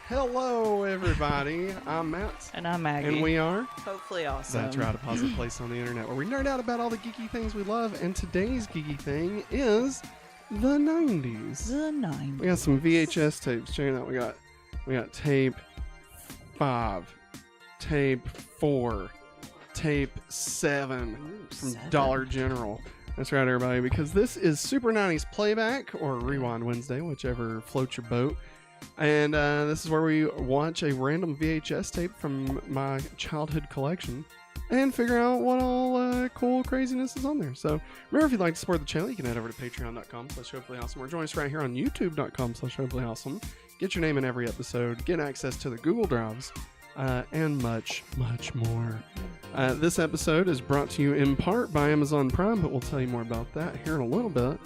Hello, everybody. I'm Matt. And I'm Maggie. And we are? Hopefully awesome. That's right, a positive place on the internet where we nerd out about all the geeky things we love. And today's geeky thing is the 90s. The 90s. We got some VHS tapes. Check it out. We got tape 5, tape 4, tape 7 from Dollar General. That's right, everybody, because this is Super 90s Playback or Rewind Wednesday, whichever floats your boat. And this is where we watch a random VHS tape from my childhood collection and figure out what all cool craziness is on there. So remember, if you'd like to support the channel, you can head over to patreon.com/hopefullyawesome or join us right here on youtube.com/hopefullyawesome. Get your name in every episode, get access to the Google Drives, and much, much more. This episode is brought to you in part by Amazon Prime, but we'll tell you more about that here in a little bit.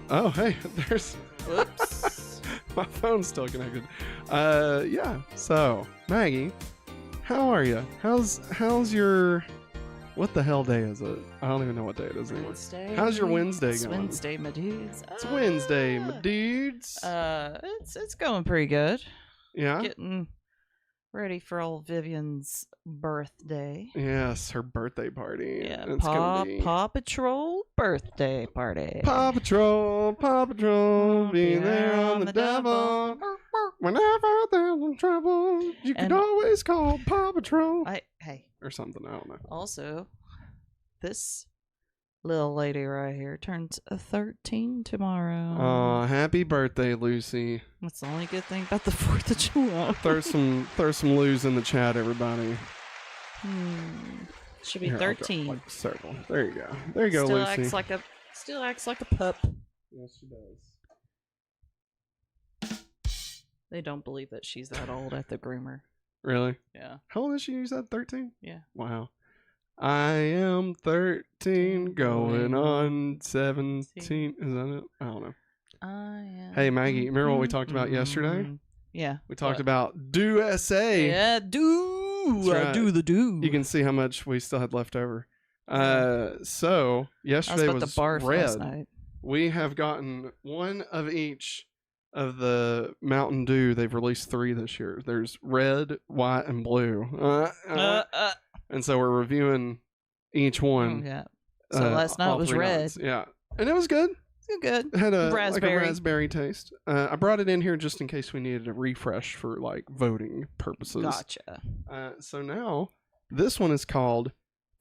Oh, hey, there's... Whoops. My phone's still connected. Yeah. So, Maggie, how are you? How's your... What the hell day is it? I don't even know what day it is anymore. Wednesday. How's your Wednesday It's going? Wednesday, my dudes. It's Wednesday, my dudes. It's going pretty good. Yeah? Getting ready for old Vivian's birthday. Yes, her birthday party. Yeah, It's gonna be... Paw Patrol birthday party. Paw Patrol, be there on the devil. Whenever there's in trouble, you can always call Paw Patrol. Hey. Or something, I don't know. Also, this little lady right here turns 13 tomorrow. Aw, happy birthday, Lucy. That's the only good thing about the 4th of July. Throw some Luz in the chat, everybody. Should be Here, 13. like a circle. There you go. There you go, Still Lucy. Still acts like a pup. Yes, she does. They don't believe that she's that old at the groomer. Really? Yeah. How old is she? You said 13? Yeah. Wow. I am 13, going on 17. Is that it? I don't know. Hey, Maggie, remember what we talked about yesterday? Yeah. We talked about Do SA. Yeah, do. Right. Do the do. You can see how much we still had left over. So, yesterday was red. Last night. We have gotten one of each of the Mountain Dew. They've released 3 this year. There's red, white, and blue. And so we're reviewing each one. Yeah. So last night was red. Nights. Yeah. And it was good. It's good. It had a raspberry. Like a raspberry taste. I brought it in here just in case we needed a refresh for like voting purposes. Gotcha. So now this one is called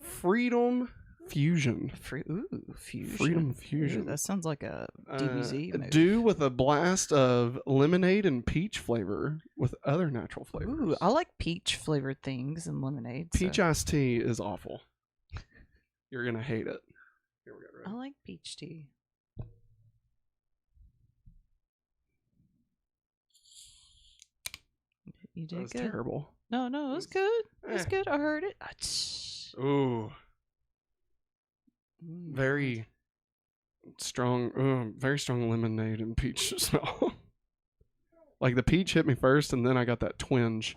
Freedom Fusion. Fusion. Freedom Fusion. Ooh, that sounds like a DBZ movie. Dew with a blast of lemonade and peach flavor with other natural flavors. Ooh, I like peach flavored things and lemonade. Peach iced tea is awful. You're gonna hate it. Here we go. I like peach tea. You did That was good. terrible. No, it was good. It was good. I heard it. Ooh. Very strong lemonade and peach smell. Like the peach hit me first, and then I got that twinge.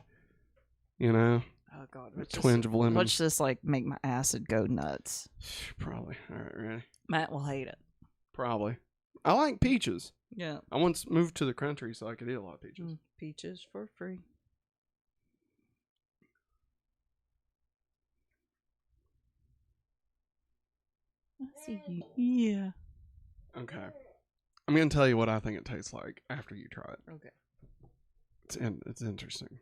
You know? Oh God! Twinge of lemon. Watch this like make my acid go nuts. Probably. All right, ready? Matt will hate it. Probably. I like peaches. Yeah. I once moved to the country, so I could eat a lot of peaches. Peaches for free. I see you. Yeah. Okay. I'm gonna tell you what I think it tastes like after you try it. Okay. It's interesting.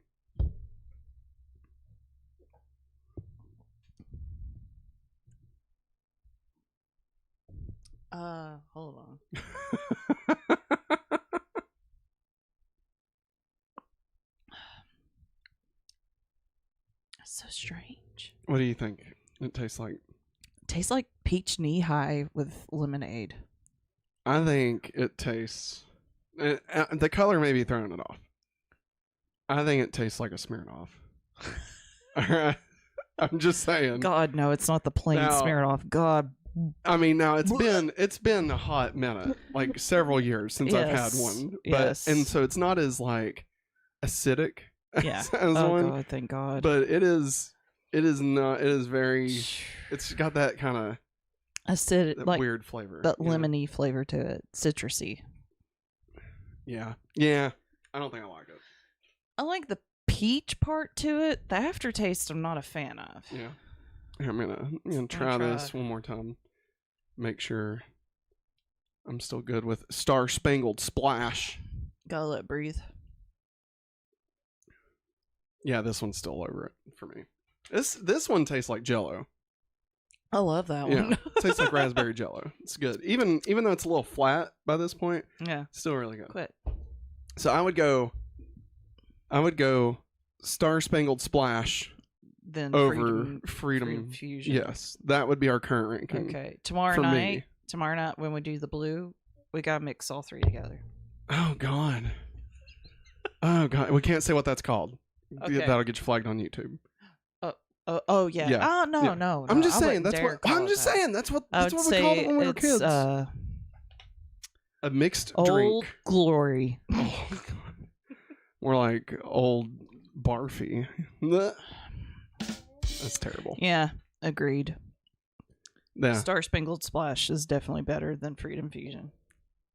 Hold on. That's so strange. What do you think it tastes like? Tastes like peach knee high with lemonade. I think it tastes... the color may be throwing it off. I think it tastes like a Smirnoff. Alright? I'm just saying. God, no, it's not the plain Smirnoff. God. I mean, now it's been a hot minute, like several years since I've had one. But and so it's not as like acidic as one. God, thank God. But it is very... It's got that kind of acidic, like weird flavor, that lemony flavor to it, citrusy. Yeah. I don't think I like it. I like the peach part to it. The aftertaste I'm not a fan of. Yeah. Here, I'm gonna try this one more time. Make sure I'm still good with Star Spangled Splash. Gotta let it breathe. Yeah, this one's still over it for me. This one tastes like Jell-O. I love that one. Yeah, tastes like raspberry Jell-O. It's good. Even though it's a little flat by this point, Yeah. still really good. Quit. So I would go Star Spangled Splash Then over Freedom Fusion. Yes, that would be our current ranking. Okay. Tomorrow night when we do the blue, we gotta mix all three together. Oh God. Oh God. We can't say what that's called. Okay. That'll get you flagged on YouTube. Oh yeah. Yeah. Oh no, Yeah. no. I'm just I saying wouldn't that's dare what call I'm it just that. saying that's what I would we say called it when we were it's, kids. A mixed Old drink. Glory. Oh, God. More like old Barfy. That's terrible. Yeah, agreed. Yeah. Star Spangled Splash is definitely better than Freedom Fusion.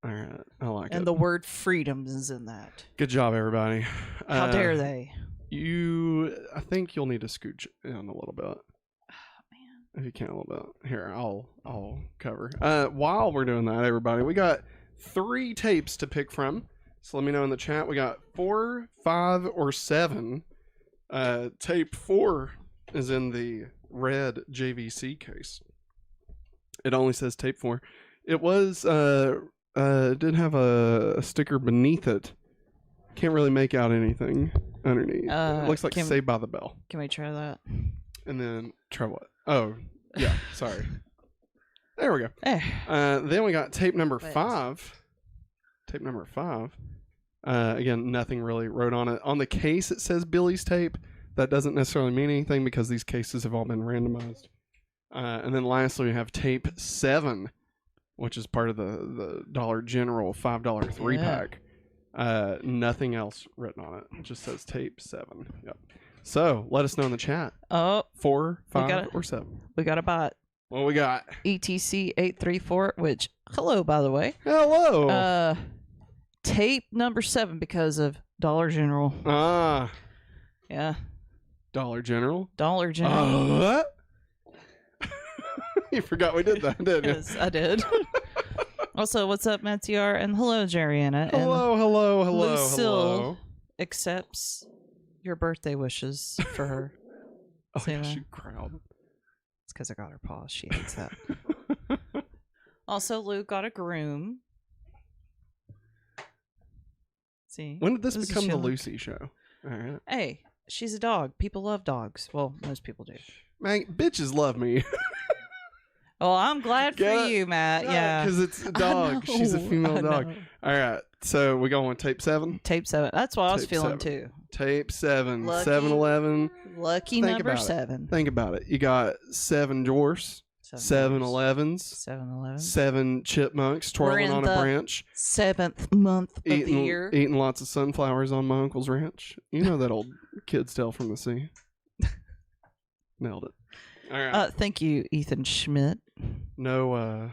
All right. I like it. And the word freedom is in that. Good job, everybody. How dare they? I think you'll need to scooch in a little bit. Oh, man. If you can a little bit. Here, I'll cover. While we're doing that, everybody, we got 3 tapes to pick from. So let me know in the chat. We got 4, 5, or 7. Tape 4 is in the red JVC case. It only says tape 4. It was did have a sticker beneath it. Can't really make out anything underneath. It looks like Saved by the Bell. Can we try that? And then try what? Oh, yeah. Sorry. There we go. Eh. Then we got tape number 5. Tape number 5. Again, nothing really wrote on it. On the case, it says Billy's tape. That doesn't necessarily mean anything because these cases have all been randomized. And then lastly, we have tape 7, which is part of the Dollar General $5 3-pack. Nothing else written on it. It just says tape 7. Yep. So let us know in the chat. Oh, 4, 5, or 7. We got a bot. What we got? ETC834, which, hello, by the way. Hello. Tape number 7 because of Dollar General. Yeah. Dollar General? Dollar General. What? You forgot we did that, didn't you? Yes, I did. Also, what's up, Mattiar? And hello, Jeriana. Hello. Lucille accepts your birthday wishes for her. Oh, Say yeah, that. she crowd. It's because I got her paws. She hates that. Also, Luke got a groom. See? When did this is become the chilling. Lucy show? All right. Hey, she's a dog. People love dogs. Well, most people do. Man, bitches love me. Well, I'm glad for you, Matt. Yeah. Because it's a dog. She's a female dog. All right. So we going with tape 7? Tape 7. That's what I was Tape feeling 7. too. Tape 7. Lucky. 7-Eleven. Lucky Think number about it. 7. Think about it. You got 7 dwarfs, 7-Elevens, 7-Eleven. 7 chipmunks twirling on a branch. 7th month of the year. Eating lots of sunflowers on my uncle's ranch. You know that old kid's tale from the sea. Nailed it. All right. Thank you, Ethan Schmidt. No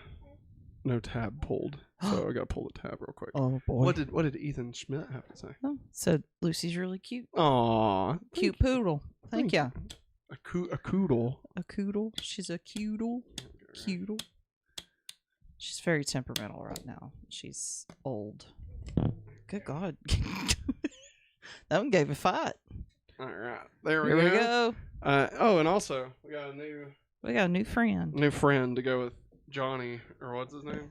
tab pulled. So I gotta pull the tab real quick. Oh boy. What did Ethan Schmidt have to say? Oh, said Lucy's really cute. Aw. Cute poodle. Thank you. A coodle. A coodle. She's a cuddle. Cuddle. She's very temperamental right now. She's old. Good God. That one gave a fight. All right. There Here we we go. go. And also we got a new friend. new friend to go with Johnny, or what's his name?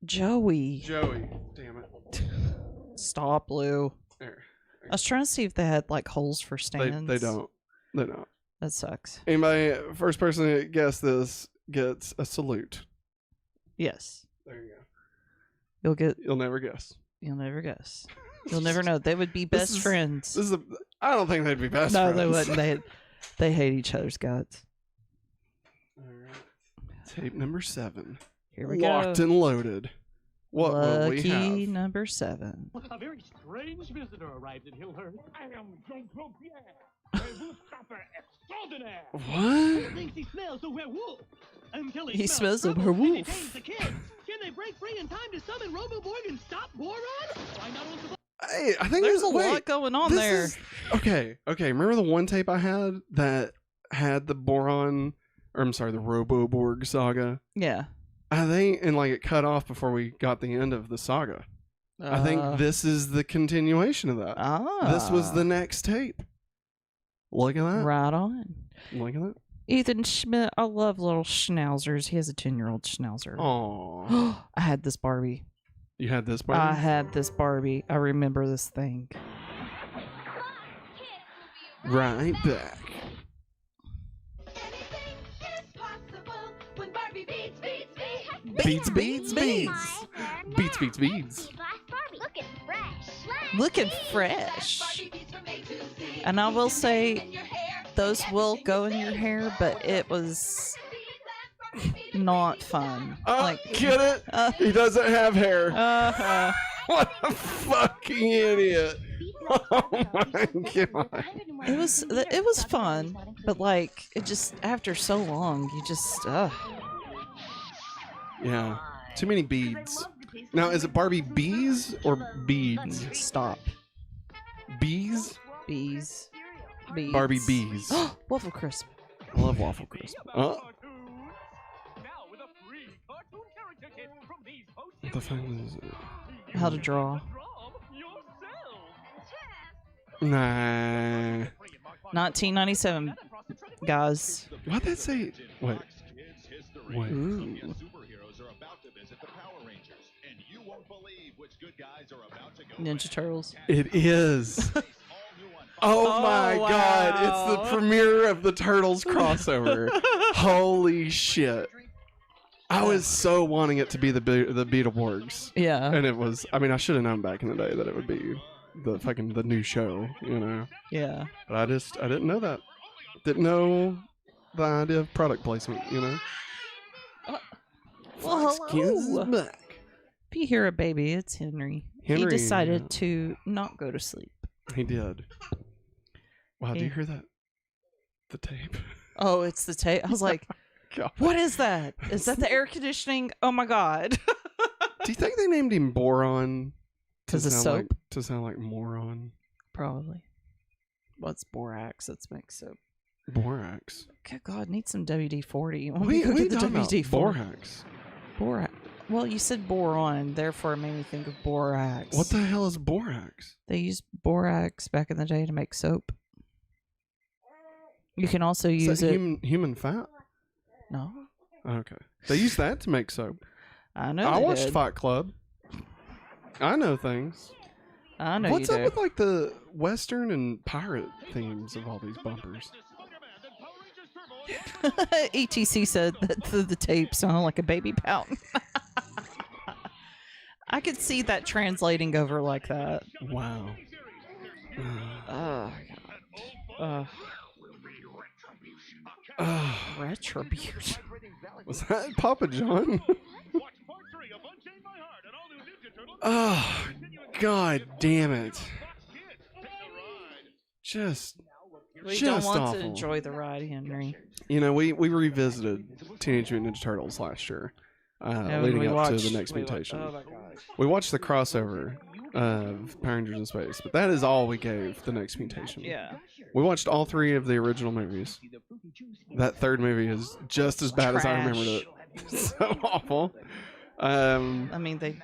Joey. Joey. Damn it. Stop, Lou. There. I was trying to see if they had like holes for stands. They don't. They don't. That sucks. Anybody, first person to guess this gets a salute. Yes. There you go. You'll never guess. You'll never guess. You'll never know. They would be best friends. I don't think they'd be best no, friends. they wouldn't. They hate each other's guts. All right. Tape number 7. Here we Locked go. and loaded. What will we have? Lucky number 7. A very strange visitor arrived at Hillhurst. I am Jean-Claude Pierre, a wolf stopper extraordinaire. What? Thinks he smells a werewolf. Until He smells a trouble, werewolf. and he tames the kids. Can they break free in time to summon Roboborg and stop Boron? Find out on I think There's a lot going on there. Okay. Remember the one tape I had that had the Boron, or I'm sorry, the Roboborg saga? Yeah. I think, and like it cut off before we got the end of the saga. I think this is the continuation of that. This was the next tape. Look at that. Right on. Look at that. Ethan Schmidt, I love little schnauzers. He has a 10-year-old schnauzer. Oh. I had this Barbie. You had this Barbie? I had this Barbie. I remember this thing. Right back. Beats. Looking fresh. And I will say, those will go in your hair, but it was not fun. Get it? He doesn't have hair. What a fucking idiot. Oh my god. It was fun, but like it just after so long, you just Yeah. Too many beads. Now, is it Barbie bees or beads? Stop. Bees? Bees. Barbie bees. Waffle Crisp. I love Waffle Crisp. What the fuck is it? How to draw. Nah. 1997, guys. Why'd that say? Wait. Ooh. Ninja Turtles. It is. Oh my god, it's the premiere of the Turtles crossover. Holy shit. I was so wanting it to be the Beetleborgs. Yeah. And it was, I mean, I should have known back in the day that it would be the new show, you know. Yeah. But I didn't know that. Didn't know the idea of product placement, you know. Well, hello. Back. If you hear a baby, it's Henry. He decided to not go to sleep. He did. Wow, do you hear that? The tape. Oh, it's the tape. I was like, God. What is that? Is that the air conditioning? Oh my god. Do you think they named him Boron? Because of soap? To sound like moron. Probably. What's borax? Let's make soap. Borax. Good God, need some WD-40. You want We me to go get the talking about WD-40? borax. Borax. Well, you said boron, therefore it made me think of borax. What the hell is borax? They used borax back in the day to make soap. You can also use it. Human fat? No. Okay. They use that to make soap. I know. I watched Fight Club. I know things. I know. What's you up do. with like the Western and pirate themes of all these bumpers? ETC said that the tape sounded like a baby pout. I could see that translating over like that. Wow. Oh, God. Retribution. Was that Papa John? Oh, God damn it. We don't want awful. to enjoy the ride, Henry. You know, we revisited Teenage Mutant Ninja Turtles last year, leading up to the next mutation. Oh my gosh. We watched the crossover of Power Rangers in Space, but that is all we gave the next mutation. Yeah. We watched all three of the original movies. That third movie is just as bad as I remembered it. So awful. I mean, they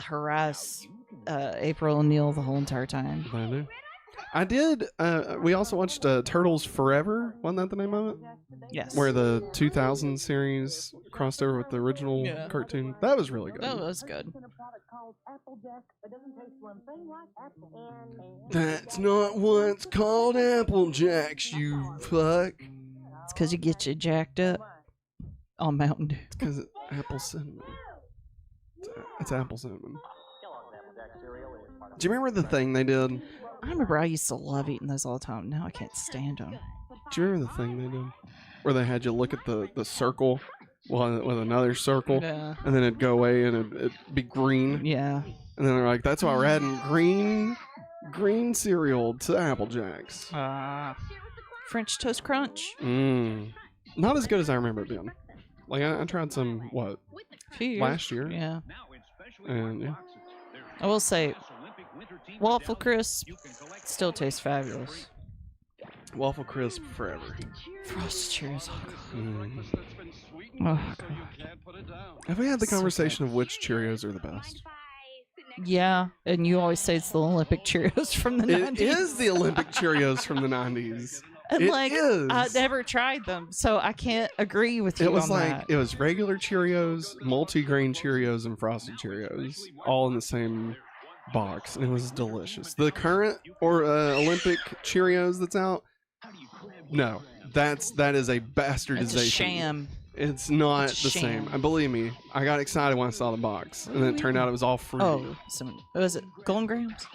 harass April O'Neil the whole entire time. I do. I did. We also watched Turtles Forever. Wasn't that the name of it? Yes. Where the 2000 series crossed over with the original cartoon. That was really good. That was good. That's not what's called Apple Jacks, you fuck. It's because you get you jacked up on Mountain Dew. It's because it's apple cinnamon. It's apple cinnamon. Do you remember the thing they did? I remember I used to love eating those all the time. Now I can't stand them. Do you remember the thing they did? Where they had you look at the circle with another circle, Yeah. and then it'd go away and it'd be green. Yeah. And then they're like, that's why we're adding green cereal to Apple Jacks. French Toast Crunch. Not as good as I remember it being. Like, I tried some, Few years. last year? Yeah. And, yeah. I will say, Waffle crisp still tastes fabulous. Waffle crisp forever. Frosted Cheerios. Mm. Oh, God. Have we had the So conversation of which Cheerios are the best? Yeah, and you always say it's the Olympic Cheerios from the 90s. It is the Olympic Cheerios from the 90s. And It like, is. I never tried them, so I can't agree with you It was on like that. it was regular Cheerios, multi-grain Cheerios, and frosted Cheerios, all in the same box, and it was delicious. The current or Olympic Cheerios that's out, no, that is a bastardization. It's a sham. It's not It's a the same. sham. And believe me, I got excited when I saw the box, and then it turned out it was all fruity. Oh, was it Golden Grams?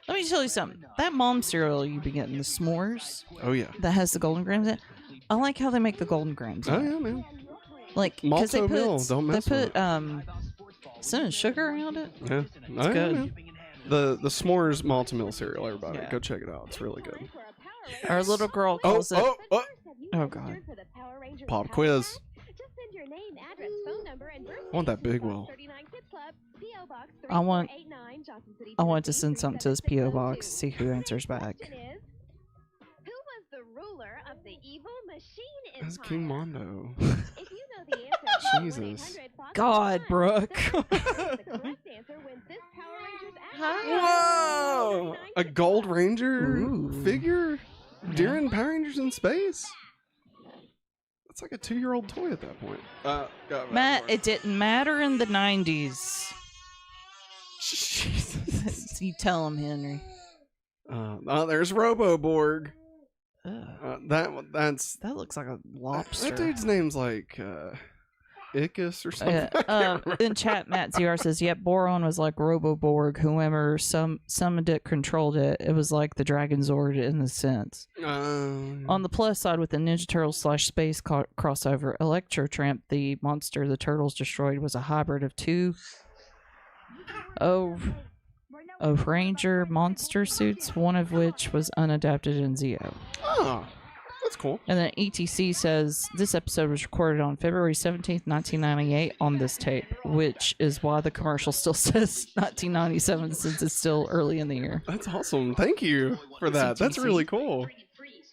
Let me tell you something. That mom cereal you be getting, the s'mores, Oh yeah. that has the Golden Grams in it. I like how they make the Golden Grams. Oh yeah, man. Like, because they Malto meal, put don't mess they with put cinnamon sugar around it. Yeah. It's good. Man. The s'mores malto meal cereal, everybody, Yeah. go check it out. It's really good. Our little girl Oh, calls it. oh. Oh, God. Pop quiz. Just send your name, address, phone number, and birthday I want that big to Will. 39 Kids Club, P.O. Box I want- 3489, Johnson City, I want to Tennessee, send something to his P.O. box, 37602. see who answers back. Question is, who was the ruler of the evil machine That's empire? King Mondo. If you know the answer, call Jesus. 1-800-FOX-1. God, Brooke. The correct answer wins this Power Rangers action Whoa! A Gold Ranger Ooh. figure during Power Rangers in space? That's like a 2-year-old toy at that point. Matt, it didn't matter in the 90s. Jesus. You tell him, Henry. There's Robo-Borg. Ugh, That's that looks like a lobster. that dude's name's like Ickis or something. I can't remember. In chat, Matt ZR says, "Yep, Boron was like Robo-Borg. Whoever summoned it controlled it. It was like the Dragon Zord in a sense." On the plus side, with the Ninja Turtles / space crossover, Electro Tramp, the monster the Turtles destroyed, was a hybrid of two Ranger monster suits, one of which was unadapted in Zeo. Oh, that's cool. And then ETC says this episode was recorded on February 17th, 1998 on this tape, which is why the commercial still says 1997 since it's still early in the year. That's awesome. Thank you for that. That's really cool.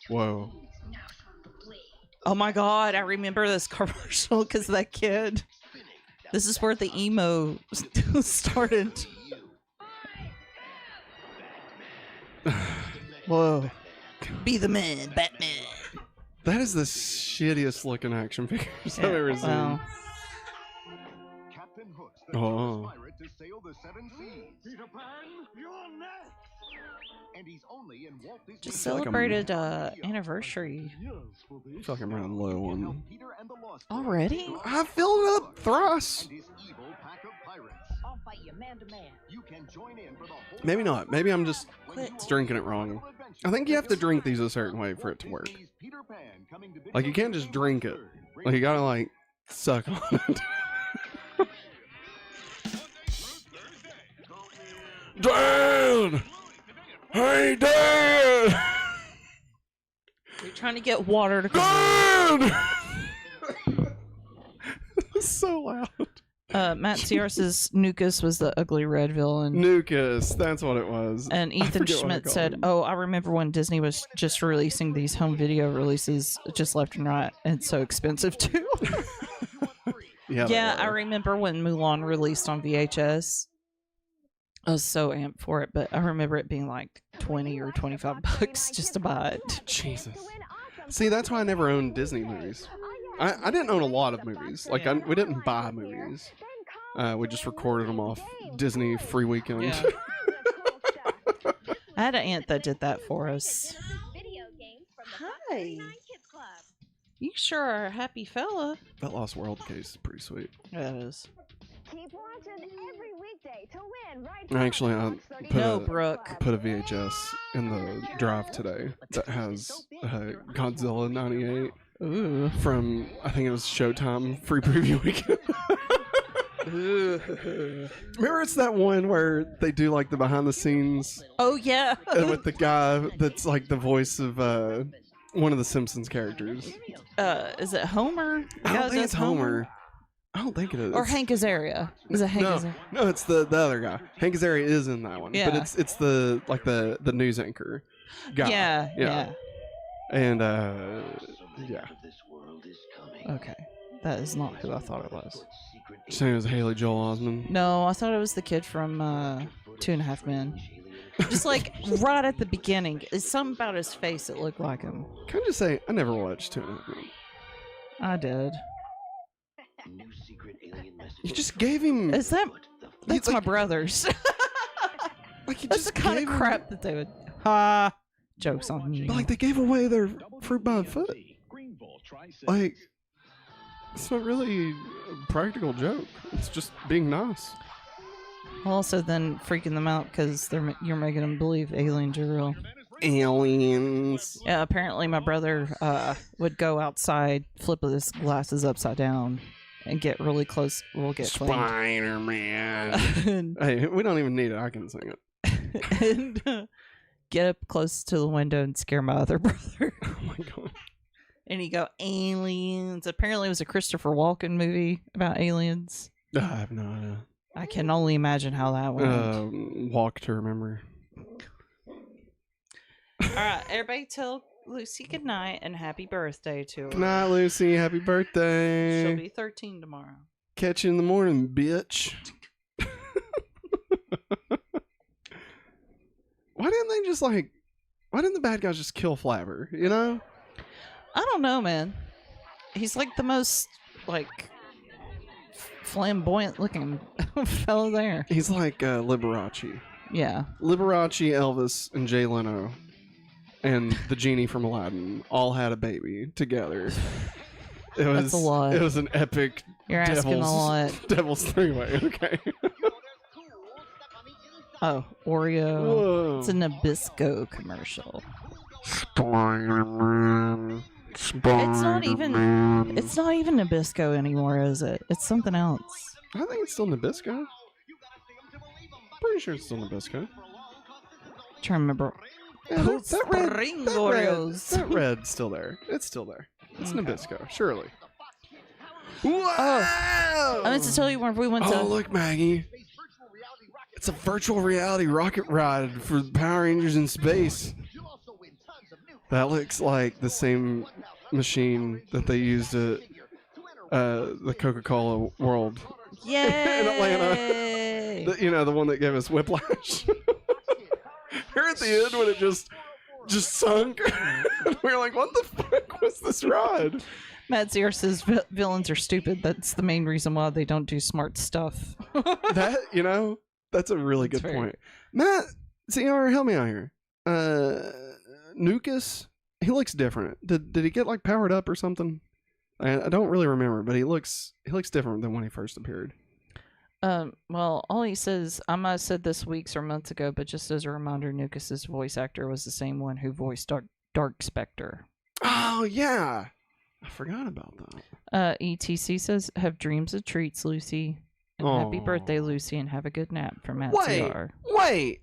Whoa. Oh my God, I remember this commercial because that kid. This is where the emo started. Whoa. Be the man, Batman. That is the shittiest looking action figures I've ever seen. Well, Captain Hook's the Oh. first pirate to sail the 7 seas. Peter Pan, you're next. And he's only in Walt Disney just like I'm- celebrated anniversary. I feel like I'm running low on. Peter and the Lost Already? Boys I filled up Thros. and his evil pack of pirates. I'll fight you man to man. You can join in for the whole Maybe not. Maybe I'm just Quit. drinking it wrong. I think you have to drink these a certain way for it to work. Peter Pan coming to Like you can't just drink it. Like you gotta like suck on it. Dan! Hey Dan! You're trying to get water to come. Dan! It's so loud. Matt CR says Nukas was the ugly red villain. Nukas, that's what it was. And I Ethan forget what I Schmidt called said, him. "Oh, I remember when Disney was just releasing these home video releases just left and right, and it's so expensive too." Yeah, they Yeah, I were. remember when Mulan released on VHS. I was so amped for it, but I remember it being like 20 or 25 bucks just to buy it. Jesus. See, that's why I never owned Disney movies. I didn't own a lot of movies. Like, we didn't buy movies. We just recorded them off Disney free weekend. Yeah. I had an aunt that did that for us. Hi. You sure are a happy fella. That Lost World case is pretty sweet. Yeah, it is. Keep watching every weekday to win right Actually, I put No, a Brooke. put a VHS in the drive today that has Godzilla '98 Ooh. from, I think it was Showtime free preview weekend. Remember, it's that one where they do like the behind the scenes Oh, yeah. with the guy that's like the voice of one of the Simpsons characters. Is it Homer? I don't think it's Homer. I don't think it is. Or Hank Azaria. Is it Hank No, Azaria? no, it's the other guy. Hank Azaria is in that one, Yeah. but it's the the news anchor guy. Yeah. And yeah. Okay. That is not who I thought it was. His name was Haley Joel Osment. No, I thought it was the kid from 2.5 Men. Just like right at the beginning. It's something about his face that looked like him. Can I just say, I never watched 2.5 Men. I did. You just gave him. Is that... That's my brother's. Like you That's just the kind gave of him- crap that they would... Ha! Jokes on me. But like they gave away their fruit by the foot. Like it's not really a practical joke. It's just being nice. Also then freaking them out because you're making them believe aliens are real. Aliens. Yeah, apparently my brother would go outside, flip his glasses upside down, and get really close. We'll get cleaned. Spider-Man. and Hey, we don't even need it. I can sing it. and get up close to the window and scare my other brother. Oh my god. And he'd go, aliens. Apparently it was a Christopher Walken movie about aliens. I have no idea. I can only imagine how that went. Walk to remember. All right, everybody tell Lucy good night and happy birthday to her. Good night, Lucy. Happy birthday. She'll be 13 tomorrow. Catch you in the morning, bitch. Why didn't they just why didn't the bad guys just kill Flabber, you know? I don't know, man. He's like the most, flamboyant looking fellow there. He's like Liberace. Yeah. Liberace, Elvis, and Jay Leno, and the genie from Aladdin all had a baby together. It was That's a lot. It was an epic You're asking a lot. devil's three-way, okay? Oh, Oreo. Whoa. It's a Nabisco commercial. Spider-Man. It's not even Nabisco anymore, is it? It's something else. I think it's still Nabisco. Pretty sure it's still Nabisco. Trying to remember. Yeah, Spring Oreos. That red's still there. It's still there. It's Okay. Nabisco, surely. I meant to tell you when we went to... Oh, look, Maggie. It's a virtual reality rocket ride for Power Rangers in space. That looks like the same machine that they used at the Coca-Cola World Yay! in Atlanta. The one that gave us whiplash. Here at the end when it just sunk. We were like, what the fuck was this ride? Matt Zier says villains are stupid. That's the main reason why they don't do smart stuff. That's a really That's good fair. point. Matt, CR, help me out here. Nukas, he looks different. Did he get powered up or something? I don't really remember, but he looks different than when he first appeared. Well, all he says, I might have said this weeks or months ago, but just as a reminder, Nukas' voice actor was the same one who voiced Dark Spectre. Oh yeah, I forgot about that. ETC says, have dreams of treats, Lucy. And happy Aw. birthday, Lucy, and have a good nap from Matt Wait, CR. wait.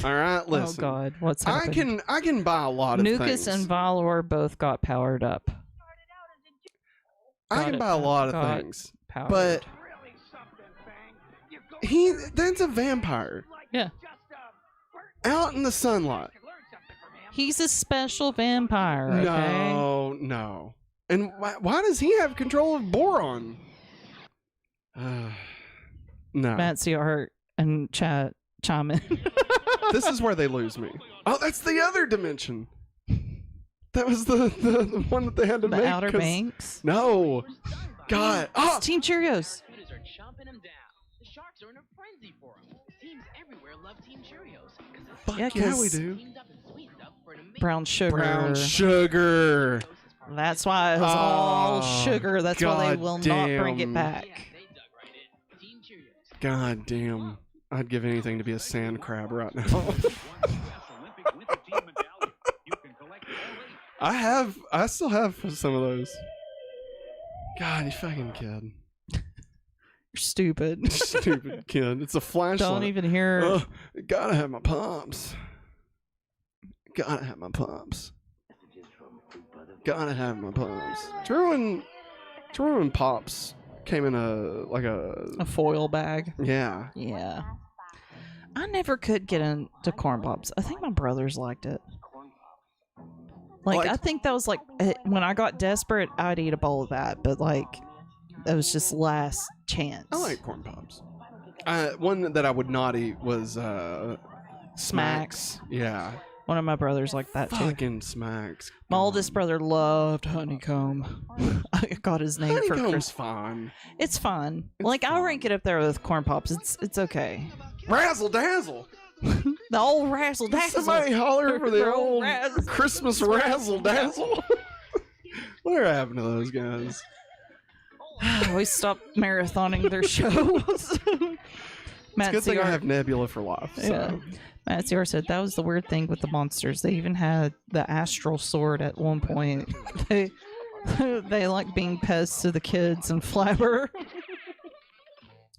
All right, listen. Oh God, what's happening? I can buy a lot of Nukas things. and Valor both got powered up. I can buy a lot of things, Powered. but that's a vampire yeah, out in the sunlight. he's a special vampire. Okay. No. And why does he have control of Boron? No. Matt CR and chime in. This is where they lose me. Oh, that's the other dimension. That was the one that they had to The make. Outer 'cause- Banks. No. God. Oh, It's Team Cheerios. Shooters are chomping them down. The sharks are in a frenzy for them. Teams everywhere love Team Cheerios. fuck Yeah, yeah, 'cause- we do. Teamed up and sweetened up for an amazing Brown sugar. Brown sugar. That's why it's all Oh, sugar. That's why they will not bring it goddamn. back. Yeah, they dug right in. Team Cheerios. God damn. I'd give anything to be a sand crab right now. I still have some of those. God, you fucking kid. You're stupid. Stupid kid. It's a flashlight. Don't even hear. Oh, gotta have my pumps. Gotta have my pumps. Gotta have my pops. Do you remember when Pops came in a foil bag. Yeah. Yeah. I never could get into corn pops. I think my brothers liked it. Like, I think that was like when I got desperate, I'd eat a bowl of that, but like that was just last chance. I like corn pops. One that I would not eat was Smacks. Yeah. One of my brothers liked that too. Fucking Smacks. My oldest brother loved honeycomb. I got his name for Honeycomb's Christmas. fine. It's fun. It's Like, I fun. rank it up there with corn pops. It's okay. Razzle dazzle. The old razzle dazzle. Somebody holler for the old Razzle- Christmas razzle dazzle. What happened to those guys? We stopped marathoning their shows. Matt It's a good thing I CR have Nebula for life. So. Yeah. Matt CR said that was the weird thing with the monsters. They even had the astral sword at one point. They like being pests to the kids and Flabber.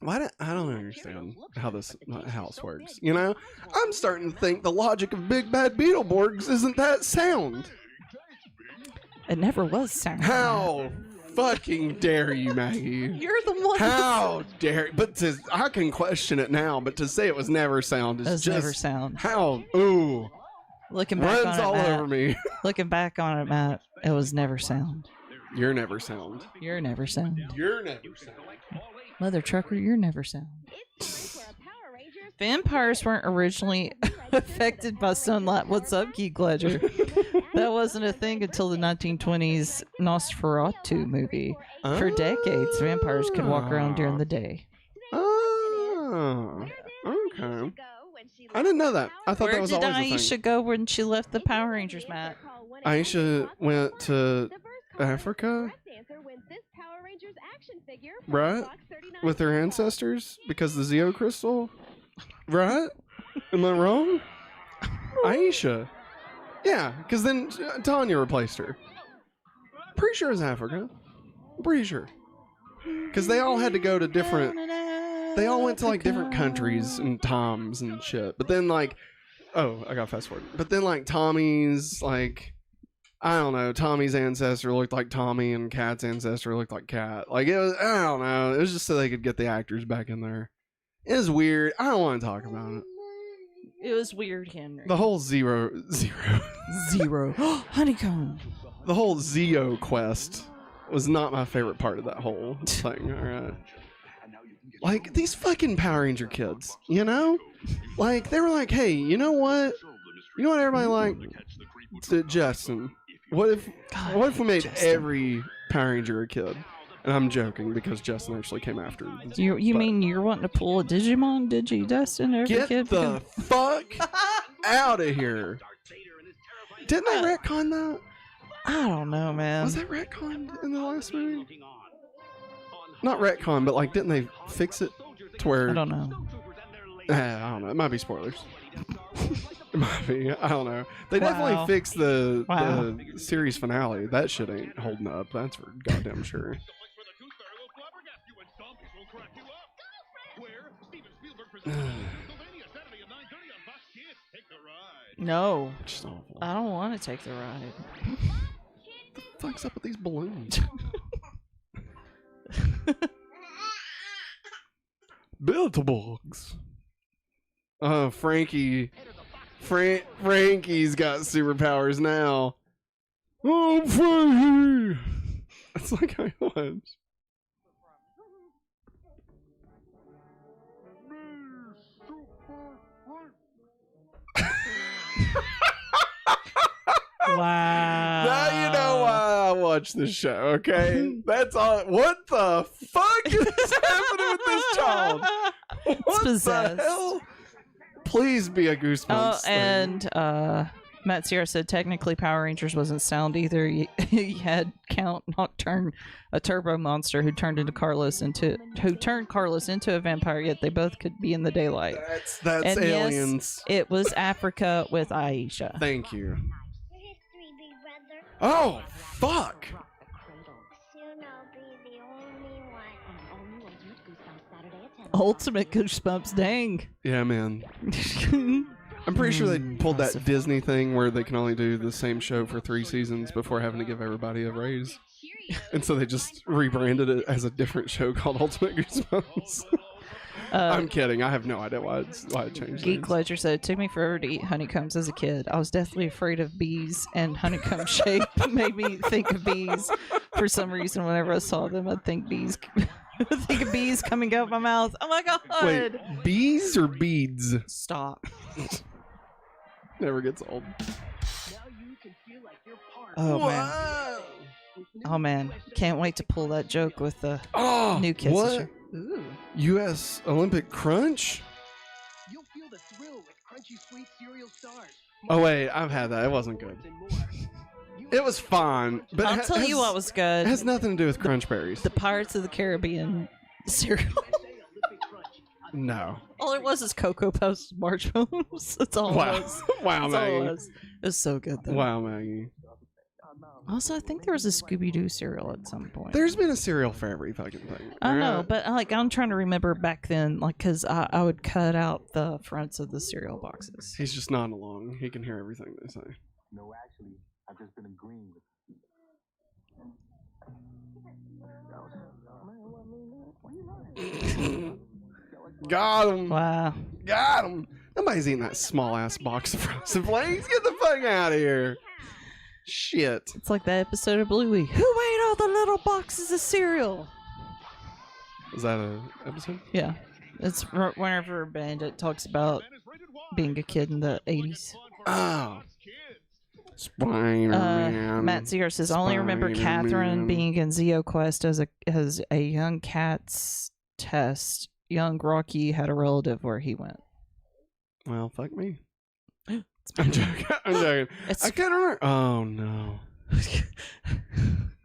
I don't understand how this house works. You know, I'm starting to think the logic of Big Bad Beetleborgs isn't that sound. It never was sound. How fucking dare you, Maggie? You're the one. How dare? But I can question it now. But to say it was never sound is It was just never sound. how ooh Looking back runs on it, all Matt, over me. Looking back on it, Matt, it was never sound. You're never sound. You're never sound. You're never sound. Mother trucker, you're never sound. Vampires weren't originally affected by sunlight. What's up, Geek Ledger? That wasn't a thing until the 1920s Nosferatu movie. For decades, vampires could walk around during the day. Oh, okay. I didn't know that. I thought Where that was did always a thing. Aisha go when she left the Power Rangers, Matt? Aisha went to Africa, right? With her ancestors because the Zeo crystal, right? Am I wrong? Aisha. Yeah, because then Tanya replaced her. Pretty sure it was Africa. Pretty sure. Because they all had to go to different... They all went to, like, different countries and Toms and shit. But then, like... Oh, I got fast forward. But then, like, Tommy's, like... I don't know. Tommy's ancestor looked like Tommy and Kat's ancestor looked like Kat. Like, it was... I don't know. It was just so they could get the actors back in there. It was weird. I don't want to talk about it. It was weird, Henry. The whole zero. Honeycomb. The whole Zeo quest was not my favorite part of that whole thing. All right. Like, these fucking Power Ranger kids, you know? Like, they were like, hey, you know what? You know what everybody liked? Justin. What if we made every Power Ranger a kid? And I'm joking because Justin actually came after. You but- mean you're wanting to pull a Digimon, Dustin? Every Get kid the fuck out of here. Didn't they retcon that? I don't know, man. Was that retconned in the last movie? Not retcon, but like, didn't they fix it to where... I don't know. I don't know. It might be spoilers. It might be. I don't know. They Wow. definitely fixed the Wow. series finale. That shit ain't holding up. That's for goddamn sure. No, Just awful. I don't want to take the ride. What the fuck's up with these balloons? Build-a-box. Oh, Frankie's got superpowers now. Oh, Frankie! That's like how he was. Wow. Now you know why I watch this show, okay? That's all. What the fuck is happening with this child? What possessed. the hell? Please be a Goosebumps Oh, thing. and Matt Sierra said technically Power Rangers wasn't sound either. He had Count Nocturne, a turbo monster who turned Carlos into a vampire. Yet they both could be in the daylight. That's And yes, aliens. It was Africa with Aisha. Thank you. Oh, fuck. Ultimate Goosebumps, dang. Yeah, man. I'm pretty sure they pulled that Massive. Disney thing where they can only do the same show for 3 seasons before having to give everybody a raise. And so they just rebranded it as a different show called Ultimate Goosebumps. I'm kidding. I have no idea why it changed. Geek names. Ledger said, it took me forever to eat honeycombs as a kid. I was deathly afraid of bees, and honeycomb shape made me think of bees. For some reason, whenever I saw them, I'd think bees. Think of bees coming out of my mouth. Oh my god! Wait, bees or beads? Stop. Never gets old. Oh man. Oh man. Can't wait to pull that joke with the Oh, new kids. what? Ooh. U.S. Olympic Crunch? You'll feel the thrill with crunchy sweet cereal stars. Oh wait, I've had that. It wasn't good. It was fine, but I'll tell you what was good. It has nothing to do with Crunch Berries. The Pirates of the Caribbean cereal. No. All it was is Cocoa Puffs marshmallows. That's all Wow. it was. Wow, That's all it Maggie. was. It was so good though. Wow, Maggie. Also, I think there was a Scooby-Doo cereal at some point. There's been a cereal for every fucking thing. I know, Alright? but like I'm trying to remember back then, like, cause I would cut out the fronts of the cereal boxes. He's just nodding along. He can hear everything they say. No, actually, I've just been agreeing with Got him. Wow. Got him. Nobody's eating that small ass box of frozen flakes. Get the fuck out of here. Shit. It's like that episode of Bluey. Who ate all the little boxes of cereal? Is that a episode? Yeah, it's whenever Bandit talks about being a kid in the 80s. Oh. Spider-Man. Matt Sear says, I only remember Catherine Spider-Man. being in ZeoQuest as a young cat's test. Young Rocky had a relative where he went. Well, fuck me. I'm joking. I'm joking. It's I can't remember. Oh no.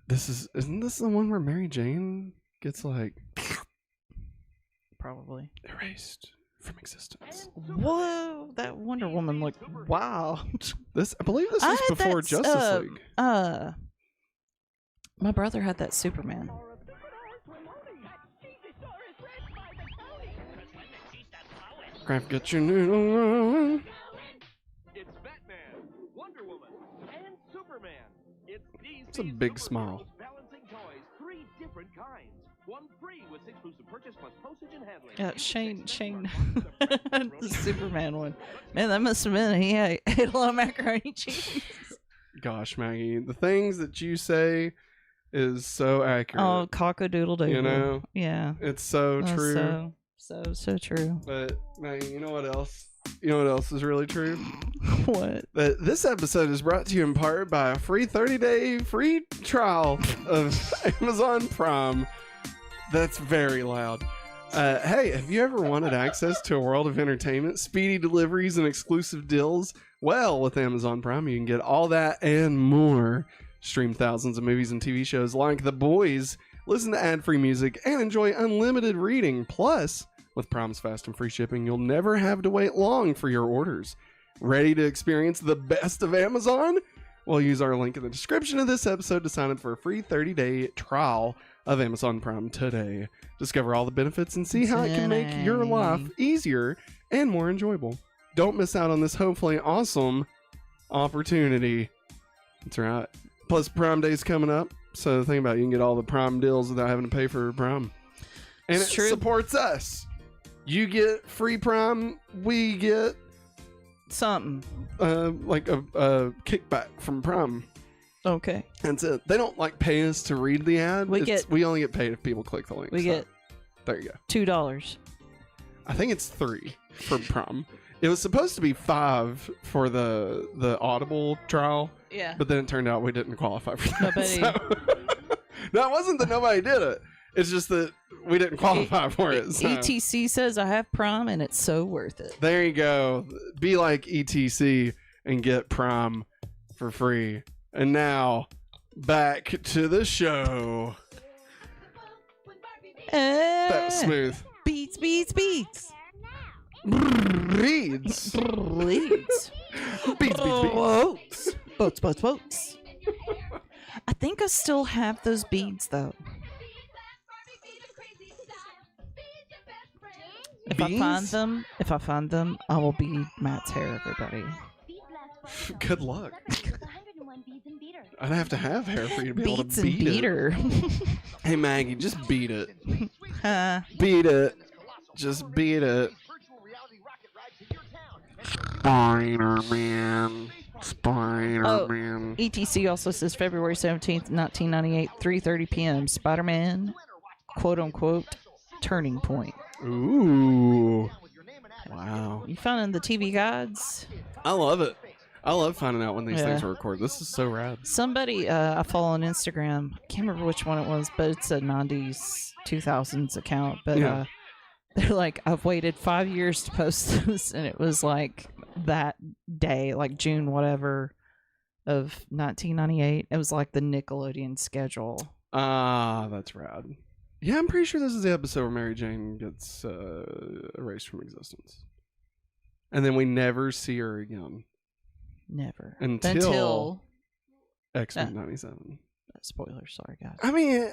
Isn't this the one where Mary Jane gets like probably erased from existence? whoa. That Wonder Woman looked wow. I believe this I was had before that, Justice League. My brother had that Superman. Craft, get your noodle on. It's Batman, Wonder Woman, and Superman. It's a big smile. Balancing toys, 3 different kinds. One free with 6 booths of purchase plus postage and handling. Yeah, Shane, the Superman one. Man, that must have been he ate a lot of macaroni cheese. Gosh, Maggie, the things that you say is so accurate. Oh, cock-a-doodle-doo. You know? Yeah. It's so Oh, true. So true. But Maggie, you know what else? You know what else is really true? What? That this episode is brought to you in part by a free 30-day free trial of Amazon Prime. That's very loud. Hey, have you ever wanted access to a world of entertainment, speedy deliveries, and exclusive deals? Well, with Amazon Prime, you can get all that and more. Stream thousands of movies and TV shows like The Boys, listen to ad-free music, and enjoy unlimited reading. Plus, with Prime's fast and free shipping, you'll never have to wait long for your orders. Ready to experience the best of Amazon? Well, use our link in the description of this episode to sign up for a free 30-day trial of Amazon Prime today. Discover all the benefits and see how it can make your life easier and more enjoyable. Don't miss out on this hopefully awesome opportunity. That's right. Plus, Prime Day's coming up, so think about it. You can get all the Prime deals without having to pay for Prime. And It's it true. supports us. You get free Prime, we get Something. like a kickback from Prime. Okay. That's it. They don't like pay us to read the ad. We only get paid if people click the link. We get there you go. $2. I think it's 3 for Prime. It was supposed to be 5 for the Audible trial, Yeah. but then it turned out we didn't qualify for that. Nobody- So- no, it wasn't that nobody did it. It's just that we didn't qualify for it. So. ETC says I have Prime and it's so worth it. There you go. Be like ETC and get Prime for free. And now, back to the show. That was smooth. Beats. Reads. Bleeds. Beats. Boats. I think I still have those beads though. If If I find them, I will bead Matt's hair, everybody. Good luck. I'd have to have hair for you to be able Beats to and beat beat it. her. Hey Maggie, just beat it. Huh. Beat it. Just beat it. Spider-Man. Spider-Man. ETC also says February 17th, 1998, 3:30 p.m. Spider-Man, quote-unquote, turning point. Ooh. Wow. You found in the TV guides? I love it. I love finding out when these Yeah. things are recorded. This is so rad. Somebody I follow on Instagram, I can't remember which one it was, but it's a 90s, 2000s account. But Yeah. they're like, I've waited 5 years to post this, and it was like that day, like June whatever of 1998. It was like the Nickelodeon schedule. Ah, that's rad. Yeah, I'm pretty sure this is the episode where Mary Jane gets erased from existence. And then we never see her again. Never. Until X-Men 97. Spoilers, sorry guys. I mean,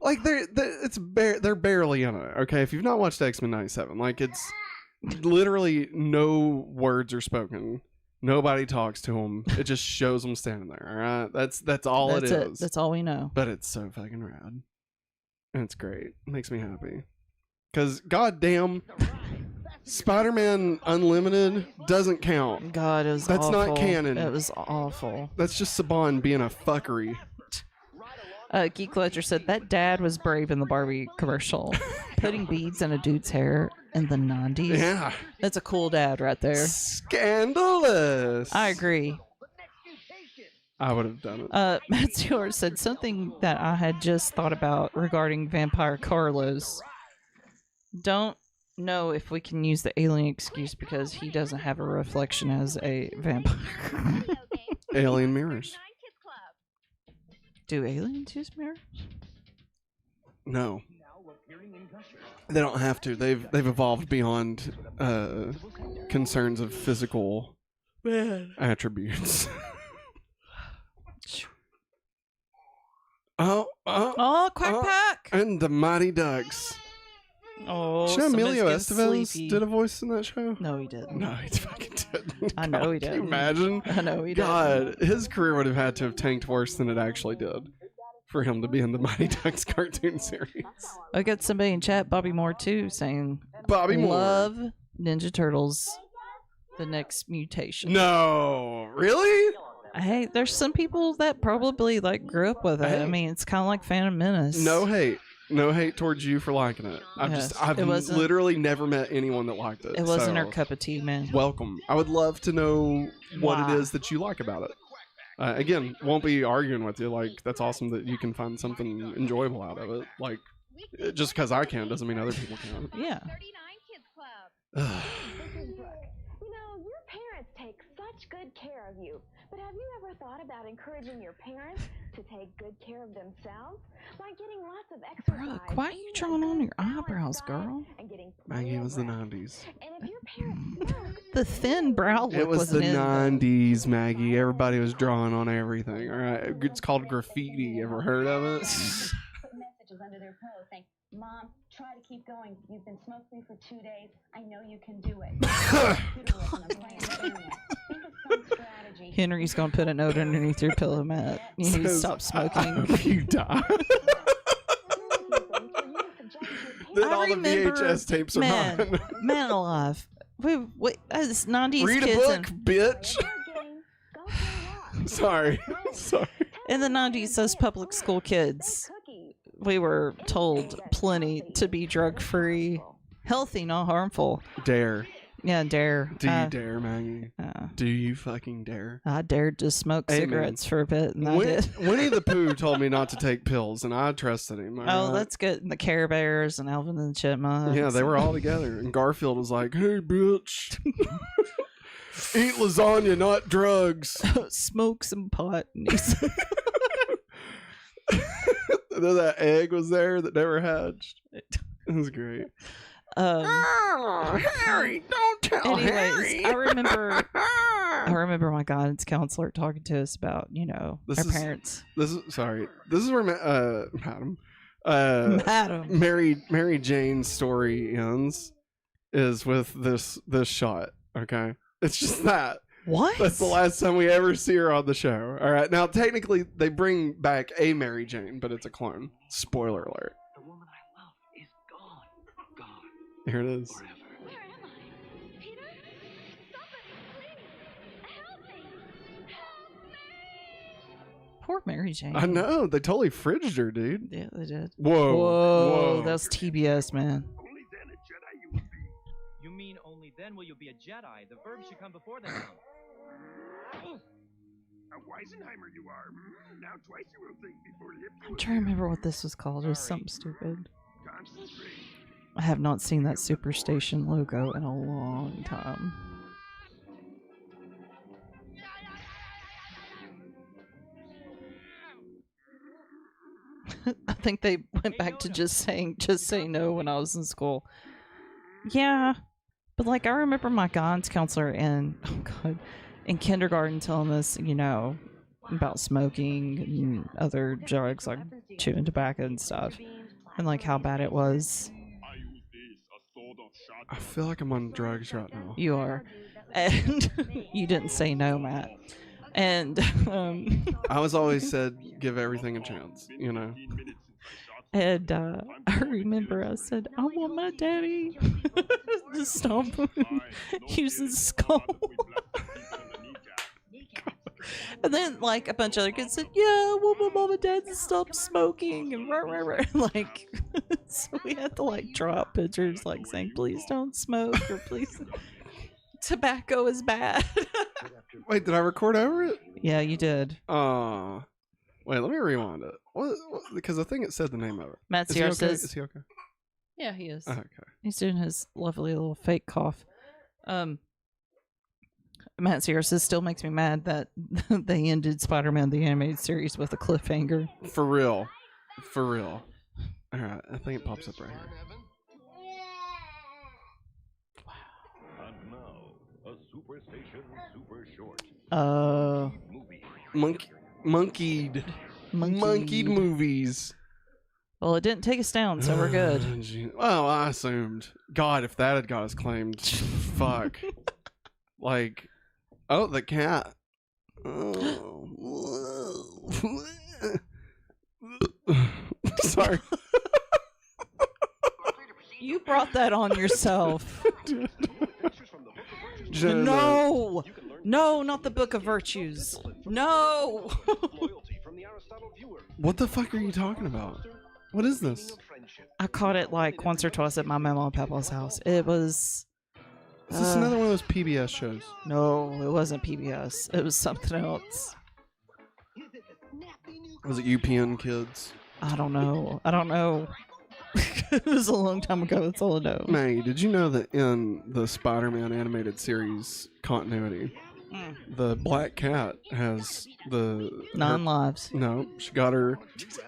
like they're barely in it. Okay, if you've not watched X-Men 97, like it's literally no words are spoken. Nobody talks to them. It just shows them standing there. All right, that's all it is. That's all we know. But it's so fucking rad, and it's great. It makes me happy. Cause goddamn, Spider-Man Unlimited doesn't count. God, it was That's awful. not canon. It was awful. That's just Saban being a fuckery. Geek Ledger said that dad was brave in the Barbie commercial. Putting beads in a dude's hair in the 90s. Yeah. That's a cool dad right there. Scandalous. I agree. I would have done it. Matt Stewart said something that I had just thought about regarding Vampire Carlos. Don't know if we can use the alien excuse because he doesn't have a reflection as a vampire. Alien mirrors. Do aliens use mirrors? No. They don't have to. They've evolved beyond concerns of physical attributes. Oh, Quack Pack! And the Mighty Ducks. Oh, Did you know somebody's Emilio getting Estevez sleepy. did a voice in that show? No, he didn't. No, he fucking didn't. I know he Can you didn't. imagine? I know he didn't. God, his career would have had to have tanked worse than it actually did for him to be in the Mighty Ducks cartoon series. I got somebody in chat, Bobby Moore too, saying Bobby Moore. love Ninja Turtles, the next mutation. No, really? Hey, there's some people that probably like grew up with it. Hey. I mean, it's kind of like Phantom Menace. No hate. No hate towards you for liking it. I've it wasn't- literally never met anyone that liked it. It wasn't so her cup of tea, man. welcome. I would love to know what Why? it is that you like about it. Again, won't be arguing with you. Like, that's awesome that you can find something enjoyable out of it. Like, just because I can doesn't mean other people can. Yeah. 39 Kids Club. This is Brooke. You know, your parents take such good care of you. But have you ever thought about encouraging your parents to take good care of themselves? By getting lots of exercise. Brooke, why are you drawing on your eyebrows, girl? And getting Maggie, it was the rest. 90s. And if your parents smoke, The thin brow look It was the wasn't in there. 90s, Maggie. Everybody was drawing on everything. All right, it's called graffiti. Ever heard of it? Put messages under their pillow saying, Mom, try to keep going. You've been smoke-free for 2 days. I know you can do it. Computer listen, I'm playing the internet. Think of some strategy. Henry's gonna put a note underneath your pillow, Matt. You need to Says, stop I smoking. hope you die. Then I all the remember- VHS tapes are man, gone. man alive. Wait, as 90s Read a kids book, bitch. Sorry. Sorry. in the 90s, those public school kids, we were told plenty to be drug-free, healthy, not harmful. Dare. Yeah, dare. Do you dare, Maggie? Do you fucking dare? I dared to smoke Hey, man. cigarettes for a bit, and I Win- did. Winnie the Pooh told me not to take pills, and I trusted him. all Oh, right? that's good. And the Care Bears and Alvin and the Chipmunks. Yeah, they were all together. And Garfield was like, hey, bitch. Eat lasagna, not drugs. Smoke some pot. And he's- And then that egg was there that never hatched. It was great. Oh, Harry, don't tell anyways, Harry. I remember my guidance counselor talking to us about, our parents. This is where Madam Madam. Mary Jane's story ends, is with this shot. Okay, it's just that. What? That's the last time we ever see her on the show. All right, now technically they bring back a Mary Jane, but it's a clone. Spoiler alert. The woman I love is gone. Gone. Here it is. Forever. Where am I? Peter? Stop it! Please! Help me! Help me! Poor Mary Jane. I know they totally fridged her, dude. Yeah, they did. Whoa, Whoa, that's TBS, man. Only then a Jedi you will be. You mean only then will you be a Jedi? The verb should come before the noun. A Weisenheimer you are. Now twice you will think before hip you I'm trying to remember what this was called. It was something stupid. Concentrate. I have not seen that Superstation logo in a long time. I think they went back to just say no when I was in school. Yeah, but like I remember my guidance counselor in kindergarten telling us, you know, about smoking and other drugs like chewing tobacco and stuff, and like how bad it was. I feel like I'm on drugs right now. You are, and you didn't say no, Matt. And I was always said give everything a chance, you know. And I remember I said, I want my daddy to stop using skull. And then, like, a bunch of other kids said, yeah, I want my mom and dad to stop smoking. And like, so we had to, like, draw out pictures, like, saying, please don't smoke, or please, tobacco is bad. Wait, did I record over it? Yeah, you did. Wait, let me rewind it. What? Because I think it said the name of it. Matt Is he Sierra okay? says, Is he okay? yeah, he is. Okay. He's doing his lovely little fake cough. Matt Sierra says, still makes me mad that they ended Spider-Man the Animated Series with a cliffhanger. For real. For real. Alright, I think it pops up right here. And now, a Superstation Super Short. Monkeyed movies. Well, it didn't take us down, so we're good. Well, I assumed. God, if that had got us claimed, fuck. Like, oh, the cat. Oh. Sorry. You brought that on yourself. No! No, not the Book of Virtues. No! What the fuck are you talking about? What is this? I caught it like once or twice at my mama and papa's house. It was... Is this another one of those PBS shows? No, it wasn't PBS. It was something else. Was it UPN Kids? I don't know. It was a long time ago. That's all I know. Maggie, did you know that in the Spider-Man animated series continuity, the Black Cat has the... 9 lives. No, she got her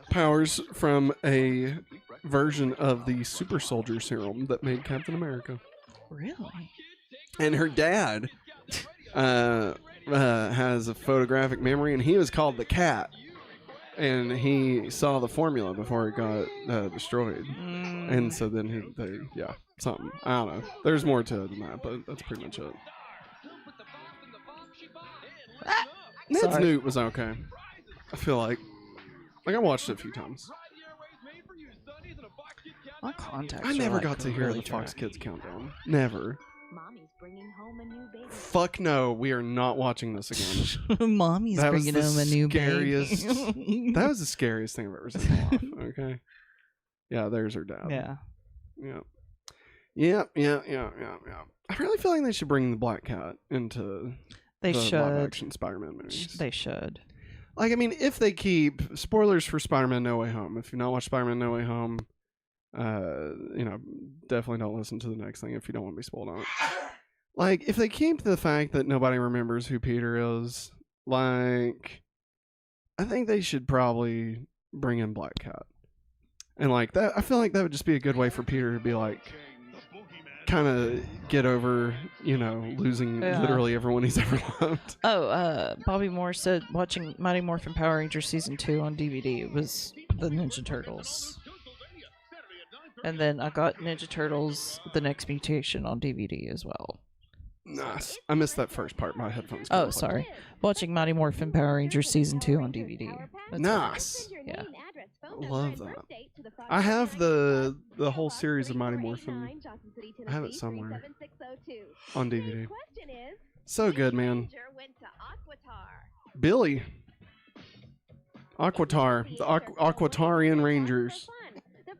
powers from a version of the super soldier serum that made Captain America. Really? And her dad has a photographic memory, and he was called the Cat. And he saw the formula before it got destroyed. And so then something. I don't know. There's more to it than that, but that's pretty much it. Ned's Newt was okay. I feel like I watched it a few times. My contacts. I never are, like, got to hear really the Fox dry. Kids countdown. Never. Mommy's bringing home a new baby. Fuck no, we are not watching this again. Mommy's That was bringing the home a new scariest- baby. That was the scariest thing I've ever seen in my life. Okay. Yeah, there's her dad. Yeah. Yeah. I really feel like they should bring the Black Cat into They the should. live-action Spider-Man movies. They should. Like, I mean, if they keep spoilers for Spider-Man No Way Home. If you've not watched Spider-Man No Way Home, definitely don't listen to the next thing if you don't want to be spoiled on it. Like, if they keep the fact that nobody remembers who Peter is, like, I think they should probably bring in Black Cat. And, like, that, I feel like that would just be a good way for Peter to be, like, kind of get over, losing literally everyone he's ever loved. Bobby Moore said watching Mighty Morphin Power Rangers Season 2 on DVD was the Ninja Turtles. And then I got Ninja Turtles: The Next Mutation on DVD as well. Nice. I missed that first part. My headphones. Oh, couldn't play. sorry. Watching Mighty Morphin Power Rangers Season 2 on DVD. That's Nice. Yeah. Love that. I have the whole series of Mighty Morphin. I have it somewhere on DVD. So good, man. Billy. Aquatar. The Aquatarian Rangers.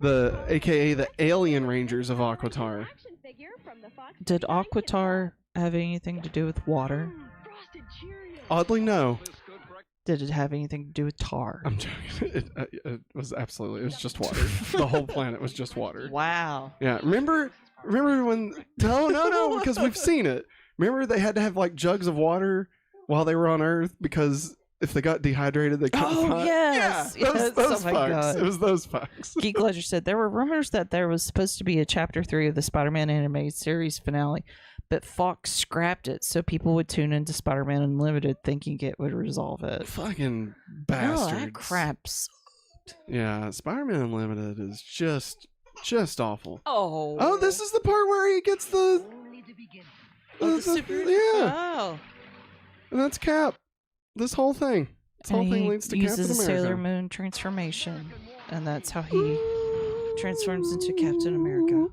AKA the Alien Rangers of Aquatar. Did Aquatar have anything to do with water? Oddly, no. Did it have anything to do with tar? I'm joking. It was absolutely. It was just water. The whole planet was just water. Wow. Yeah. Remember when? No, because we've seen it. Remember they had to have like jugs of water while they were on Earth because if they got dehydrated, they couldn't. Oh yes, Yeah, yes. those Oh my fucks. God. It was those fucks. Geek Ledger said there were rumors that there was supposed to be a Chapter 3 of the Spider-Man animated series finale, but Fox scrapped it so people would tune into Spider-Man Unlimited thinking it would resolve it. Fucking Oh, bastards. that crap's. Yeah, Spider-Man Unlimited is just awful. Oh, this is the part where he gets the yeah, Oh, and that's Cap. This whole thing. This whole and thing he leads to uses Captain a America. Sailor Moon transformation, and that's how he transforms into Captain America.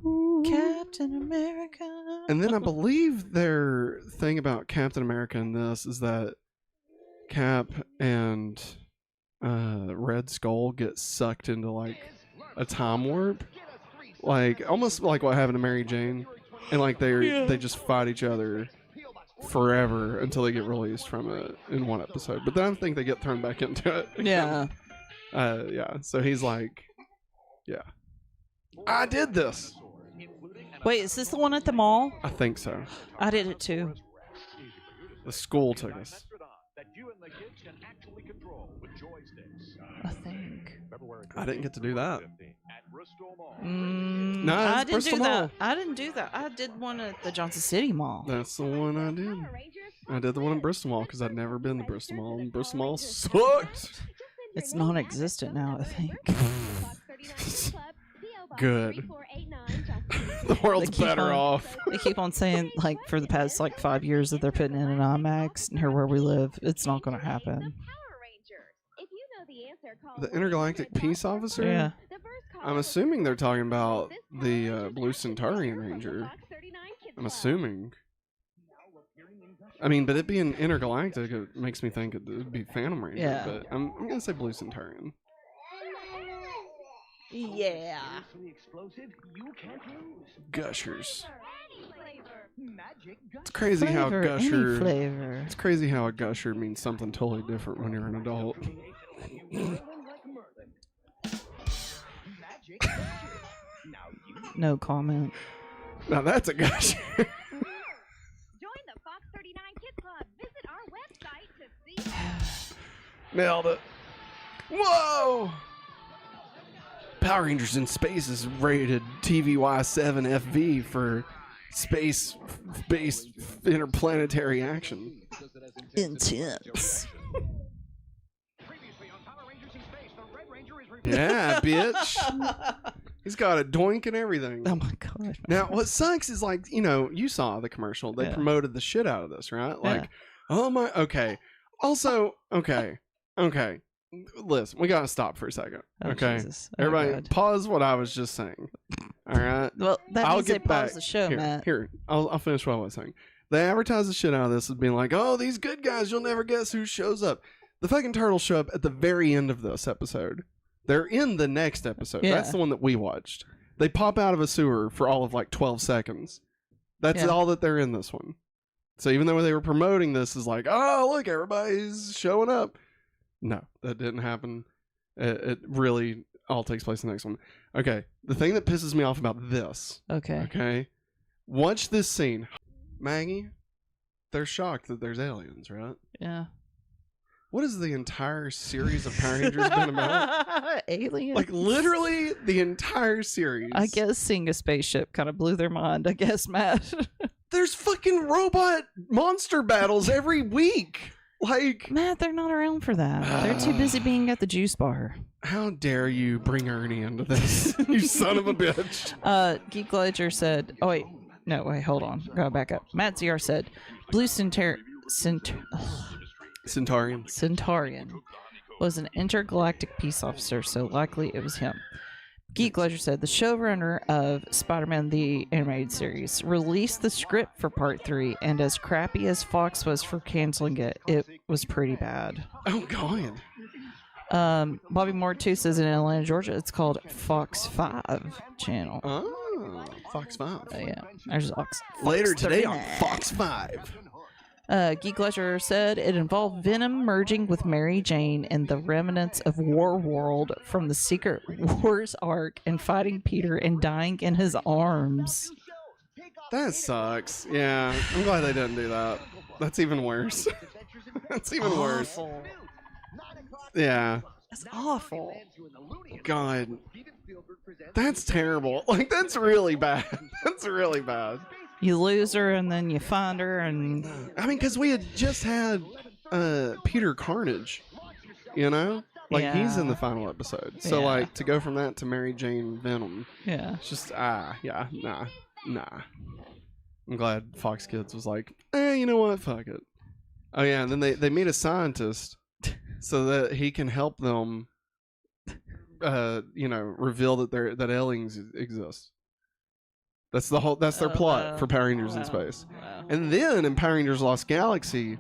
Captain America. And then I believe their thing about Captain America in this is that Cap and Red Skull get sucked into like a time warp, like almost like what happened to Mary Jane, and like they just fight each other forever until they get released from it in one episode. But then I think they get thrown back into it. Yeah. Yeah. So he's like, yeah, I did this. Wait, is this the one at the mall? I think so. I did it too. The school took us. I think. I didn't get to do that. No, it's I didn't Bristol do that. Mall. I didn't do that. I did one at the Johnson City Mall. That's the one I did. I did the one in Bristol Mall because I'd never been to Bristol Mall, and Bristol Mall sucked. It's non-existent now, I think. Good. The world's They keep better on- off. They keep on saying, like, for the past, like, 5 years that they're putting in an IMAX, and here where we live, it's not going to happen. The Intergalactic Peace Officer? Yeah. I'm assuming they're talking about the Blue Centaurian Ranger. I'm assuming. I mean, but it being intergalactic, it makes me think it would be Phantom Ranger. Yeah. But I'm going to say Blue Centaurian. Yeah. Gushers. It's crazy how Flavor, any gusher. flavor. It's crazy how a gusher means something totally different when you're an adult. No comment. Now that's a gusher. Join the Fox 39 Kids Club. Visit our website to see. Nailed it. Whoa! Power Rangers in Space is rated TVY7FV for space-based interplanetary action. Intense. Yeah, bitch. He's got a doink and everything. Oh my god. Now, what sucks is like, you saw the commercial. They Yeah. promoted the shit out of this, right? Like, Yeah. oh my, okay. Also, okay. Listen, we gotta stop for a second. Oh, Okay. Jesus. Oh, Everybody, God. pause what I was just saying. All right. Well, that I'll means they get back. pause the show, here, Matt. Here, I'll finish what I was saying. They advertise the shit out of this as being like, oh, these good guys, you'll never guess who shows up. The fucking turtles show up at the very end of this episode. They're in the next episode. Yeah. That's the one that we watched. They pop out of a sewer for all of like 12 seconds. That's Yeah. all that they're in this one. So even though they were promoting this as like, oh, look, everybody's showing up. No, that didn't happen. It really all takes place in the next one. Okay, the thing that pisses me off about this, Okay. okay, watch this scene. Maggie, they're shocked that there's aliens, right? Yeah. What has the entire series of Power Rangers been about? Aliens. Like literally the entire series. I guess seeing a spaceship kind of blew their mind. I guess, Matt. There's fucking robot monster battles every week. Like, Matt, they're not around for that. They're too busy being at the juice bar. how dare you bring Ernie into this? You son of a bitch. Geek Ledger said, oh, wait. No, wait, hold on. Go back up. Matt ZR said, Blue Centaurian was an intergalactic peace officer, so likely it was him. Geek Ledger said, the showrunner of Spider-Man the Animated Series released the script for Part 3, and as crappy as Fox was for canceling it, it was pretty bad. Oh, God. Bobby Moore, too, says in Atlanta, Georgia, it's called Fox 5 channel. Oh, Fox 5. Yeah, there's Fox. Later today 39. on Fox 5. Geek Ledger said it involved Venom merging with Mary Jane and the remnants of War World from the Secret Wars arc and fighting Peter and dying in his arms. That sucks. Yeah, I'm glad they didn't do that. That's even worse. That's even worse. Yeah. That's awful. God. That's terrible. Like, that's really bad. That's really bad. You lose her and then you find her and... I mean, because we had just had Peter Carnage, you know? Like, he's in the final episode. So, like, to go from that to Mary Jane Venom. Yeah. It's just, nah. I'm glad Fox Kids was like, you know what? Fuck it. Oh, yeah, and then they meet a scientist so that he can help them, reveal that aliens exist. That's their plot for Power Rangers in Space. Wow. And then in Power Rangers Lost Galaxy,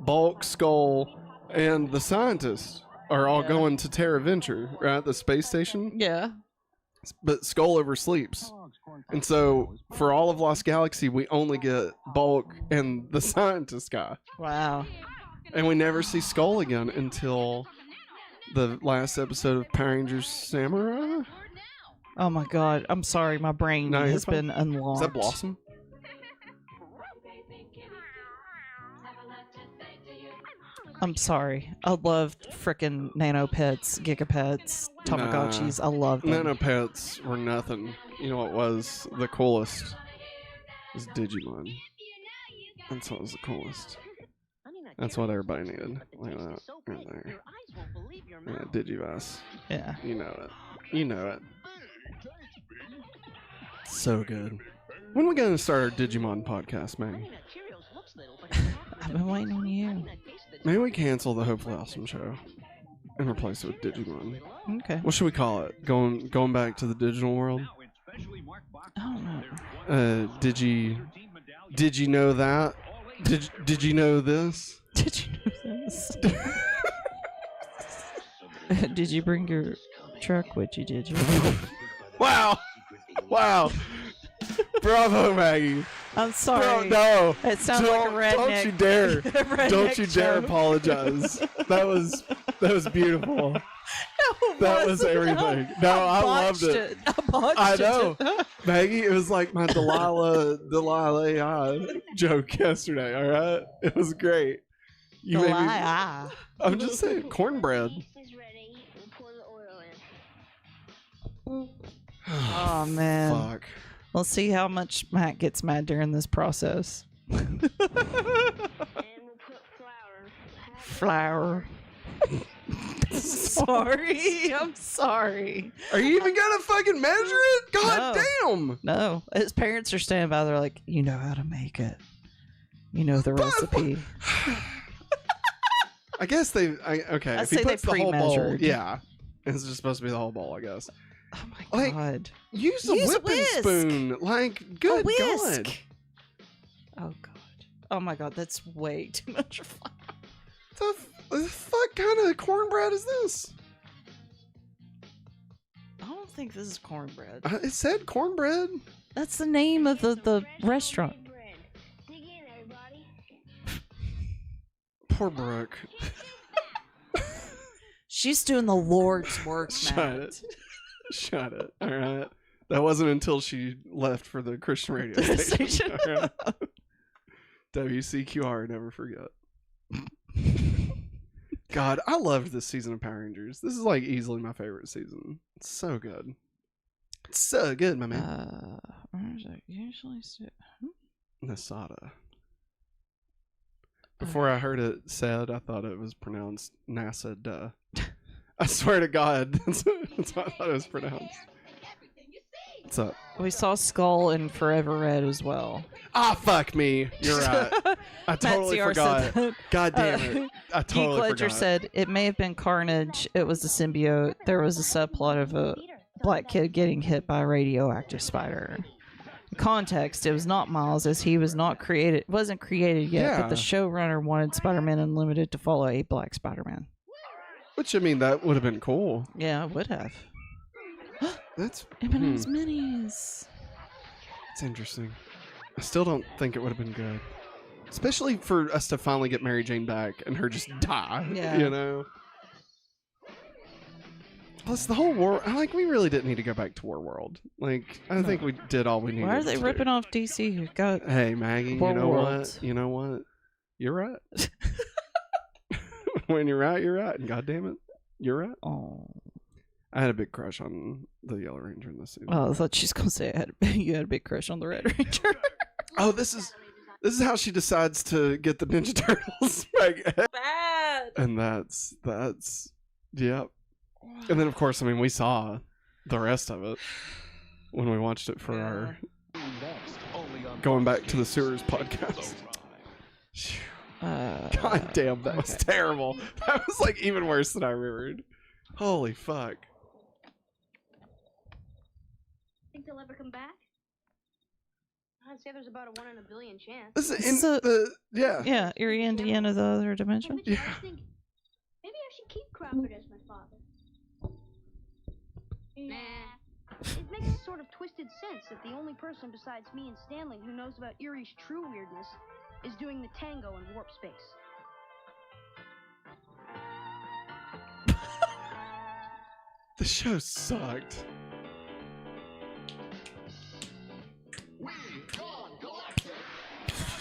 Bulk, Skull, and the scientist are all going to Terra Venture, right? The space station. Yeah. But Skull oversleeps. And so for all of Lost Galaxy, we only get Bulk and the scientist guy. Wow. And we never see Skull again until the last episode of Power Rangers Samurai. Oh my god. I'm sorry. My brain has been unlocked. Is that Blossom? I'm sorry. I loved frickin' Nano Pets, Gigapets, Tamagotchis. I loved them. Nano Pets were nothing. You know what was the coolest? It was Digimon. That's what was the coolest. That's what everybody needed. Like that. Right there. Yeah, Digivice. Yeah. You know it. You know it. So good. When are we going to start our Digimon podcast, Maggie? I've been waiting on you. Maybe we cancel the Hopefully Awesome show and replace it with Digimon. Okay. What should we call it? Going back to the digital world? I don't know. Did you know that? Did you know this? Did you know this? Did you bring your truck with you, did you? Wow. Bravo, Maggie. I'm sorry. No. It sounds like a redneck. Don't you dare. redneck Don't you dare joke. apologize. That was beautiful. No, That was everything. No, I loved it. I know. Maggie, it was like my Delilah AI joke yesterday, all right? It was great. You made me- I'm just saying, cornbread. Oh, man. Fuck. We'll see how much Matt gets mad during this process. Flour. Sorry. I'm sorry. Are you even gonna fucking measure it? God damn. No. His parents are standing by. They're like, you know how to make it. You know the recipe. I guess they. Okay. I If he say they puts the whole bowl, pre-measured. yeah, it's just supposed to be the whole bowl, I guess. Oh my Like, god. Use a whipping whisk. spoon. Like, good God. Oh god. Oh my god, that's way too much fun. The fuck kind of cornbread is this? I don't think this is cornbread. It said cornbread. That's the name of the restaurant. Poor Brooke. She's doing the Lord's work, Shut Matt. it. Shut it. All right. That wasn't until she left for the Christian radio station. All right. WCQR, never forget. God, I loved this season of Power Rangers. This is like easily my favorite season. It's so good. It's so good, my man. Where is it usually? Nasada. Before I heard it said, I thought it was pronounced NASA. Duh. I swear to God, that's what I thought it was pronounced. What's up? We saw Skull in Forever Red as well. Ah, fuck me. You're right. I totally CR forgot. said that. God damn it. I Geek totally Ledger forgot. said it may have been Carnage. It was a symbiote. There was a subplot of a black kid getting hit by a radioactive spider. Context: it was not Miles, as he was not created, wasn't created yet. But the showrunner wanted Spider-Man Unlimited to follow a black Spider-Man. Which, I mean, that would have been cool. Yeah, it would have. That's M&M's minis. It's interesting. I still don't think it would have been good. Especially for us to finally get Mary Jane back and her just die. Yeah. You know? Plus, the whole war. Like, we really didn't need to go back to War World. Like, I think we did all we needed. Why are they to ripping do. off DC? Who got Hey, Maggie, War you know World. what? You know what? You're right. When you're right, you're right. And goddamn it, you're right. Oh. I had a big crush on the Yellow Ranger in this season. Oh, I thought she was gonna say you had a big crush on the Red Ranger. Oh, this is how she decides to get the Ninja Turtles back. Bad. And that's yep. And then of course, I mean, we saw the rest of it when we watched it for our Going Back to the Sewers podcast. God damn, that was terrible. That was like even worse than I remembered. Holy fuck. Think they'll ever come back? I'd say there's about a 1 in a billion chance. This is Yeah, Erie, Indiana, the other dimension. Yeah. I think maybe I should keep Crawford as my father. Nah. It makes sort of twisted sense that the only person besides me and Stanley who knows about Erie's true weirdness is doing the tango in warp space. The show sucked. We gone galactic.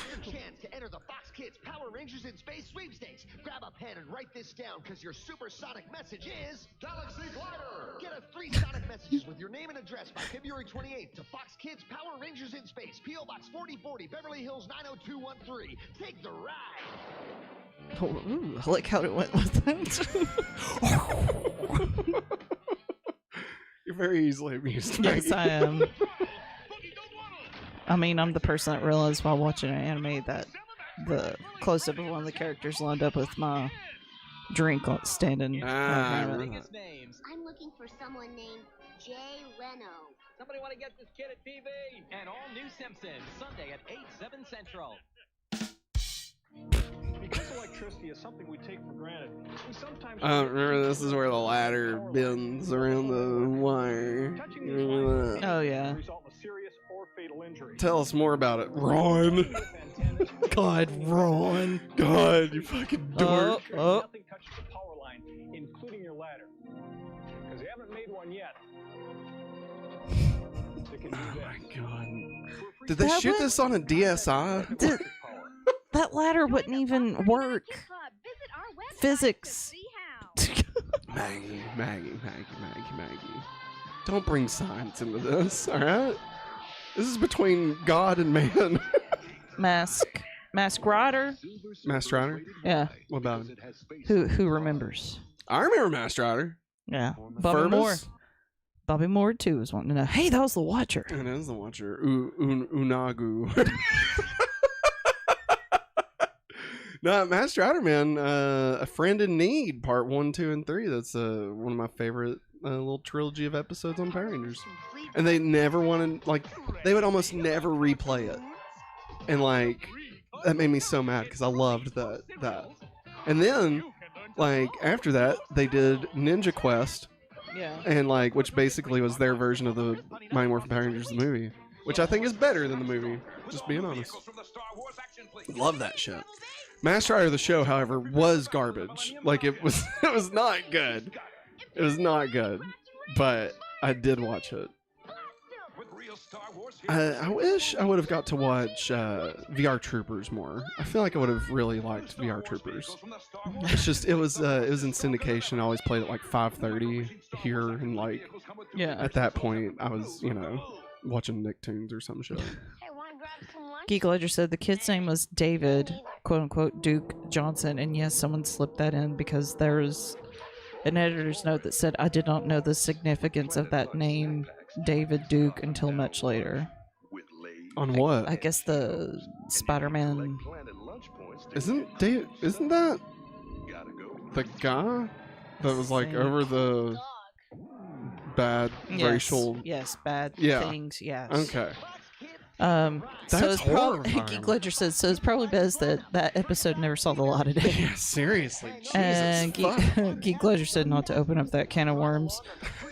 Your chance to enter the Fox Kids Power Rangers in Space sweepstakes. Grab a pen and write this down, because your supersonic message is Galaxy Glider. Get us 3 sonic messages with your name and address by February 28th to Fox Kids Power Rangers in Space, P.O. Box 4040, Beverly Hills 90213. Take the ride. Oh, ooh, I like how it went with that. You're very easily amused. Yes, Maggie. I am. I mean, I'm the person that realized while watching an anime that the close-up of one of the characters lined up with my drink standing. Ah, right. right. I'm looking for someone named Jay Leno. Somebody want to get this kid at TV? And all new Simpsons, Sunday at 8/7 Central. Because electricity is something we take for granted, we sometimes Remember, this is where the ladder bends around the wire. Remember that? Oh, yeah. result in a serious or fatal injury. Tell us more about it, Ron. God, Ron. God, you fucking dork. Nothing touches the power line, including your ladder. Because they haven't made one yet. That can do Oh this. my god. Did they shoot this on a DSi? That ladder wouldn't even work. Physics. Maggie. Don't bring science into this, alright? This is between God and man. Mask Rider. Master Rider? Yeah. What about him? Who remembers? I remember Master Rider. Yeah. Bobby Moore. Bobby Moore too was wanting to know. Hey, that was the Watcher. It is the Watcher. Unagu. No, Master Rider, man. A Friend in Need, part 1, 2, and 3. That's one of my favorite little trilogy of episodes on Power Rangers. And they never wanted, like, they would almost never replay it. And, like, that made me so mad because I loved that. And then, like, after that, they did Ninja Quest. Yeah. And, like, which basically was their version of the Mighty Morphin Power Rangers the movie. Which I think is better than the movie. Just being honest. Love that shit. Master Rider the show, however, was garbage. Like, it was not good. It was not good. But I did watch it. I wish I would have got to watch VR Troopers more. I feel like I would have really liked VR Troopers. It's just it was in syndication. I always played at like 5:30 here, and like at that point I was watching Nicktoons or some shit. Geek Ledger said the kid's name was David, quote unquote Duke Johnson. And yes, someone slipped that in because there's an editor's note that said, I did not know the significance of that name, David Duke, until much later. On what? I guess the Spider-Man. Isn't that the guy that was like over the bad racial? Yes, bad things. Yes. Okay. So That's it's probably horrifying. Geek Ledger says so. It's probably best that episode never saw the light of day. Yeah, seriously. Jesus And fuck. Geek Ledger said not to open up that can of worms.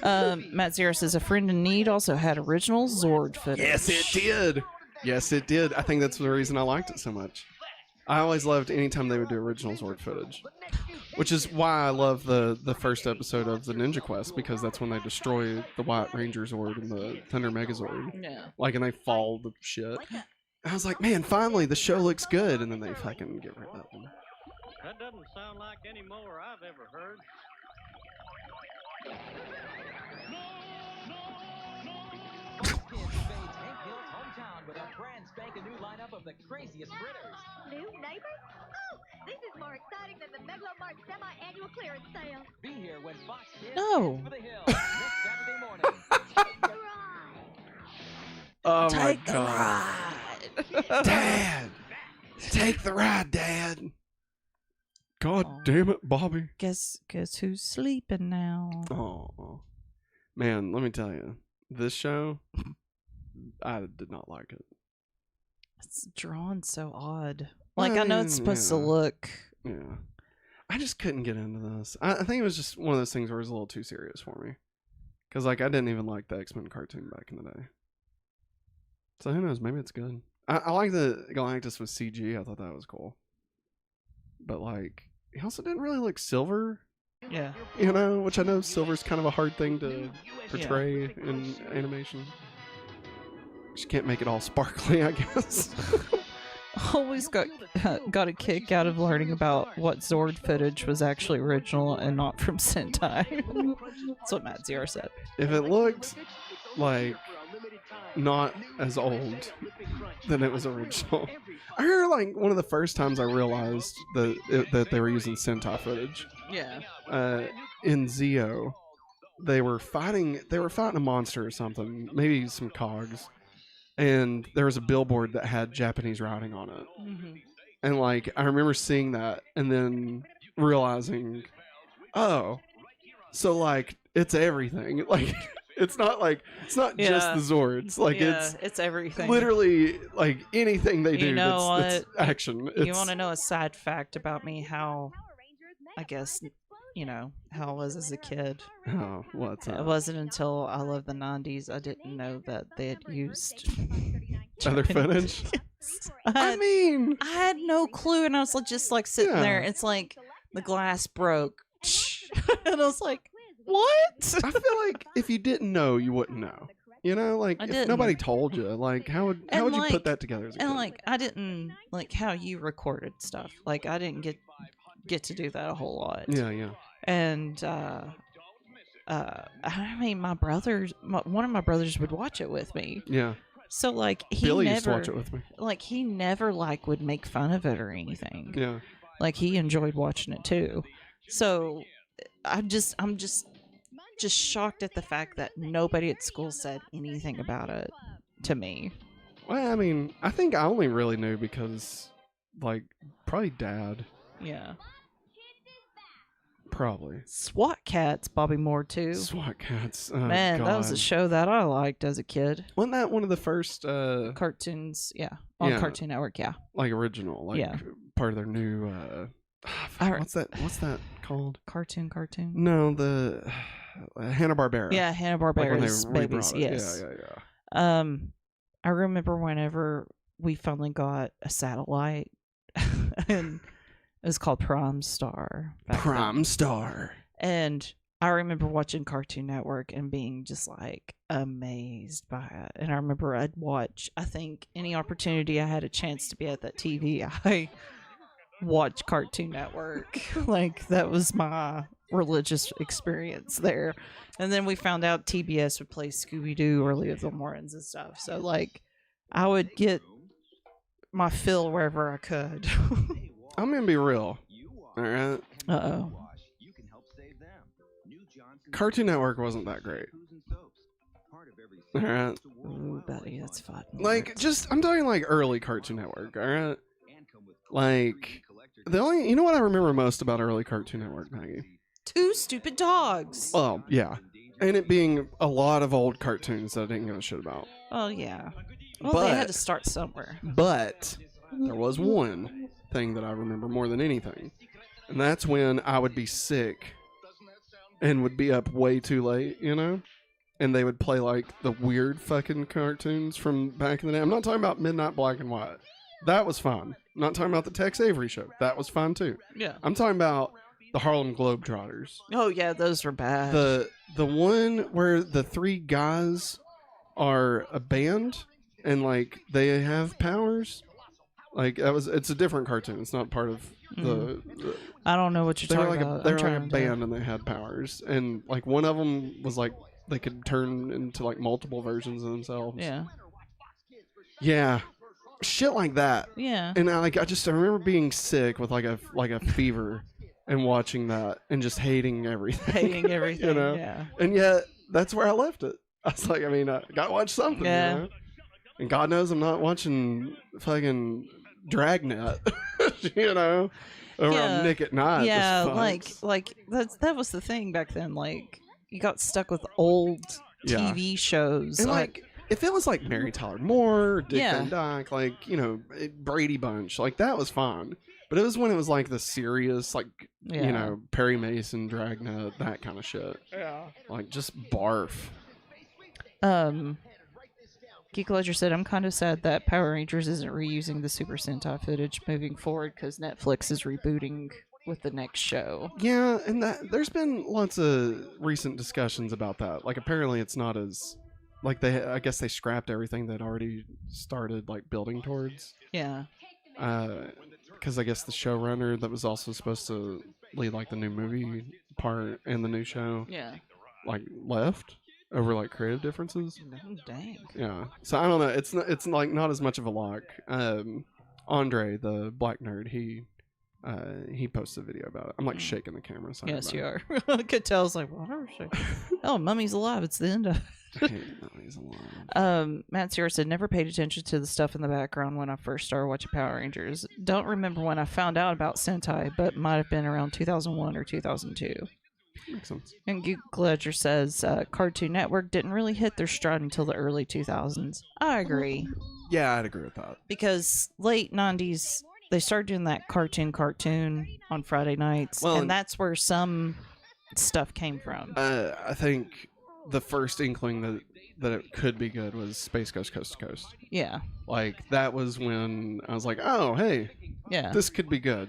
Matt Zero says a friend in need also had original Zord footage. Yes, it did. Yes, it did. I think that's the reason I liked it so much. I always loved anytime they would do original Zord footage, which is why I love the first episode of the Ninja Quest, because that's when they destroy the White Ranger Zord and the Thunder Megazord. Yeah. Like, and they fall to shit. I was like, man, finally the show looks good, and then they fucking get rid of them. That doesn't sound like any mower I've ever heard. With a brand spanking new lineup of the craziest critters. New neighbors? Oh, this is more exciting than the Megalomart semi-annual clearance sale. Be here when Fox Kids No. heads for the hill next Saturday morning. Take the ride. Oh Take my the god. ride. Dad! Take the ride, Dad! God damn it, Bobby. Guess who's sleeping now? Oh. Man, let me tell you. This show, I did not like it. It's drawn so odd. Like, I know it's supposed to look. Yeah. I just couldn't get into this. I think it was just one of those things where it was a little too serious for me. Because, like, I didn't even like the X-Men cartoon back in the day. So who knows? Maybe it's good. I like the Galactus with CG. I thought that was cool. But, like, he also didn't really look silver. Yeah. You know, which I know silver's kind of a hard thing to portray in animation. You can't make it all sparkly, I guess. Always got a kick out of learning about what Zord footage was actually original and not from Sentai. That's what Matt Zero said. If it looked like not as old, then it was original. I heard, like, one of the first times I realized that they were using Sentai footage. Yeah. In Zeo, they were fighting a monster or something, maybe some cogs, and there was a billboard that had Japanese writing on it. Mm-hmm. And, like, I remember seeing that and then realizing, oh, so, like, it's everything. Like, it's not just the Zords. Like, it's everything. Literally, like, anything they do that's action. You want to know a sad fact about me? How, I guess, how I was as a kid. Oh, what's that? It wasn't until I loved the 90s I didn't know that they had used other footage. Yes. I had no clue, and I was just like sitting there. It's like the glass broke, and I was like, "What?" I feel like if you didn't know, you wouldn't know. You know, like if nobody told you, like how would you put that together as a kid? And like I didn't like how you recorded stuff. Like I didn't get to do that a whole lot. Yeah. And I mean, one of my brothers would watch it with me. Yeah. So like Billy used to watch it with me. Like he never would make fun of it or anything. Yeah. Like he enjoyed watching it too. So I'm just shocked at the fact that nobody at school said anything about it to me. Well, I mean, I think I only really knew because, like, probably Dad. Yeah. Probably. SWAT Cats, Bobby Moore too. SWAT Cats. Oh, Man, God. that was a show that I liked as a kid. Wasn't that one of the first cartoons? Yeah, on Cartoon Network. Yeah, like original, like part of their new. What's that called? Cartoon. No, the Hanna-Barbera. Yeah, Hanna-Barbera's babies. Yes. Yeah. I remember whenever we finally got a satellite, and it was called Prime Star. Prime Star. And I remember watching Cartoon Network and being just like amazed by it. And I remember I'd watch, I think any opportunity I had a chance to be at that TV, I watched Cartoon Network. Like that was my religious experience there. And then we found out TBS would play Scooby-Doo early in the mornings and stuff. So like I would get my fill wherever I could. I'm gonna be real. All right. Uh-oh. Cartoon Network wasn't that great. All right. Ooh, buddy, that's fun. Like, I'm talking like early Cartoon Network. All right. Like, you know what I remember most about early Cartoon Network, Maggie? 2 stupid dogs. Oh yeah, and it being a lot of old cartoons that I didn't give a shit about. Oh yeah. Well, they had to start somewhere. But there was one thing that I remember more than anything, and that's when I would be sick and would be up way too late, and they would play like the weird fucking cartoons from back in the day. I'm not talking about Midnight Black and White. That was fun. I'm not talking about the Tex Avery show. That was fun too. Yeah. I'm talking about the Harlem Globetrotters. Oh yeah, those were bad. The one where the 3 guys are a band and like they have powers. Like it's a different cartoon. It's not part of the I don't know what you're talking about. They were like a band and they had powers, and like one of them was like they could turn into like multiple versions of themselves. Yeah. Yeah. Shit like that. Yeah. And I remember being sick with like a fever and watching that and just hating everything. Yeah. And yet that's where I left it. I was like, I gotta watch something. Yeah. And God knows I'm not watching fucking Dragnet, over on Nick at Night. Yeah, like that was the thing back then. Like you got stuck with old TV shows. And like if it was like Mary Tyler Moore, Dick Van Dyke, like Brady Bunch, like that was fine. But it was when it was like the serious, like Perry Mason, Dragnet, that kind of shit. Yeah. Like just barf. Geek Ledger said, I'm kind of sad that Power Rangers isn't reusing the Super Sentai footage moving forward because Netflix is rebooting with the next show. Yeah, and there's been lots of recent discussions about that. Like apparently it's not as like I guess they scrapped everything that already started like building towards. Yeah. Because I guess the showrunner that was also supposed to lead like the new movie part in the new show, like left over like creative differences. Oh, dang. Yeah. So I don't know. It's like not as much of a lock. Andre, the black nerd, he posted a video about it. I'm like shaking the camera. Yes, you are. I could tell. I was like, well, oh, Mummy's alive. It's the end of Mummy's alive. Matt Sierra said, never paid attention to the stuff in the background when I first started watching Power Rangers. Don't remember when I found out about Sentai, but might have been around 2001 or 2002. Makes sense. And Geek Ledger says Cartoon Network didn't really hit their stride until the early 2000s. I agree. Yeah, I'd agree with that. Because late 90s, they started doing that cartoon on Friday nights, and that's where some stuff came from. I think the first inkling that it could be good was Space Ghost Coast to Coast. Yeah. Like, that was when I was like, oh, hey, this could be good.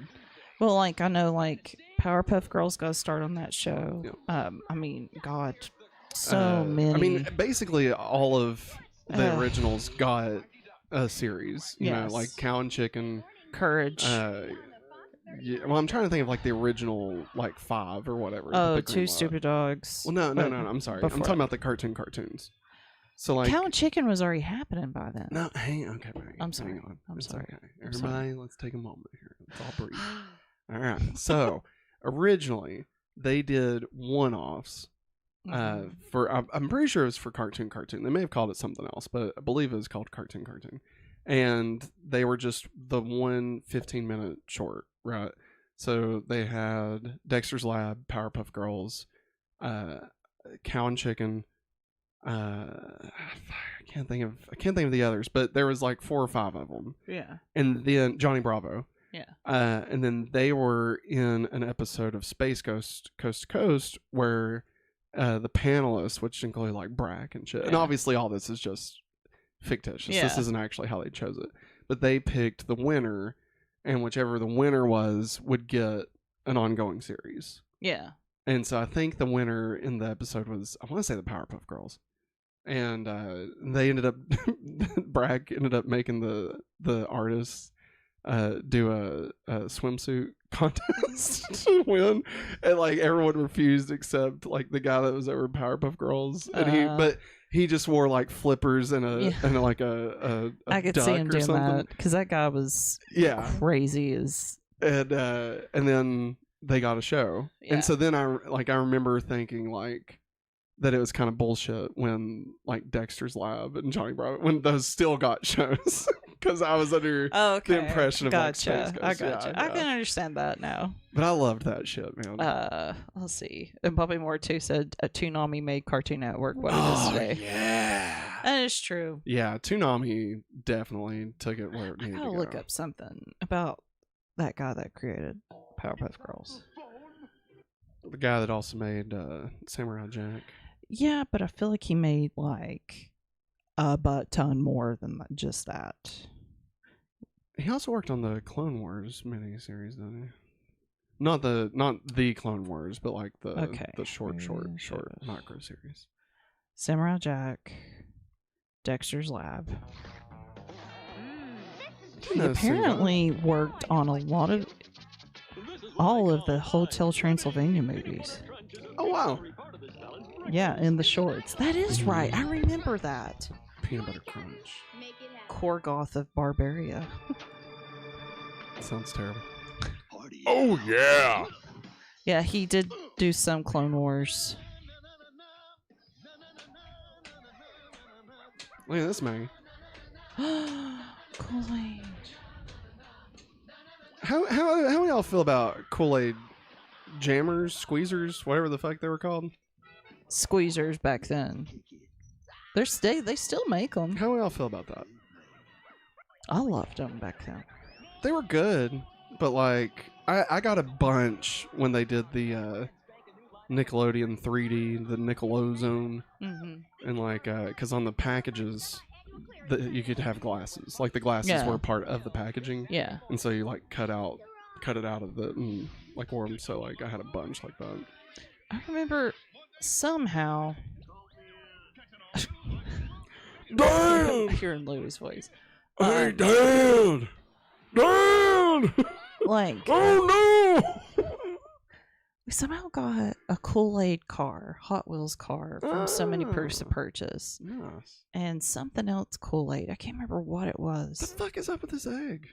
Well, like, I know, like, Powerpuff Girls got to start on that show. Yep. God, so many. Basically all of the originals got a series. You know, like Cow and Chicken. Courage. Well, I'm trying to think of like the original like 5 or whatever. Oh, Two Stupid Dogs. Well, no. I'm sorry. I'm talking about the cartoons. So like Cow and Chicken was already happening by then. No, okay, Maggie, I'm sorry. Hang on. I'm sorry. Okay. Everybody, let's take a moment here. Let's all breathe. All right. So originally they did one-offs for I'm pretty sure it was for Cartoon. They may have called it something else, but I believe it was called Cartoon. And they were just the 1 15-minute short, right? So they had Dexter's Lab, Powerpuff Girls, Cow and Chicken. I can't think of the others, but there was like 4 or 5 of them. Yeah. And then Johnny Bravo. Yeah. And then they were in an episode of Space Ghost Coast to Coast where the panelists, which include like Brack and shit, and obviously all this is just fictitious. This isn't actually how they chose it, but they picked the winner, and whichever the winner was would get an ongoing series. Yeah. And so I think the winner in the episode was, I want to say, the Powerpuff Girls, and they ended up Brack ended up making the artists do a swimsuit contest to win, and like everyone refused except like the guy that was over Powerpuff Girls, and he just wore like flippers and like a I could duck see him or doing something. that because that guy was crazy as. And then they got a show, and so then I remember thinking like that it was kind of bullshit when like Dexter's Lab and Johnny Bravo when those still got shows because I was under the impression of like Space Ghost. I gotcha. I can understand that now. But I loved that shit, man. Let's see. And Bobby Moore too said a Toonami made Cartoon Network what it is today. Yeah, that is true. Yeah, Toonami definitely took it where it needed to go. I gotta look up something about that guy that created Powerpuff Girls. The guy that also made Samurai Jack. Yeah, but I feel like he made like a butt ton more than just that. He also worked on the Clone Wars miniseries, didn't he? Not the Clone Wars, but like the short micro series. Samurai Jack, Dexter's Lab. He apparently worked on all of the Hotel Transylvania movies. Oh wow! Yeah, in the shorts. That is right. I remember that. Peanut Butter Crunch. Korgoth of Barbaria. Sounds terrible. Oh yeah. Yeah, he did do some Clone Wars. Look at this, Maggie. Kool-Aid. How y'all feel about Kool-Aid jammers, squeezers, whatever the fuck they were called? Squeezers back then. They still make them. How y'all feel about that? I loved them back then. They were good, but like I got a bunch when they did the Nickelodeon 3D, the Nickelozone, and like because on the packages you could have glasses. Like the glasses were part of the packaging. Yeah. And so you like cut it out of it and like wore them. So like I had a bunch like that. I remember somehow. Dad! Hearing Louie's voice. Hey, Dad! Dad! Like. Oh no! We somehow got a Kool-Aid car, Hot Wheels car, from So Many Perks to Purchase. Nice. And something else Kool-Aid. I can't remember what it was. What the fuck is up with this egg?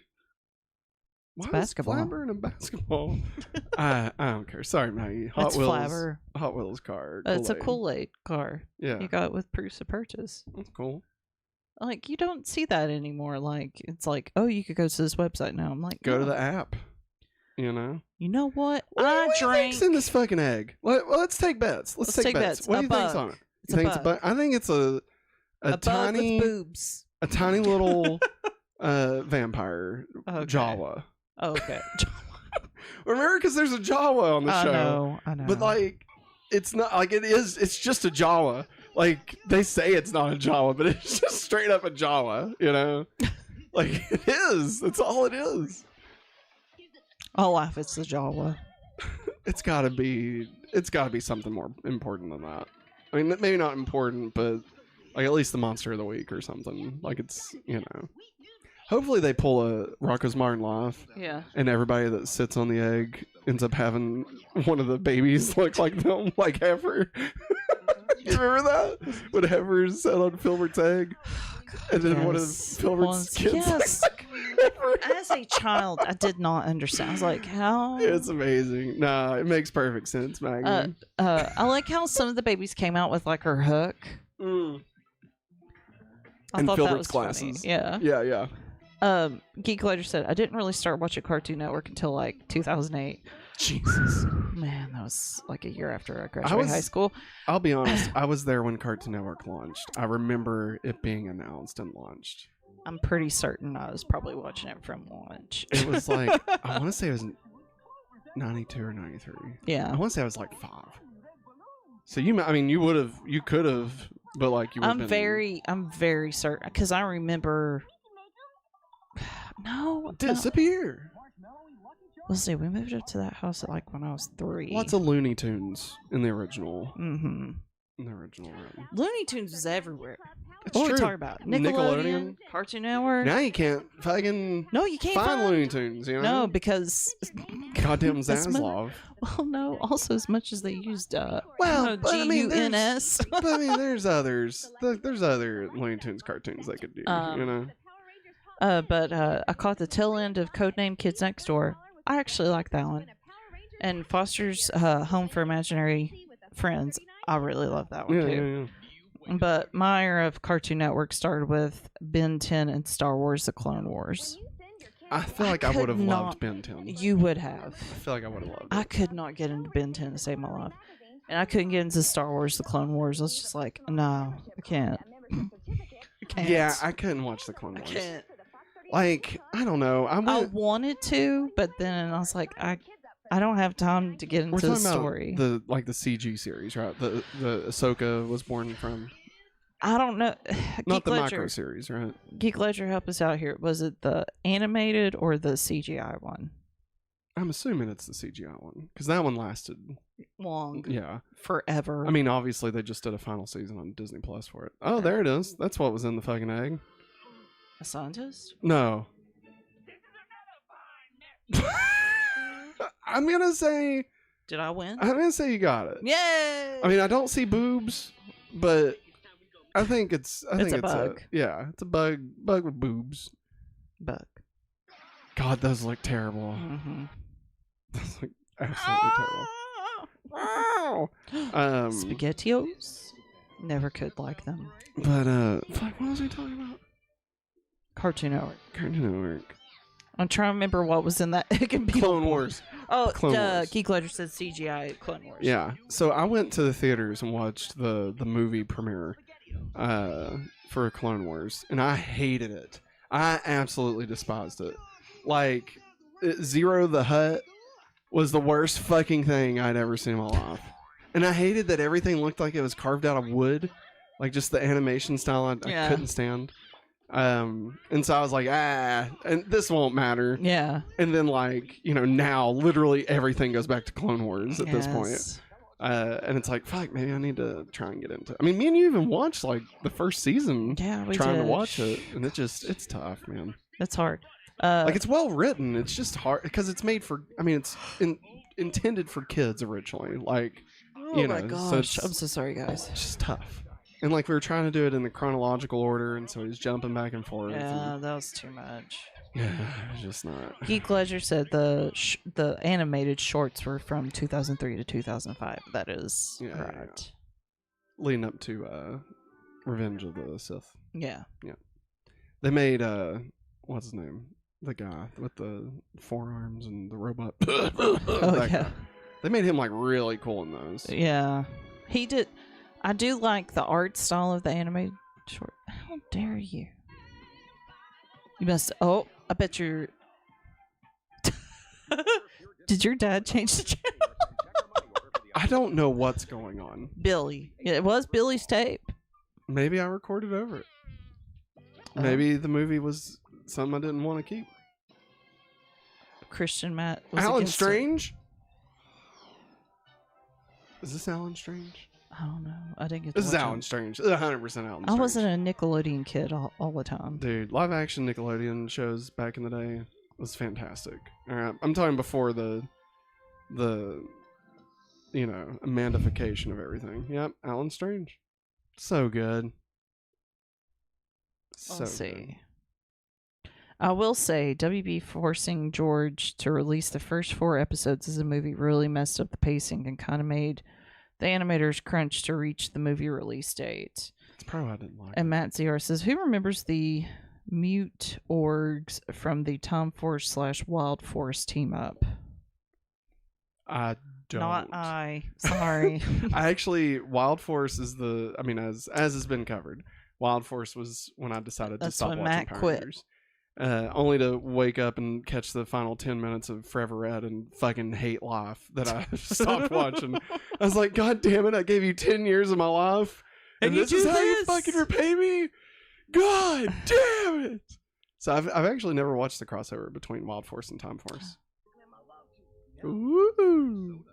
Why basketball. is Flabber in a basketball? I don't care. Sorry, Maggie. Hot Wheels car. It's a Kool-Aid car. Yeah. You got it with proofs of purchase. That's cool. Like, you don't see that anymore. Like, it's like, oh, you could go to this website now. I'm like, go to the app. You know? You know what? What do you think's in this fucking egg? Let's take bets. Let's take bets. What do you think's on it? It's a bug. I think it's a tiny bug with boobs. A tiny little vampire Jawa. Oh, okay. Remember, because there's a Jawa on the show. I know. But like, it's not like it is. It's just a Jawa. Like they say it's not a Jawa, but it's just straight up a Jawa. You know, like it is. That's all it is. I'll laugh. It's the Jawa. It's gotta be something more important than that. I mean, maybe not important, but like at least the monster of the week or something. Like it's, you know. Hopefully they pull a Rocko's Modern Life. Yeah. And everybody that sits on the egg ends up having one of the babies look like them, like Heifer. You remember that? When Heifer sat on Filbert's egg? And then one of Filbert's kids yes. As a child, I did not understand. I was like, how? It's amazing. Nah, it makes perfect sense, Maggie. I like how some of the babies came out with like her hook. Mm. I and thought Filbert's that was glasses. Funny. Yeah. Yeah, yeah. Geek Later said, I didn't really start watching Cartoon Network until like 2008. Jesus. Man, that was like a year after I graduated high school. I'll be honest, I was there when Cartoon Network launched. I remember it being announced and launched. I'm pretty certain I was probably watching it from launch. It was like, I want to say it was 92 or 93. Yeah. I want to say I was like 5. So you could have, but like you would have been... I'm very certain, because I remember... No. Disappear. Let's see, we moved up to that house at like when I was 3. Lots of Looney Tunes in the original. Mm-hmm. In the original run. Looney Tunes was everywhere. It's what true. are we talking about? Nickelodeon? Cartoon Network? Now you can't fucking you can't find Looney Tunes, you know? No, because goddamn As mu- Zaslav. Well, no. Also, as much as they used Well, but I mean, GUNS. but I mean, there's others. There's other Looney Tunes cartoons they could do. You know. But I caught the tail end of Codename Kids Next Door. I actually like that one. And Foster's Home for Imaginary Friends. I really love that one too. Yeah. But my era of Cartoon Network started with Ben 10 and Star Wars: The Clone Wars. I feel like I would have loved Ben 10. You would have. I feel like I would have loved it. I could not get into Ben 10 to save my life. And I couldn't get into Star Wars: The Clone Wars. I was just like, no, I can't. I can't. Yeah, I couldn't watch the Clone Wars. I can't. Like, I don't know. I wanted to, but then I was like, I don't have time to get into the story. The CG series, right? The Ahsoka was born from. I don't know. Not the micro series, right? Geek Ledger, help us out here. Was it the animated or the CGI one? I'm assuming it's the CGI one because that one lasted long. Yeah, forever. I mean, obviously they just did a final season on Disney Plus for it. Oh, there it is. That's what was in the fucking egg. A scientist? No. I'm gonna say. Did I win? I'm gonna say you got it. Yay! I mean, I don't see boobs, but I think it's a bug. It's a bug with boobs. Bug. God, those look terrible. Mm-hmm. Those look absolutely terrible. SpaghettiOs? Never could like them. But fuck, what was we talking about? Cartoon Network. Cartoon Network. I'm trying to remember what was in that. It can be Clone Wars. Oh, Clone Wars. Geek Ledger said CGI Clone Wars. Yeah. So I went to the theaters and watched the movie premiere for Clone Wars, and I hated it. I absolutely despised it. Like, Zero the Hutt was the worst fucking thing I'd ever seen in my life. And I hated that everything looked like it was carved out of wood. Like, just the animation style I couldn't stand. And so I was like, and this won't matter. Yeah. And then, like, now literally everything goes back to Clone Wars at this point. And it's like, fuck, maybe I need to try and get into it. I mean, me and you even watched, like, the first season trying to watch it. And it's tough, man. It's hard. Like, it's well written. It's just hard because it's made for, I mean, it's intended for kids originally. Like, my gosh. So I'm so sorry, guys. It's just tough. And, like, we were trying to do it in the chronological order, and so he's jumping back and forth. Yeah, that was too much. Yeah, it's just not. Geek Ledger said the animated shorts were from 2003 to 2005. That is right. Yeah. Leading up to Revenge of the Sith. Yeah. Yeah. They made, what's his name? The guy with the forearms and the robot. Guy. They made him, like, really cool in those. Yeah. He did. I do like the art style of the animated short. How dare you? You must. Oh, I bet you're. Did your dad change the channel? I don't know what's going on. Billy. It was Billy's tape. Maybe I recorded over it. Maybe the movie was something I didn't want to keep. Christian Matt. Was Alan against Strange? Is this Alan Strange? I don't know. I didn't get to This is watch Alan it. Strange. 100% Alan Strange. I wasn't a Nickelodeon kid all the time. Dude, live action Nickelodeon shows back in the day was fantastic. All right, I'm talking before the Amandification of everything. Yep, Alan Strange. So good. Let's see. I will say, WB forcing George to release the first 4 episodes as a movie really messed up the pacing and kind of made the animators crunch to reach the movie release date. That's probably why I didn't like it. And Matt ZR says, who remembers the mute orgs from the Tom Force / Wild Force team up? I don't. Not I. Sorry. I actually, Wild Force is as has been covered. Wild Force was when I decided to stop watching Matt Power quit. Rangers. Only to wake up and catch the final 10 minutes of Forever Red and fucking hate life that I stopped watching. I was like, God damn it, I gave you 10 years of my life. And this is how you fucking repay me? God damn it. So I've actually never watched the crossover between Wild Force and Time Force. Ooh.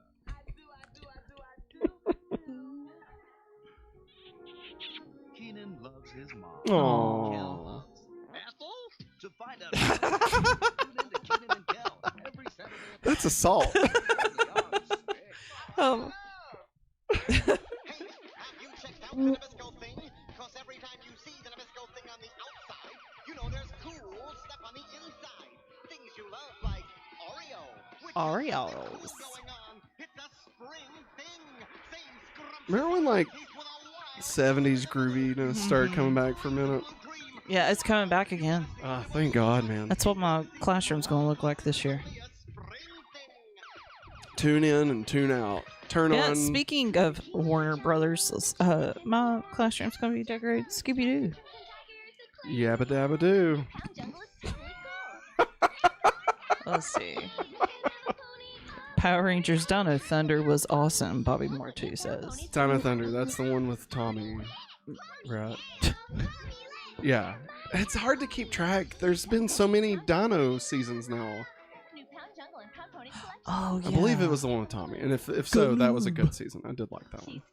Keenan loves his mom. Aww. To find out, tune in to Keenan and Kel every Saturday at That's assault. Oh. Have you checked out the Nabisco thing? Because every time you see the Nabisco thing on the outside, you know there's cool stuff on the inside. Things you love, like Oreo. Oreos. Going on. It's a spring thing. Same scrumptious Remember when like taste with a 70s grooviness started coming back for a minute? Yeah, it's coming back again. Ah, thank God, man. That's what my classroom's going to look like this year. Tune in and tune out. Turn Yeah, on. speaking of Warner Brothers, my classroom's going to be decorated Scooby-Doo. Yabba dabba doo. Let's see. Power Rangers Dino Thunder was awesome, Bobby Moore 2 says. Dino Thunder, that's the one with Tommy. Right. Yeah. It's hard to keep track. There's been so many Dino seasons now. Oh, yeah. I believe it was the one with Tommy. And if so, that was a good season. I did like that one.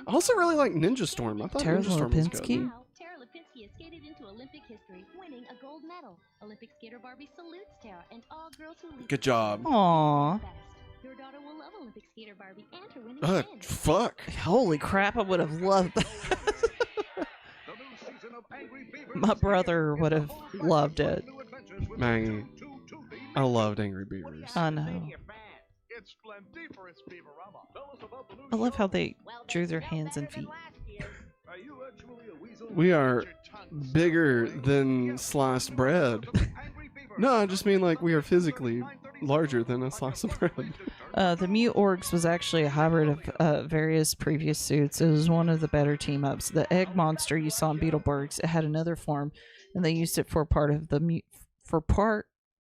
I also really like Ninja Storm. I thought Tara Ninja Storm was good. Lipinski? Tara Lipinski has skated into Olympic history, winning a gold medal. Olympic skater Barbie salutes Tara and all girls who lead. Good job. Aww. Your daughter will love Olympic skater Barbie and her winning win. Fuck. Holy crap, I would have loved that. My brother would have loved it. Maggie, I loved Angry Beavers. I know. I love how they drew their hands and feet. We are bigger than sliced bread. No, I just mean like we are physically larger than a slice of bread. The Mute Orgs was actually a hybrid of various previous suits. It was one of the better team-ups. The egg monster you saw in Beetleborgs, it had another form, and they used it for part of the mute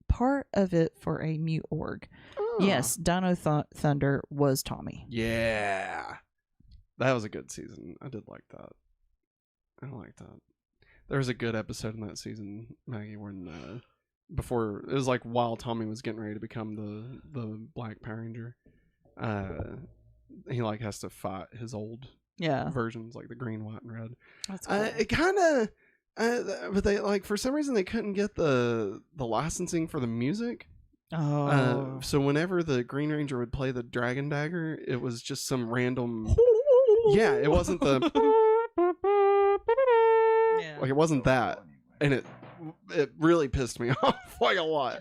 part of it for a Mute Org. Oh. Yes, Dino Thunder was Tommy. Yeah. That was a good season. I did like that. I like that. There was a good episode in that season, Maggie, when before it was like while Tommy was getting ready to become the Black Power Ranger, he like has to fight his old versions, like the green, white, and red. That's cool. It kind of, but they like for some reason they couldn't get the licensing for the music. Oh, so whenever the Green Ranger would play the Dragon Dagger, it was just some random. Yeah, it wasn't the. Yeah. Like it wasn't that, and it really pissed me off like a lot.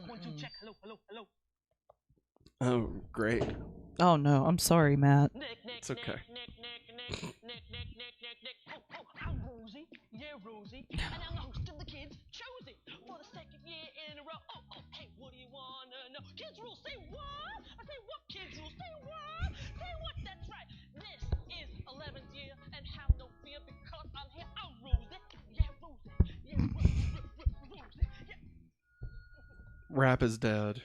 Oh, great. Oh no, I'm sorry, Matt. It's okay. I'm Rosie, yeah Rosie, and I'm the host of the kids' chosen for the second year in a row. Oh, hey, what do you wanna know? Kids rule, say what? I say what? Kids rule, say what? Say what? That's right. This is 11th year, and have no fear because I'm here. I'm Rosie, yeah Rosie, yeah Rosie, yeah. Rap is dead.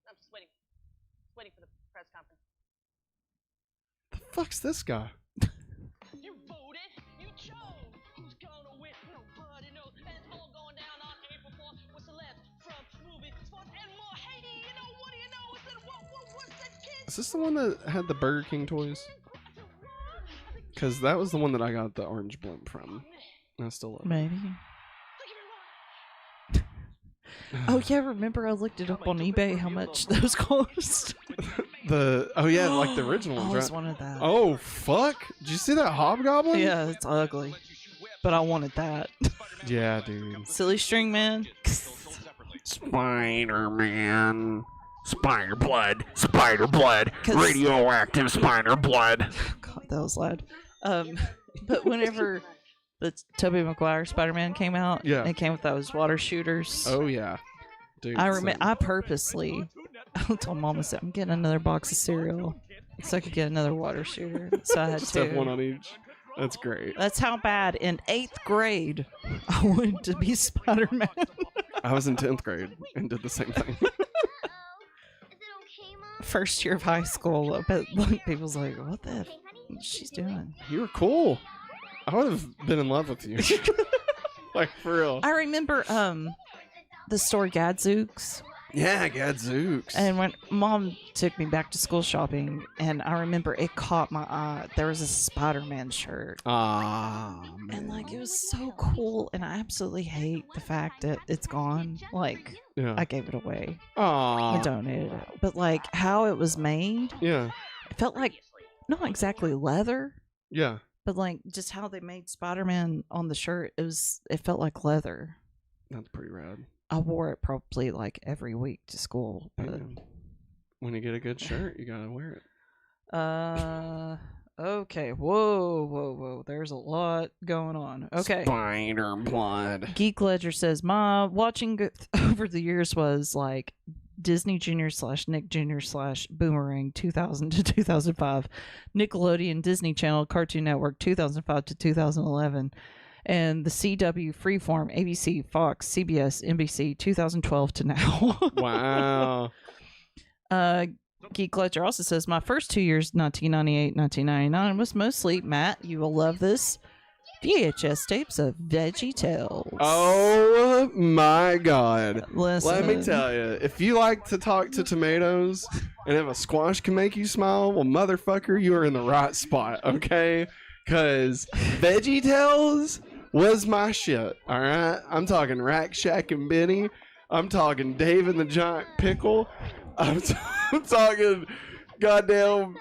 I'm just waiting for the press conference. The fuck's this guy? You voted, you chose. Who's gonna win? Nobody knows. And it's all going down on April 4th with celebs from movie, sports, and more. Hey, you know, what do you know? It's that what's that kid? Is this the one that had the Burger King toys? Because that was the one that I got the orange blimp from. I still love it. Maybe. Oh yeah, remember I looked it up on eBay how much those cost. Like the original ones, I always right? wanted that. Oh fuck! Did you see that hobgoblin? Yeah, it's ugly, but I wanted that. Yeah, dude. Silly String Man. Spider-Man. Spider blood. Spider blood. 'Cause- Radioactive spider blood. God, that was loud. But whenever the Tobey Maguire Spider-Man came out, Yeah. it came with those water shooters. Oh yeah, dude. I remember. I purposely told Mom, I said, I'm getting another box of cereal so I could get another water shooter. So I had Just two. have one on each. That's great. That's how bad in 8th grade I wanted to be Spider-Man. I was in 10th grade and did the same thing. First year of high school, I bet like, people's like, what the f she's doing? You were cool. I would have been in love with you. Like for real. I remember the store Gadzooks. Yeah, Gadzooks. And when Mom took me back to school shopping, and I remember it caught my eye. There was a Spider-Man shirt. And like it was so cool, and I absolutely hate the fact that it's gone. Like I gave it away. I donated it. But like how it was made, it felt like not exactly leather. Yeah. But like just how they made Spider-Man on the shirt, it felt like leather. That's pretty rad. I wore it probably like every week to school. But when you get a good shirt, you gotta wear it. Okay. Whoa. There's a lot going on. Okay. Spider blood. Geek Ledger says, "Ma, watching over the years was like Disney Junior / Nick Jr. / Boomerang 2000 to 2005, Nickelodeon, Disney Channel, Cartoon Network 2005 to 2011, and the CW, Freeform, ABC, Fox, CBS, NBC 2012 to now." Wow. Geek Ledger also says, "My first 2 years, 1998, 1999, was mostly, Matt, you will love this, VHS tapes of VeggieTales." Oh my God. Listen. Let me tell you, if you like to talk to tomatoes and if a squash can make you smile, well, motherfucker, you are in the right spot, okay? Because VeggieTales was my shit, all right? I'm talking Rack Shack and Benny. I'm talking Dave and the Giant Pickle. I'm talking goddamn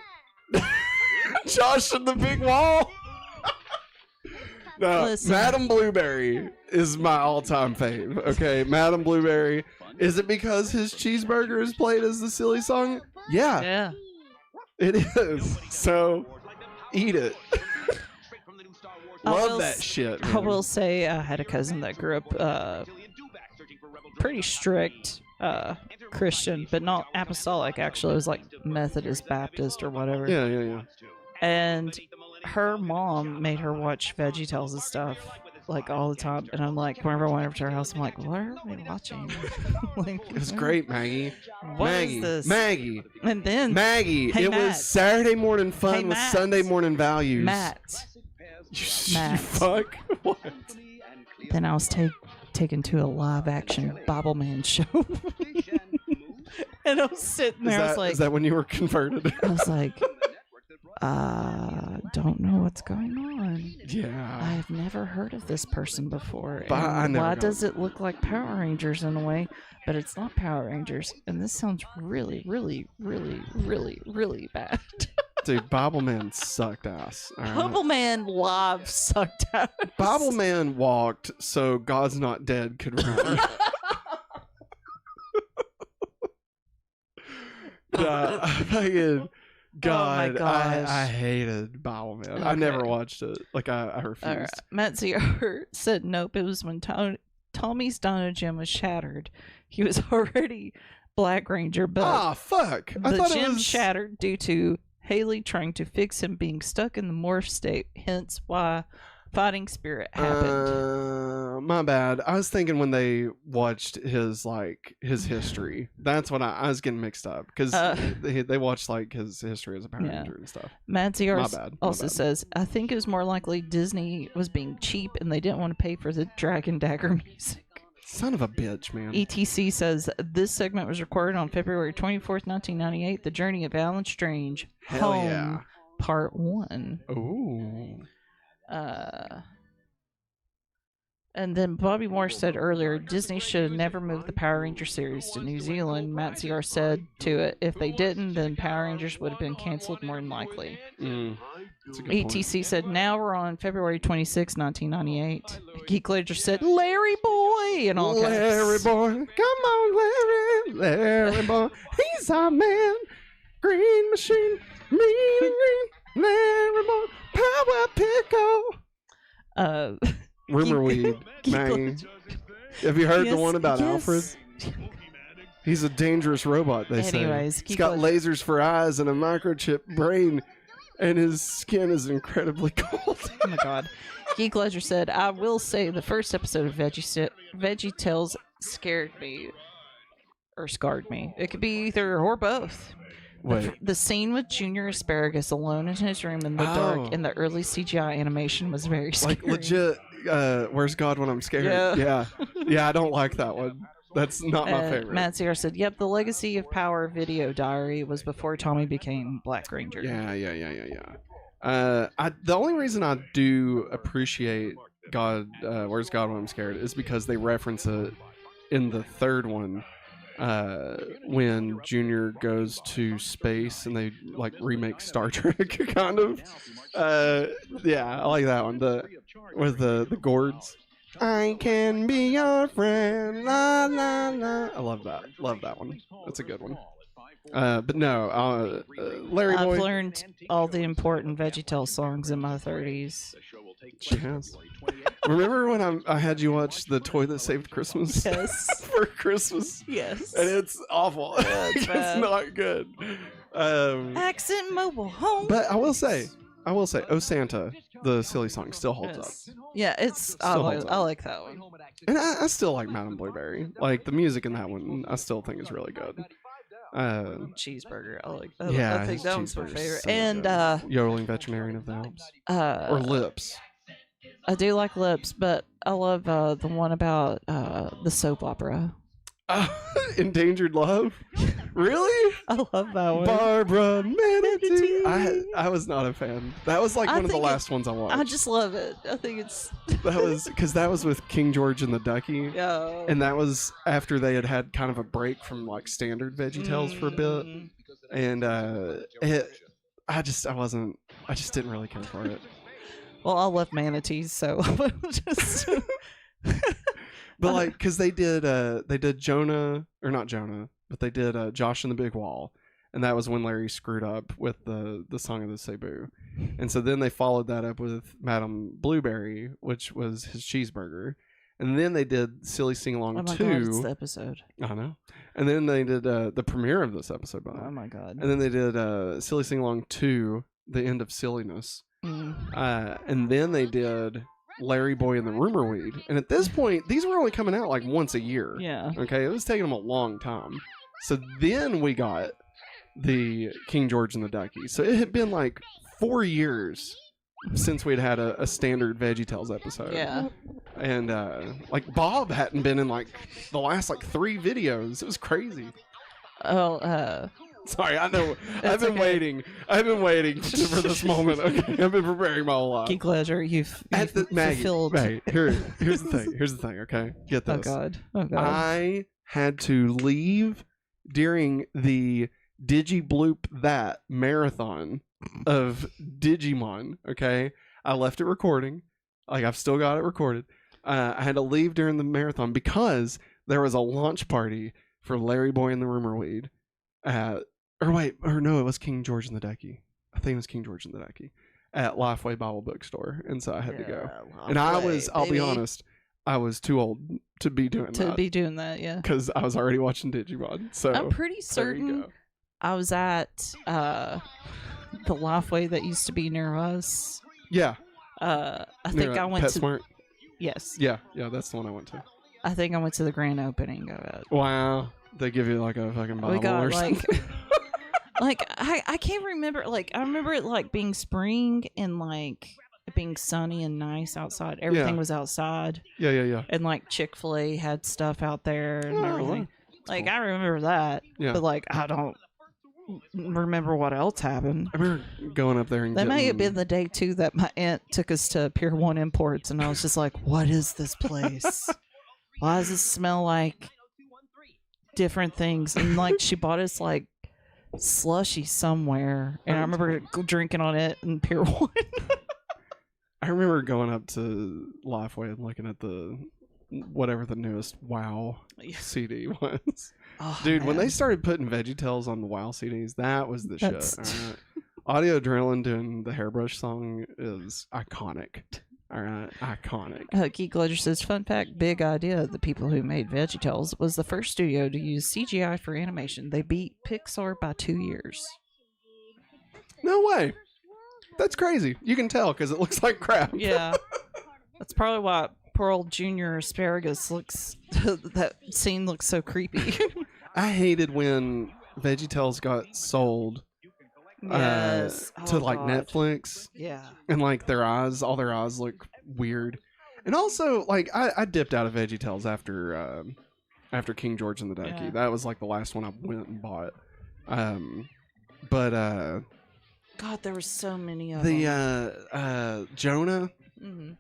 Josh and the Big Wall. No, Listen. Madam Blueberry is my all-time fave. Okay, Madam Blueberry. Is it because his cheeseburger is played as the silly song? Yeah, it is. So, eat it. Love that shit. Man. I will say I had a cousin that grew up pretty strict Christian, but not apostolic. Actually, it was like Methodist, Baptist, or whatever. Yeah. And her mom made her watch VeggieTales and stuff like all the time. And I'm like, whenever I went over to her house, I'm like, what are we watching? Like, it was great, Maggie. What is this? Maggie. And then Maggie. Hey, it Matt. was Saturday morning fun with Sunday morning values. Matt. You fuck. What? Then I was taken to a live action Bible Man show. And I was sitting there, I was like, is that when you were converted? I was like, don't know what's going on. Yeah. I have never heard of this person before. But And why does it look like Power Rangers in a way, but it's not Power Rangers? And this sounds really, really, really, really, really bad. Dude, Bible Man sucked ass. All right? Bible Man live sucked ass. Bible Man walked so God's Not Dead could run. God, oh my gosh. I hated Bible Man. I never watched it. Like I refused. All right. Matt ZR said nope. It was when Tommy's Dino Gym was shattered. He was already Black Ranger, but fuck! I the thought gym it was shattered due to Haley trying to fix him being stuck in the morph state. Hence why Fighting Spirit happened. My bad. I was thinking when they watched his history. That's what I was getting mixed up because they watched like his history as a Power Ranger and stuff. Matt ZR My also bad. says, I think it was more likely Disney was being cheap and they didn't want to pay for the Dragon Dagger music. Son of a bitch, man. ETC says this segment was recorded on February 24th, 1998. The Journey of Alan Strange, Hell Home, yeah. Part 1. Ooh. And then Bobby Moore said earlier, Disney should have never moved the Power Ranger series to New Zealand. Matt ZR said to it, if they didn't, then Power Rangers would have been canceled more than likely. That's a good point. ETC said, now we're on February 26, 1998. Geek Ledger said, Larry Boy! In all caps. Larry Boy. Come on, Larry Boy. He's our man. Green machine. Mean green. Larry Boy. Power Pickle. Rumor weed, Maggie. Have you heard the one about Alfred? He's a dangerous robot, they Anyways, say. He's got lasers for eyes and a microchip brain, and his skin is incredibly cold. Oh my god. Geek Ledger said, I will say the first episode of VeggieTales scared me. Or scarred me. It could be either or both. Wait. The scene with Junior Asparagus alone in his room in the dark in the early CGI animation was very scary. Like legit, where's God when I'm scared? Yeah. Yeah, I don't like that one. That's not my favorite. Matt Sierra said, "Yep, the Legacy of Power video diary was before Tommy became Black Ranger." Yeah. The only reason I do appreciate God, Where's God When I'm Scared, is because they reference it in the third one when Junior goes to space and they like remake Star Trek, kind of. Yeah, I like that one. With the gourds. I can be your friend. La la la. I love that. Love that one. That's a good one. But no, Larry Boy. I've learned all the important VeggieTales songs in my 30s. She has. Remember when I had you watch The Toy That Saved Christmas? Yes. For Christmas? Yes. And it's awful. Yeah, it's bad. It's not good. Accent Mobile Home. But I will say, Oh Santa, the silly song, still holds up. Yeah, it's I like that one. And I still like Madame Blueberry. Like the music in that one, I still think is really good. Cheeseburger. I like that. Yeah, I think that one's my favorite. so And good. Yodeling Veterinarian of the Alps. Or Lips. I do like Lips, but I love the one about the soap opera. Endangered Love? Really? I love that one. Barbara Manatee. I was not a fan. That was like one of the last ones I watched. I just love it. I think it's that was with King George and the Ducky. Yeah. And that was after they had kind of a break from like standard VeggieTales for a bit. And I just didn't really care for it. Well, I love manatees, so just But like, because they did Jonah, or not Jonah, but they did Josh and the Big Wall, and that was when Larry screwed up with the Song of the Cebu, and so then they followed that up with Madame Blueberry, which was his cheeseburger, and then they did Silly Sing Along 2. God, it's the episode. I know, and then they did the premiere of this episode. Oh my god! And then they did Silly Sing Along 2, The End of Silliness, and then they did Larry Boy and the Rumor Weed. And at this point, these were only coming out like once a year. Yeah. Okay, it was taking them a long time. So then we got the King George and the Ducky. So it had been like 4 years since we'd had a standard VeggieTales episode. Yeah. And like Bob hadn't been in like the last like 3 videos. It was crazy. Oh, sorry, I know. I've been waiting for this moment. Okay, I've been preparing my whole life. Geek Ledger, you've fulfilled. Right, here's the thing. Okay, get this. Oh god. I had to leave during the Digibloop That marathon of Digimon. Okay, I left it recording. Like I've still got it recorded. I had to leave during the marathon because there was a launch party for Larry Boy and the Rumor Weed. It was King George and the Ducky. I think it was King George and the Ducky at Lifeway Bible Bookstore, and so I had to go. And I'll be honest, I was too old to be doing that. Yeah. Because I was already watching Digimon. So I'm pretty certain I was at the Lifeway that used to be near us. Yeah. I think I went to PetSmart. Yes. Yeah, that's the one I went to. I think I went to the grand opening of it. Wow. They give you like a fucking Bible or something. Like I can't remember. Like I remember it like being spring and like it being sunny and nice outside. Everything was outside. Yeah. And like Chick-fil-A had stuff out there and everything. Like cool. I remember that. Yeah. But like I don't remember what else happened. I remember going up there and that may have been the day too that my aunt took us to Pier 1 Imports, and I was just like, "What is this place? Why does it smell like different things?" And like she bought us like slushy somewhere, and I remember drinking on it in Pier 1. I remember going up to Lifeway and looking at whatever the newest WoW CD was. Oh, dude, man. when they started putting VeggieTales on the WoW CDs, that was the shit. Right? Audio Adrenaline doing the hairbrush song is iconic. All right, iconic. Geek Ledger says, fun fact, big idea. The people who made VeggieTales was the first studio to use CGI for animation. They beat Pixar by 2 years. No way. That's crazy. You can tell because it looks like crap. Yeah. That's probably why poor old Junior Asparagus that scene looks so creepy. I hated when VeggieTales got sold to like Netflix. Yeah. And like all their eyes look weird. And also, like, I dipped out of VeggieTales after after King George and the Ducky. Yeah. That was like the last one I went and bought. But God, there were so many of them. the Jonah, Mhm.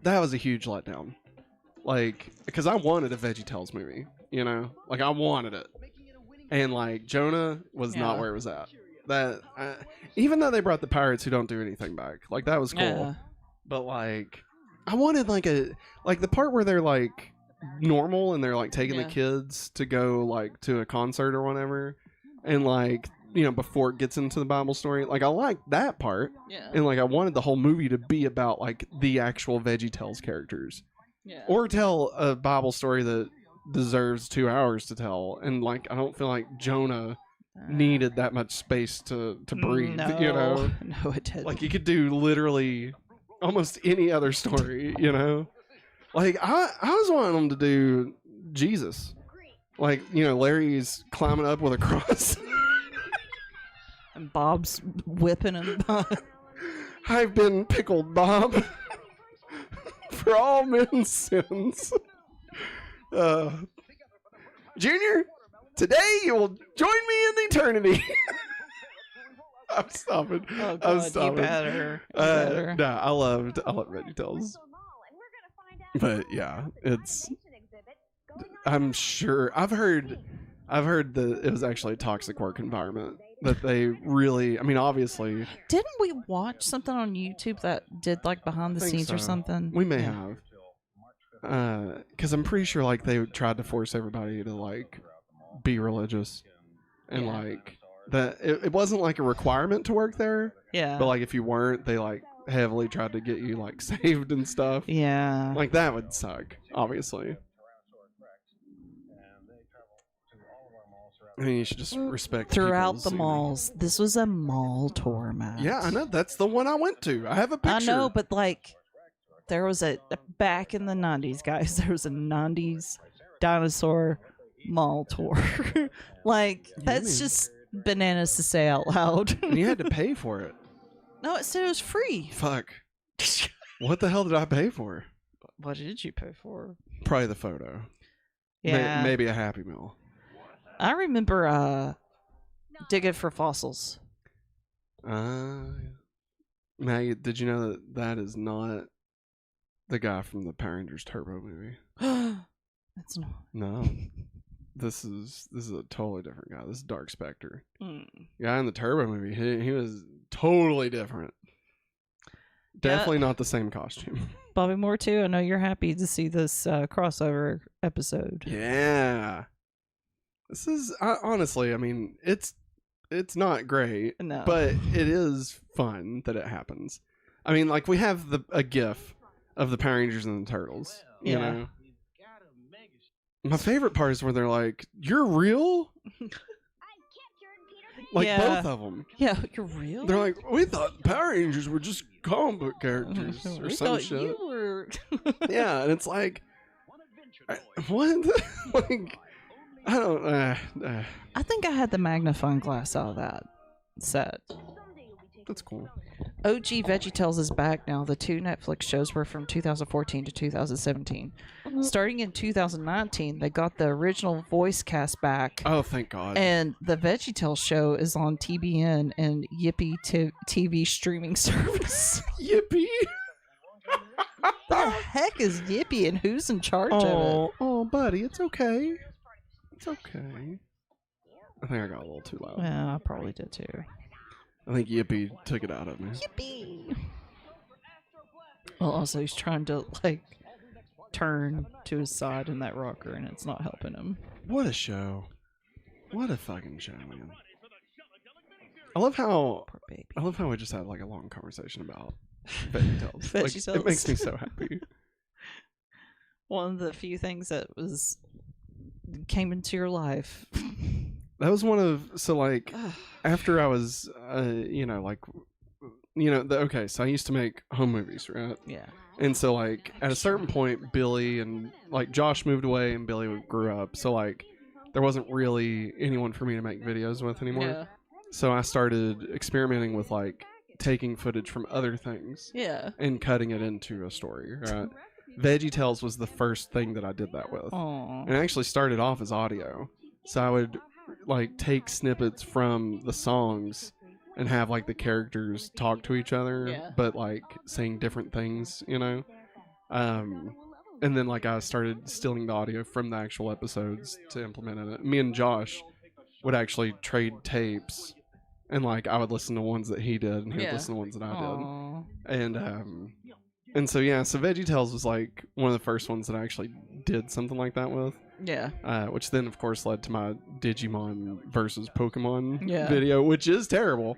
that was a huge letdown. Like, because I wanted a VeggieTales movie, you know, like I wanted it, and like Jonah was not Yeah. where it was at. That even though they brought the pirates who don't do anything back, like that was cool. Yeah. But like, I wanted like the part where they're like normal and they're like taking Yeah. the kids to go like to a concert or whatever, and like, you know, before it gets into the Bible story, like I liked that part. Yeah. And like I wanted the whole movie to be about like the actual VeggieTales characters. Yeah. Or tell a Bible story that deserves 2 hours to tell. And like I don't feel like Jonah needed that much space to breathe. No, You know? no, it didn't. Like you could do literally almost any other story, you know? Like I was wanting them to do Jesus. Like, you know, Larry's climbing up with a cross. And Bob's whipping him. I've been pickled, Bob, for all men's sins. Junior, today you will join me in eternity. I'm stopping. Oh, I'm God, stopping. you better. You better. Nah, I love VeggieTales. But yeah, I'm sure I've heard that it was actually a toxic work environment. That they really, I mean, obviously. Didn't we watch something on YouTube that did like behind the I think scenes or so. something? We may have. Because I'm pretty sure like they tried to force everybody to like be religious, and like that it wasn't like a requirement to work there. Yeah. But like if you weren't, they like heavily tried to get you like saved and stuff. Yeah. Like that would suck, obviously. I mean, you should just respect Throughout people's, the you know. malls. This was a mall tour, Matt. Yeah, I know. That's the one I went to. I have a picture. I know, but like, there was back in the 90s, guys, there was a 90's dinosaur mall tour. Like, that's just bananas to say out loud. And you had to pay for it. No, it said it was free. Fuck. What the hell did I pay for? What did you pay for? Probably the photo. Yeah. Maybe a Happy Meal. I remember digging for fossils. Maggie, did you know that is not the guy from the Power Rangers Turbo movie? That's not. No. This is a totally different guy. This is Dark Spectre. Mm. Guy in the Turbo movie, he was totally different. Definitely not the same costume. Bobby Moore too. I know you're happy to see this crossover episode. Yeah. This is honestly, I mean, it's not great, No. but it is fun that it happens. I mean, like we have a GIF of the Power Rangers and the Turtles. You know, my favorite part is where they're like, "You're real." Like both of them. Yeah, you're real. They're like, "We thought the Power Rangers were just comic book characters or We some thought shit." you were. Yeah, and it's like, what? Like, I don't. I think I had the magnifying glass out of that set. That's cool. OG VeggieTales is back now. The two Netflix shows were from 2014 to 2017. Starting in 2019, they got the original voice cast back. Oh, thank God. And the VeggieTales show is on TBN and Yippee TV streaming service. Yippee? The heck is Yippee and who's in charge of it? Oh, buddy, it's okay. It's okay. I think I got a little too loud. Yeah, I probably did too. I think Yippee took it out of me. Yippee! Well, also he's trying to like turn to his side in that rocker, and it's not helping him. What a show! What a fucking show, man! I love how we just had like a long conversation about VeggieTales. Like, VeggieTales. it makes me so happy. One of the few things that came into your life. That was one of after I was okay, so I used to make home movies, right? Yeah. And so like at a certain point Billy and like Josh moved away and Billy grew up, so like there wasn't really anyone for me to make videos with anymore. Yeah. So I started experimenting with like taking footage from other things. Yeah. And cutting it into a story, right? VeggieTales was the first thing that I did that with. Aw. And it actually started off as audio. So I would like take snippets from the songs and have like the characters talk to each other, Yeah. but like saying different things, you know? And then like I started stealing the audio from the actual episodes to implement in it. Me and Josh would actually trade tapes, and like I would listen to ones that he did and he would listen to ones that I Aw. did. And so yeah, so VeggieTales was like one of the first ones that I actually did something like that with. Yeah. Which then of course led to my Digimon versus Pokemon Yeah. video, which is terrible.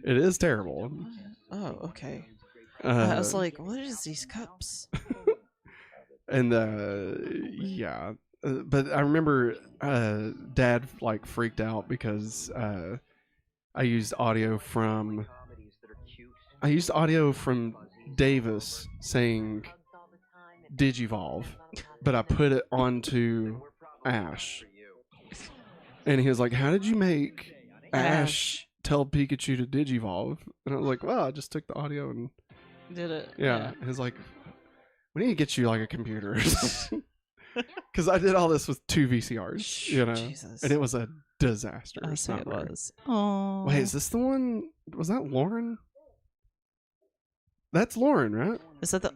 It is terrible. Oh, okay. I was like, what is these cups? And yeah, but I remember Dad like freaked out because I used audio from Davis saying Digivolve, but I put it onto Ash, and he was like, "How did you make Ash tell Pikachu to Digivolve?" And I was like, "Well, I just took the audio and did it." Yeah, he's like, "We need to get you like a computer," because I did all this with 2 VCRs, you know, Jesus. and it was a disaster. I say it nightmare. was. Oh. Wait, is this the one? Was that Lauren? That's Lauren, right? Is that the?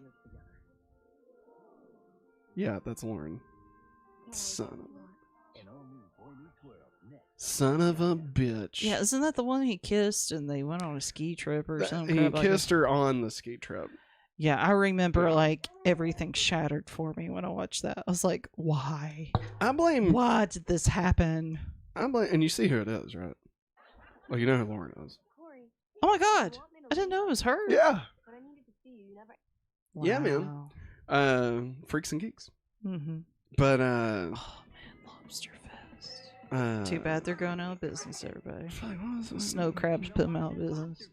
Yeah, that's Lauren. Son of a bitch. Yeah, isn't that the one he kissed and they went on a ski trip or something? He kissed her on the ski trip. Yeah, I remember like everything shattered for me when I watched that. I was like, why? Why did this happen? And you see who it is, right? Well, you know who Lauren is. Oh my god. I didn't know it was her. Yeah. Wow. Yeah, man. Freaks and Geeks. Mm-hmm. But Lobster Fest. Too bad they're going out of business, everybody. Snow crabs put them out of business.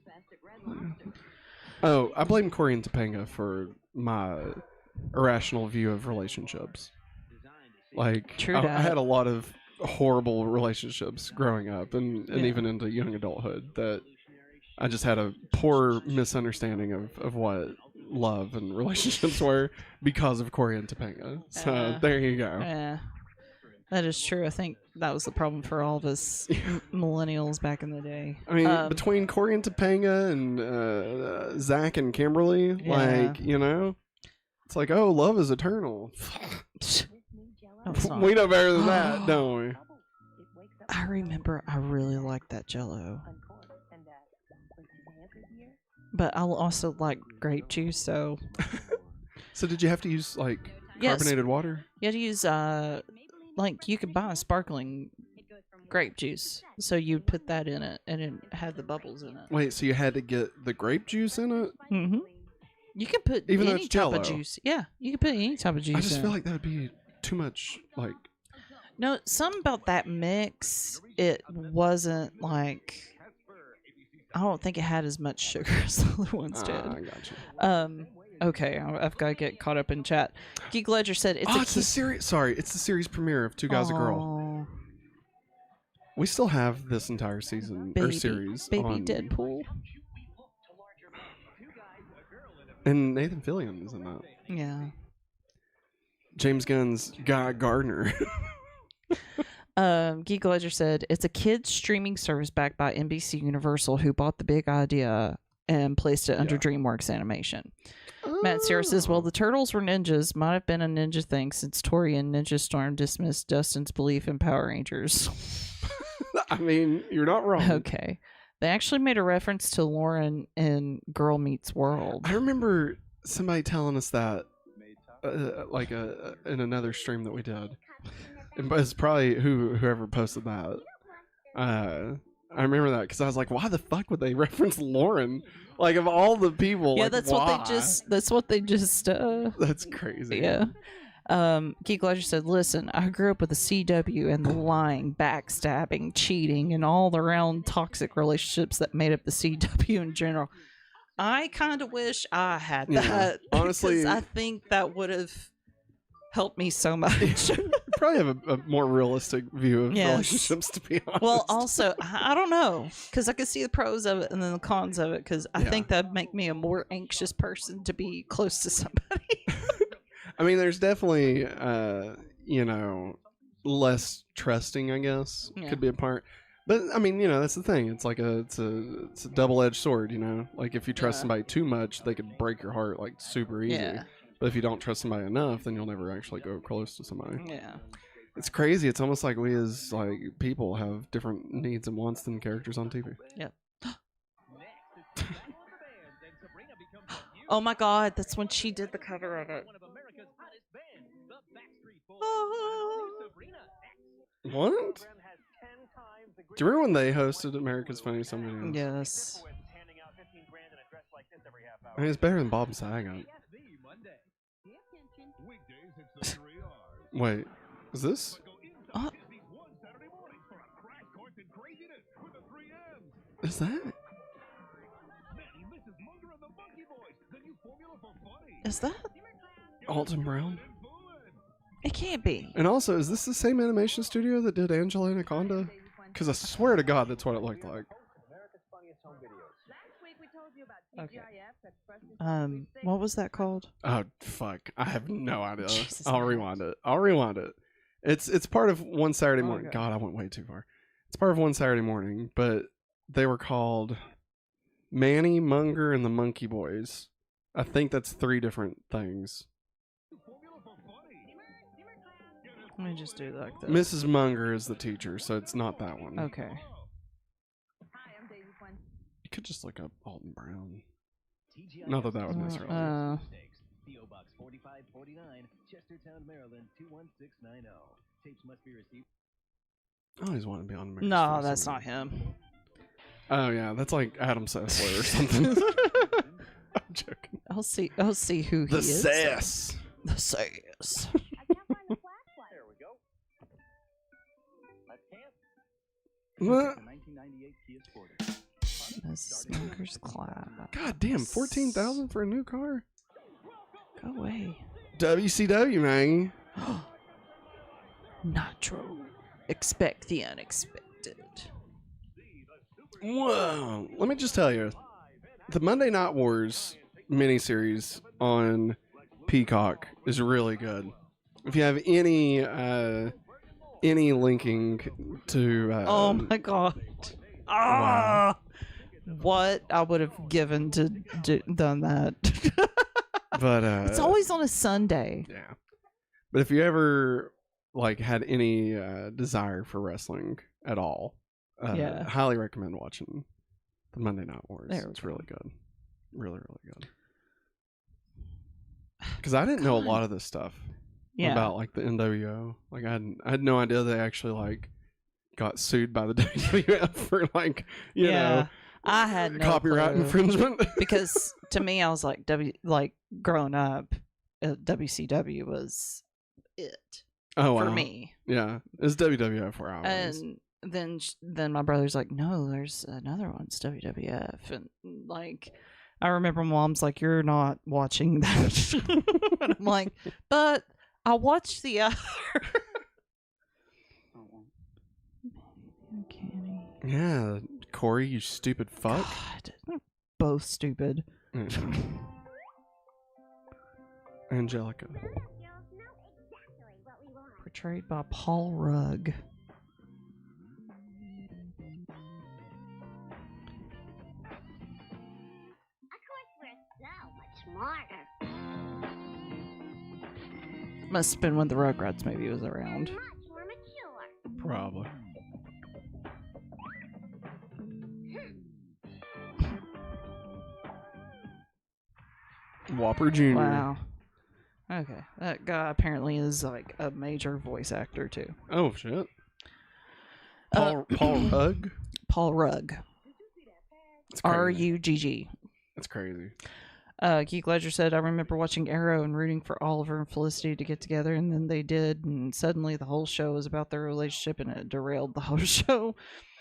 Oh, I blame Corey and Topanga for my irrational view of relationships. Like, True I dat. had a lot of horrible relationships growing up and even into young adulthood that I just had a poor misunderstanding of what love and relationships were because of Corey and Topanga. So there you go. Yeah. That is true. I think that was the problem for all of us millennials back in the day. I mean, between Corey and Topanga and Zach and Kimberly, like, you know, it's like, oh, love is eternal. We know better than that, don't we? I remember I really liked that Jell-O. But I also like grape juice, so... So did you have to use, like, carbonated water? You had to use, like, you could buy a sparkling grape juice. So you'd put that in it, and it had the bubbles in it. Wait, so you had to get the grape juice in it? Mm-hmm. You can put Even though any it's type Jell-O? of juice. Yeah, you can put any type of juice in. I just feel like that would be too much, like... No, something about that mix, it wasn't like... I don't think it had as much sugar as the other ones did. I got you. Okay, I've got to get caught up in chat. Geek Ledger said it's the series. Sorry, it's the series premiere of Two Guys a Girl. We still have this entire season or series. Baby on... Deadpool. And Nathan Fillion is in that. Yeah. James Gunn's Guy Gardner. Geek Ledger said it's a kids streaming service backed by NBC Universal who bought the big idea and placed it under DreamWorks Animation. Matt Sierra says, well, the Turtles were ninjas. Might have been a ninja thing since Tori and Ninja Storm dismissed Dustin's belief in Power Rangers. I mean, you're not wrong. Okay. They actually made a reference to Lauren in Girl Meets World. I remember somebody telling us that in another stream that we did. It's probably whoever posted that. I remember that because I was like, why the fuck would they reference Lauren? Like, of all the people, yeah, like, that's why? what they just That's crazy. Yeah. Geek Ledger said, listen, I grew up with the CW and the lying, backstabbing, cheating, and all the around toxic relationships that made up the CW in general. I kind of wish I had that. Honestly, because I think that would have helped me so much. Probably have a more realistic view of relationships, to be honest. Well, also, I don't know, because I could see the pros of it and then the cons of it, because I think that'd make me a more anxious person to be close to somebody. I mean, there's definitely, less trusting, I guess, Yeah. could be a part. But I mean, that's the thing. It's like it's a double-edged sword, Like if you trust somebody too much, they could break your heart like super easy. Yeah. But if you don't trust somebody enough, then you'll never actually go close to somebody. Yeah. It's crazy. It's almost like we as like people have different needs and wants than characters on TV. Yep. Oh my God, that's when she did the cover of it. What? Do you remember when they hosted America's Funniest Home Videos? Yes. I mean, it's better than Bob Saget. Wait, is this? Is that? Is that? Alton Brown? It can't be. And also, is this the same animation studio that did Angela Anaconda? Because I swear to God, that's what it looked like. Okay. What was that called? Oh, fuck. I have no idea. Jesus, I'll man. rewind it. It's part of One Saturday Oh, Morning. God. God, I went way too far. It's part of One Saturday Morning, but they were called Manny, Munger, and the Monkey Boys. I think that's 3 different things. Let me just do like this. Mrs. Munger is the teacher, so it's not that one. Okay. You could just look up Alton Brown. Not that that would necessarily. PO Box 4549, Chestertown, Maryland 21690. Tapes must be received. I always want to be on America's No, Funniest that's Home not him. Oh yeah, that's like Adam Sessler or something. I'm joking. I'll see who The he is. Sass. The Sass. There we go. Left hand. What? 1998 Kia Sportage. The Smoker's Class. God damn, 14,000 for a new car? Go away. WCW, man. Nitro. Expect the unexpected. Whoa. Let me just tell you, the Monday Night Wars miniseries on Peacock is really good. If you have any linking to Oh my God. Ah! What I would have given to done that. but It's always on a Sunday. yeah. But if you ever like had any desire for wrestling at all, Yeah. highly recommend watching the Monday Night Wars. There we It's go. really good, really good. Because I didn't know a God. lot of this stuff Yeah. about like the NWO. Like I had no idea they actually like got sued by the WWF for like you know I had no copyright clue. infringement. Because to me, I was like growing up, WCW was it Oh for wow. me. Yeah, it's WWF where I was. And then my brother's like, no, there's another one. It's WWF, and like I remember Mom's like, you're not watching that, and I'm like, but I watched the other. Yeah, Corey, you stupid fuck. God, they're both stupid. Angelica. Portrayed by Paul Rugg. Must have been when the Rugrats movie was around. Probably. Whopper Jr. Wow. Okay, that guy apparently is like a major voice actor too. Oh shit. Paul Rugg. Paul Rugg. It's crazy. R-U-G-G. That's crazy. Geek Ledger said, I remember watching Arrow and rooting for Oliver and Felicity to get together, and then they did, and suddenly the whole show was about their relationship, and it derailed the whole show.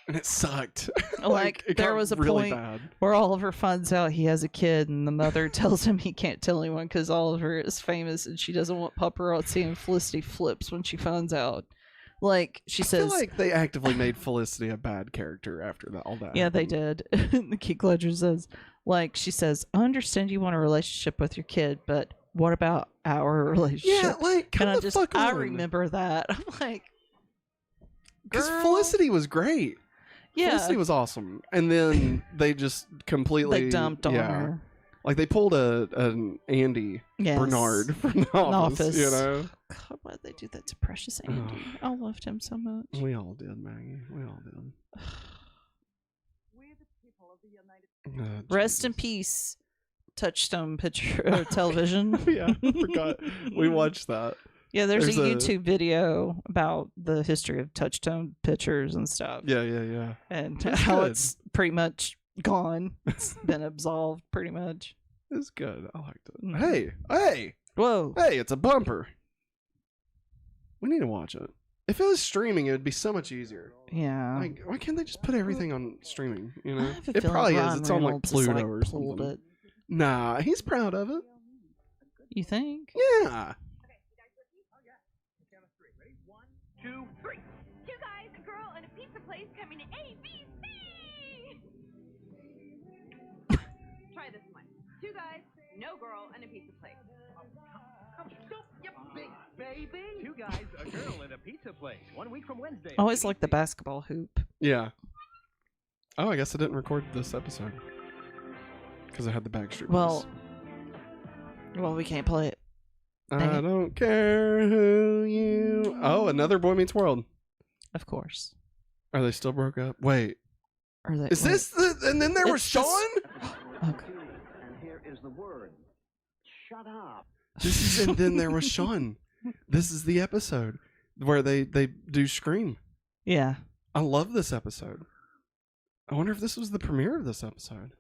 And it sucked. Like it there got was a really point bad. where Oliver finds out he has a kid, and the mother tells him he can't tell anyone because Oliver is famous, and she doesn't want paparazzi, and Felicity flips when she finds out. Like she I says, feel like they actively made Felicity a bad character after all that. yeah, they happened. did. The Geek Ledger says, like she says, I understand you want a relationship with your kid, but what about our relationship? Yeah, like, come and the fuck I on. remember that. I'm like, Because girl. Felicity was great. Yeah. Felicity was awesome. And then they just completely... They dumped on her. Like, they pulled an Andy Yes. Bernard from the office, you know? God, why did they do that to Precious Andy? I loved him so much. We all did, Maggie. We all did. Rest in peace, Touchstone picture television. Yeah, I forgot. We watched that. Yeah, there's a YouTube video about the history of Touchstone pictures and stuff. Yeah. And That's how good. it's pretty much gone. It's been absolved pretty much. It's good. I liked it. Mhm. Hey! Whoa. Hey, it's a bumper. We need to watch it. If it was streaming, it would be so much easier. Yeah. Like, why can't they just put everything on streaming? You know, have a it feeling probably is. Ryan It's on like Reynolds has, Pluto like, or pulled something. it. Nah, he's proud of it. You think? Yeah. 2, 3. Two guys, a girl, and a pizza place coming to ABC. Try this one. Two guys, no girl, and a pizza place. Big baby. 2 guys, a girl, and a pizza place. 1 week from Wednesday. I always like the basketball hoop. Yeah. Oh, I guess I didn't record this episode because I had the Backstreet Boys. Well, we can't play it. I don't care who you. Oh, another Boy Meets World. Of course. Are they still broke up? Wait. Are they? Is this the? And then there was Sean. And here is the word. Shut up. This is and then there was Sean. This is the episode where they do Scream. Yeah. I love this episode. I wonder if this was the premiere of this episode.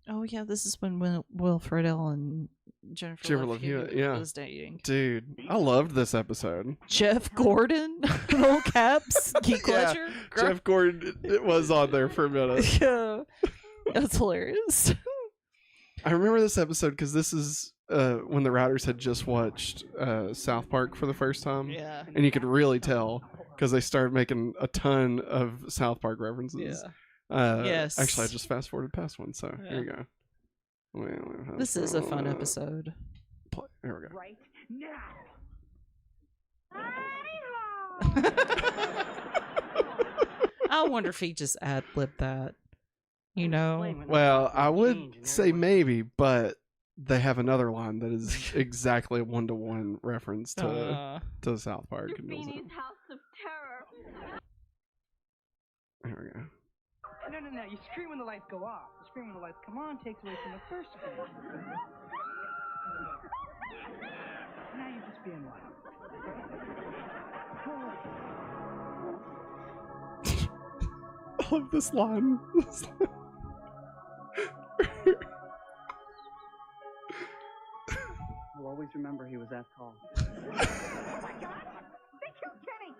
Oh yeah, this is when Will Friedle and Jennifer Love Hewitt yeah, was dating. Dude, I loved this episode. Jeff Gordon, roll caps, Geek Yeah, Ledger. Jeff Gordon, it was on there for a minute. Yeah, that's hilarious. I remember this episode because this is when the Routers had just watched South Park for the first time. Yeah. And you could really tell because they started making a ton of South Park references. Yeah. Yes. Actually, I just fast forwarded past one, so here you go. This is a fun episode. Here we go. Right now. I wonder if he just ad-libbed that. You know? Well, I would say maybe, but they have another line that is exactly a 1-to-1 reference to South Park. And Beanie's House of Terror. here we go. No. You scream when the lights go off. The scream when the lights come on takes away from the first scream. Now you're just being loud. I love this line. I'll always remember he was that tall. Oh my God! They killed Kenny.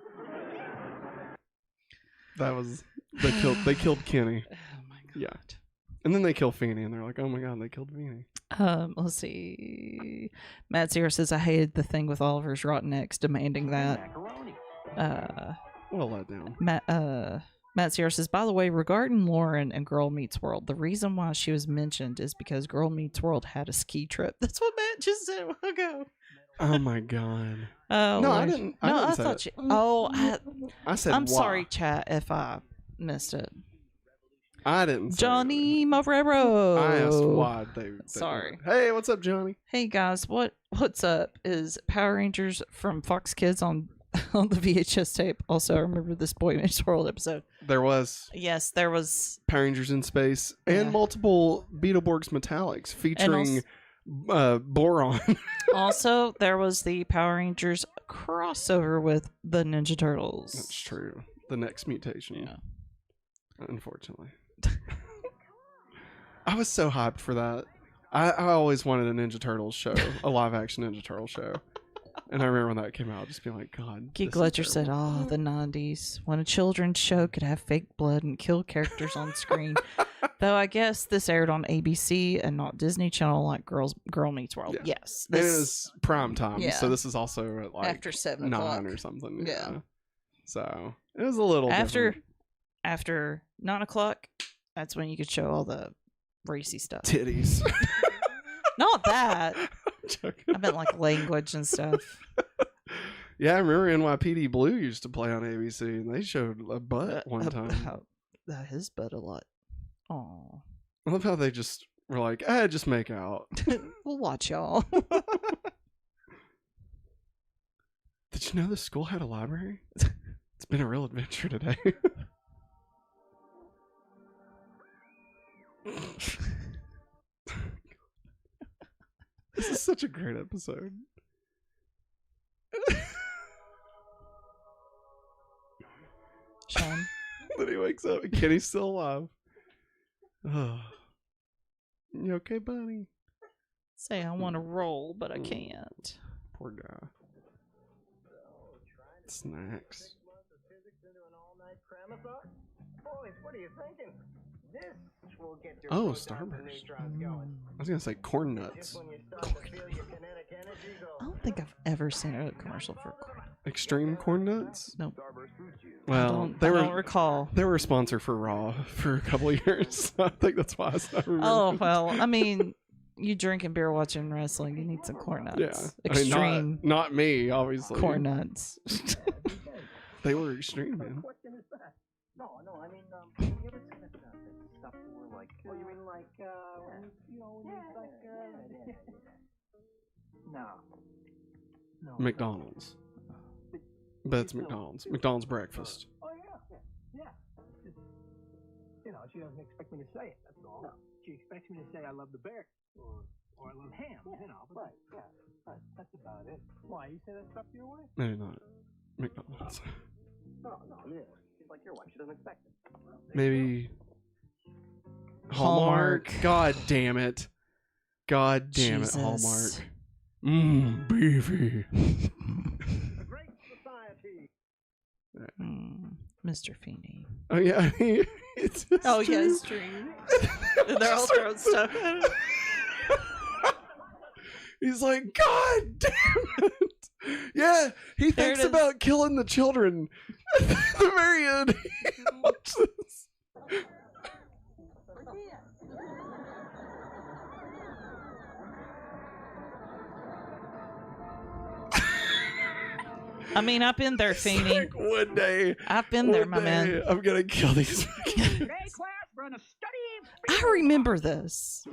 That was they killed Kenny. Oh my god. Yeah. And then they kill Feeney and they're like, oh my god, they killed Feeney. Let's see. Matt Zero says I hated the thing with Oliver's rotten eggs demanding that. Well let down. Matt Zero says, by the way, regarding Lauren and Girl Meets World, the reason why she was mentioned is because Girl Meets World had a ski trip. That's what Matt just said a while ago. Oh my god. Oh, no, Lord. I didn't. I say thought it. you. Oh, I said. I'm why. sorry, chat, if I missed it. I didn't. Say Johnny Mavrero. I asked why they Sorry. Hey, what's up, Johnny? Hey guys, what's up? Is Power Rangers from Fox Kids on the VHS tape? Also, I remember this Boy Meets World episode. There was. Yes, there was. Power Rangers in space and multiple Beetleborgs metallics featuring Boron. Also, there was the Power Rangers crossover with the Ninja Turtles. That's true. The next mutation. Yeah. Unfortunately. I was so hyped for that. I always wanted a Ninja Turtles show, a live action Ninja Turtle show. And I remember when that came out, just being like, God. Geek Ledger said, oh, the 90s. When a children's show could have fake blood and kill characters on screen. Though I guess this aired on ABC and not Disney Channel like Girl Meets World. Yeah. Yes. And it was prime time. Yeah. So this is also at like after 7 9 o'clock. or something. Yeah. So it was a little different. After 9 o'clock, that's when you could show all the racy stuff. Titties. Not that. I meant like language and stuff. Yeah, I remember NYPD Blue used to play on ABC, and they showed a butt one time. His butt a lot. Oh, I love how they just were like, just make out. We'll watch y'all. Did you know the school had a library? It's been a real adventure today. This is such a great episode. Sean. Then he wakes up and Kenny's still alive. Oh. You okay, buddy? Say I want to roll, but I can't. Poor guy. Snacks. Boys, what are you thinking? This will get your Oh, Starburst. I was gonna say corn nuts. I don't think I've ever seen a commercial for corn. Extreme corn nuts? Nope. Well, I don't recall. They were a sponsor for Raw for a couple of years. So I think that's why I remember. Oh well, I mean, you drinking beer, watching wrestling, you need some corn nuts. Yeah, Extreme. I mean, not me, obviously. Corn nuts. They were extreme, man. No, I mean, have you ever seen that stuff where, like, oh, you mean like, when it's like, no. McDonald's. But it's McDonald's. McDonald's breakfast. Oh, yeah. Just, she doesn't expect me to say it, that's all. No. She expects me to say I love the bear, or I love ham, But right, that's about it. Why, you say that stuff to your wife? Maybe not McDonald's. No, yeah. She's like your wife, she doesn't expect it. Maybe Hallmark. God damn it. God damn Jesus. it, Hallmark. Beefy. The Great Society. Mr. Feeney. Oh, yeah. It's his dream. And they're all throwing stuff at him. He's like, God damn it. Yeah, he thinks about killing the children. At the very end, watch this. I mean, I've been there, Feeney. Like, one day. I've been there, my man. I'm going to kill these kids. I remember this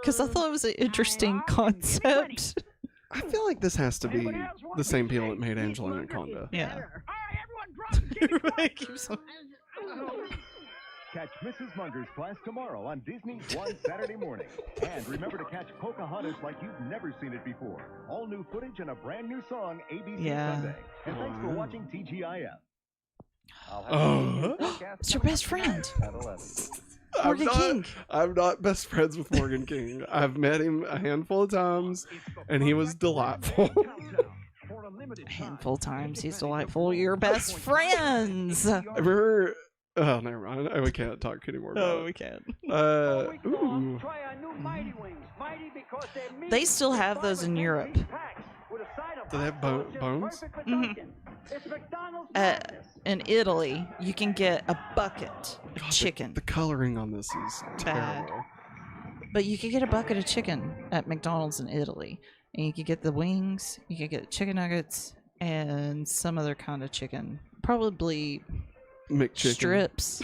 because I thought it was an interesting concept. I feel like this has to be the same people that made Angela Anaconda. Yeah. Catch Mrs. Munger's class tomorrow on Disney One Saturday morning. And remember to catch Pocahontas like you've never seen it before. All new footage and a brand new song, ABC Sunday. And thanks for watching TGIF. It's your best friend. Morgan King. I'm not best friends with Morgan King. I've met him a handful of times, and he was delightful. A handful of times. He's delightful. You're best friends. I remember... Oh, never mind. We can't talk anymore about it. We can't. Ooh. They still have those in Europe. Do they have bones? Mm-hmm. In Italy, you can get a bucket of chicken. The coloring on this is terrible. But you can get a bucket of chicken at McDonald's in Italy. And you can get the wings, you can get chicken nuggets, and some other kind of chicken. Probably McChicken. Strips.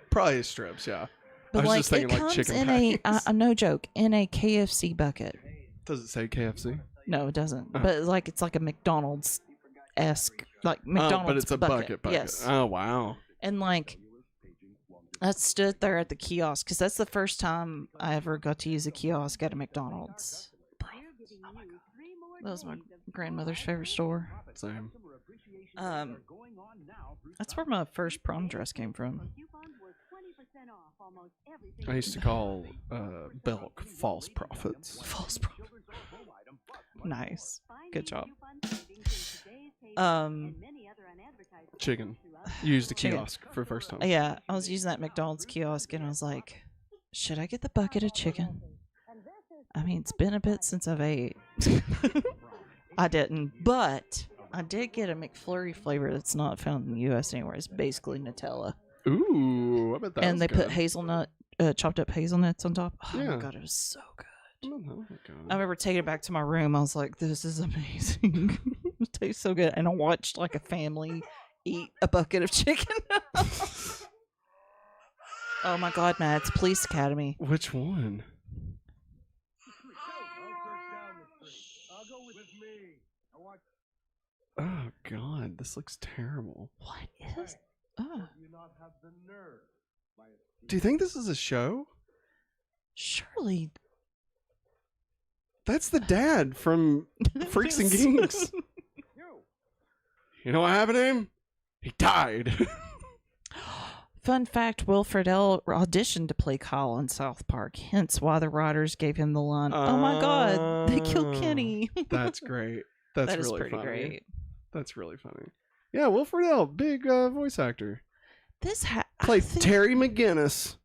Probably strips, yeah. But I was like, just thinking it like comes chicken in patties. no joke, in a KFC bucket. Does it say KFC? No, it doesn't. Oh. But like it's like a McDonald's-esque, like McDonald's but it's a bucket. Yes. Oh, wow. And like, I stood there at the kiosk because that's the first time I ever got to use a kiosk at a McDonald's. Oh my god, that was my grandmother's favorite store. Same. That's where my first prom dress came from. I used to call Belk false prophets. False prophets. Nice. Good job. Chicken. Used a Chicken. kiosk for the first time. Yeah, I was using that McDonald's kiosk and I was like, should I get the bucket of chicken? I mean, it's been a bit since I've ate. I didn't, but I did get a McFlurry flavor that's not found in the U.S. anywhere. It's basically Nutella. Ooh, I bet that and was they good. put hazelnut, chopped up hazelnuts on top. Oh Yeah. my god, it was so good. I remember taking it back to my room. I was like, this is amazing. It tastes so good. And I watched like a family eat a bucket of chicken. Oh my God, Matt, it's Police Academy. Which one? Oh God, this looks terrible. What is? Oh. Do you think this is a show? Surely. That's the dad from Freaks and Geeks. You know what happened to him? He died. Fun fact, Will Friedle auditioned to play Kyle in South Park, hence why the writers gave him the line, oh my God, they killed Kenny. That's great. That's that is really pretty funny. great. That's really funny. Yeah, Will Friedle, big voice actor. This played Terry McGinnis,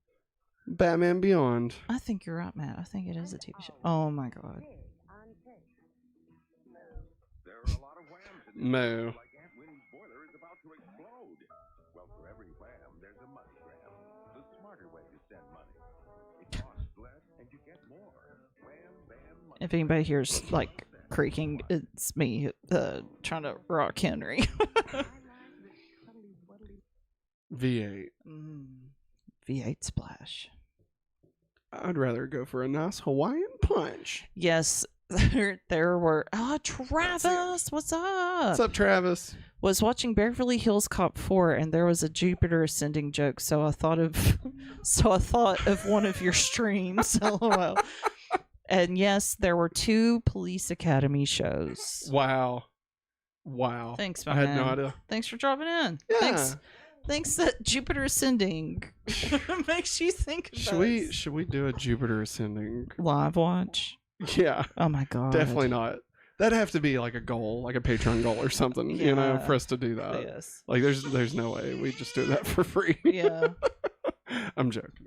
Batman Beyond. I think you're right, Matt. I think it is a TV show. Oh my God. Mo. If anybody hears like creaking, it's me trying to rock Henry. V8. V8 splash. I'd rather go for a nice Hawaiian punch. Yes, there were. Oh, Travis, what's up? What's up, Travis? Was watching Beverly Hills Cop 4, and there was a Jupiter ascending joke. So I thought of one of your streams. LOL. And yes, there were 2 Police Academy shows. Wow. Thanks, my I had man. no idea. Thanks for dropping in. Yeah. Thanks that Jupiter ascending makes you think of Should we do a Jupiter ascending live watch? Yeah. Oh my God. Definitely not. That'd have to be like a goal, like a Patreon goal or something, you know, for us to do that. Yes. Like there's no way we just do that for free. Yeah. I'm joking.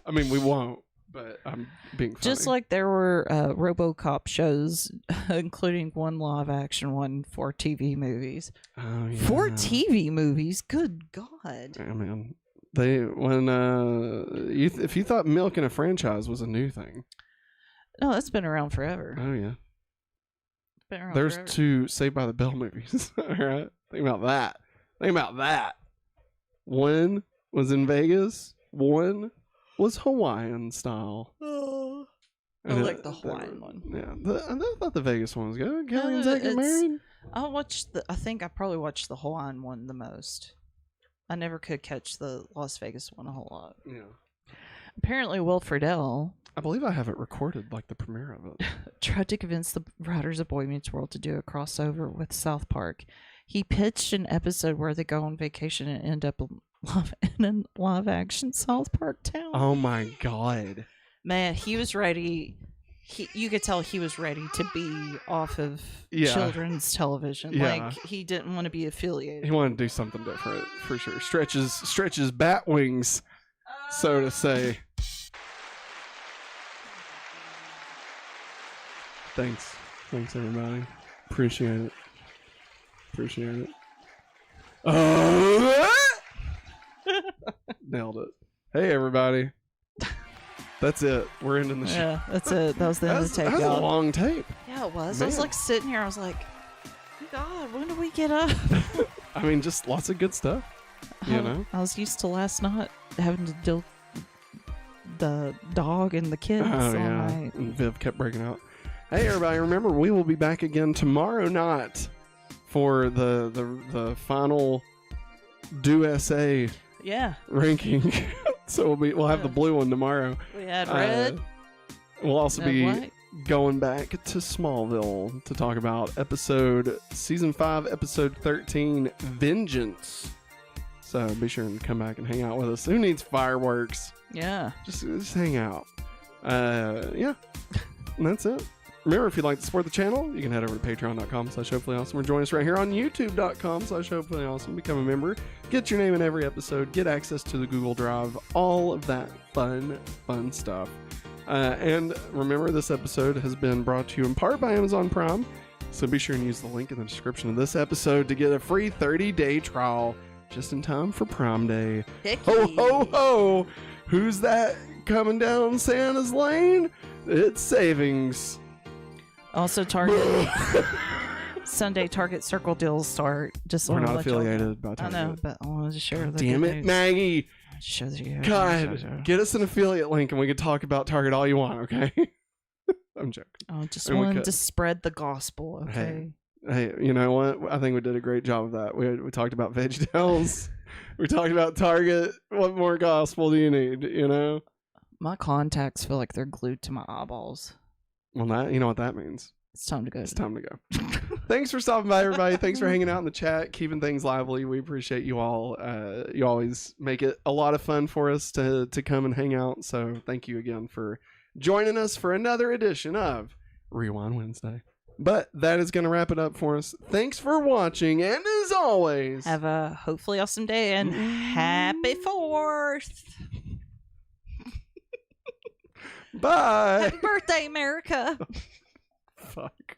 I mean, we won't, but I'm being funny. Just like there were RoboCop shows, including one live action one for TV movies. Oh, yeah. 4 TV movies? Good God. I mean, if you thought milking a franchise was a new thing. No, that's been around forever. Oh, yeah. Been around There's forever. 2 Saved by the Bell movies. All right. Think about that. One was in Vegas. One was Hawaiian style. Oh. I like the Hawaiian one. Yeah. I thought the Vegas one was good. Kelly and Zach get married. I think I probably watched the Hawaiian one the most. I never could catch the Las Vegas one a whole lot. Yeah. Apparently, Will Friedle, I believe I have it recorded, like the premiere of it. tried to convince the writers of Boy Meets World to do a crossover with South Park. He pitched an episode where they go on vacation and end up in a live action South Park town. Oh my God. Man, he was ready. You could tell he was ready to be off of children's television. Yeah. Like, he didn't want to be affiliated. He wanted to do something different, for sure. Stretches bat wings, so to say. Thanks, everybody. Appreciate it. Nailed it. Hey, everybody. That's it. We're ending the show. Yeah, that's it. That was the end of the tape, That was y'all. a long tape. Yeah, it was. Man. I was like sitting here. I was like, God, when do we get up? I mean, just lots of good stuff. You know? I was used to last night having to deal the dog and the kids all night. And Viv kept breaking out. Hey, everybody, remember, we will be back again tomorrow night for the final Do SA ranking. So we'll have the blue one tomorrow. We had red. We'll also and be white. going back to Smallville to talk about season 5, episode 13, Vengeance. So be sure and come back and hang out with us. Who needs fireworks? Yeah. Just hang out. Yeah. And that's it. Remember, if you'd like to support the channel, you can head over to patreon.com/hopefullyawesome or join us right here on youtube.com/hopefullyawesome. Become a member. Get your name in every episode. Get access to the Google Drive. All of that fun stuff. And remember, this episode has been brought to you in part by Amazon Prime. So be sure and use the link in the description of this episode to get a free 30-day trial just in time for Prime Day. Hickey. Ho, ho, ho! Who's that coming down Santa's lane? It's savings. Also, Target Sunday Target Circle deals start. Just We're wanna not let y'all know. affiliated by Target. I know, but I wanted to share the Damn good it, news. Maggie. Show you. God, get us an affiliate link and we can talk about Target all you want, okay? I'm joking. I just And we wanted could. to spread the gospel, okay? Hey, you know what? I think we did a great job of that. We talked about VeggieTales. We talked about Target. What more gospel do you need, you know? My contacts feel like they're glued to my eyeballs. Well, that, you know what that means. It's time to go. It's time to go. Thanks for stopping by, everybody. Thanks for hanging out in the chat, keeping things lively. We appreciate you all. You always make it a lot of fun for us to come and hang out. So thank you again for joining us for another edition of Rewind Wednesday. But that is going to wrap it up for us. Thanks for watching, and as always, have a hopefully awesome day and happy 4th. Bye. Happy birthday, America. Fuck.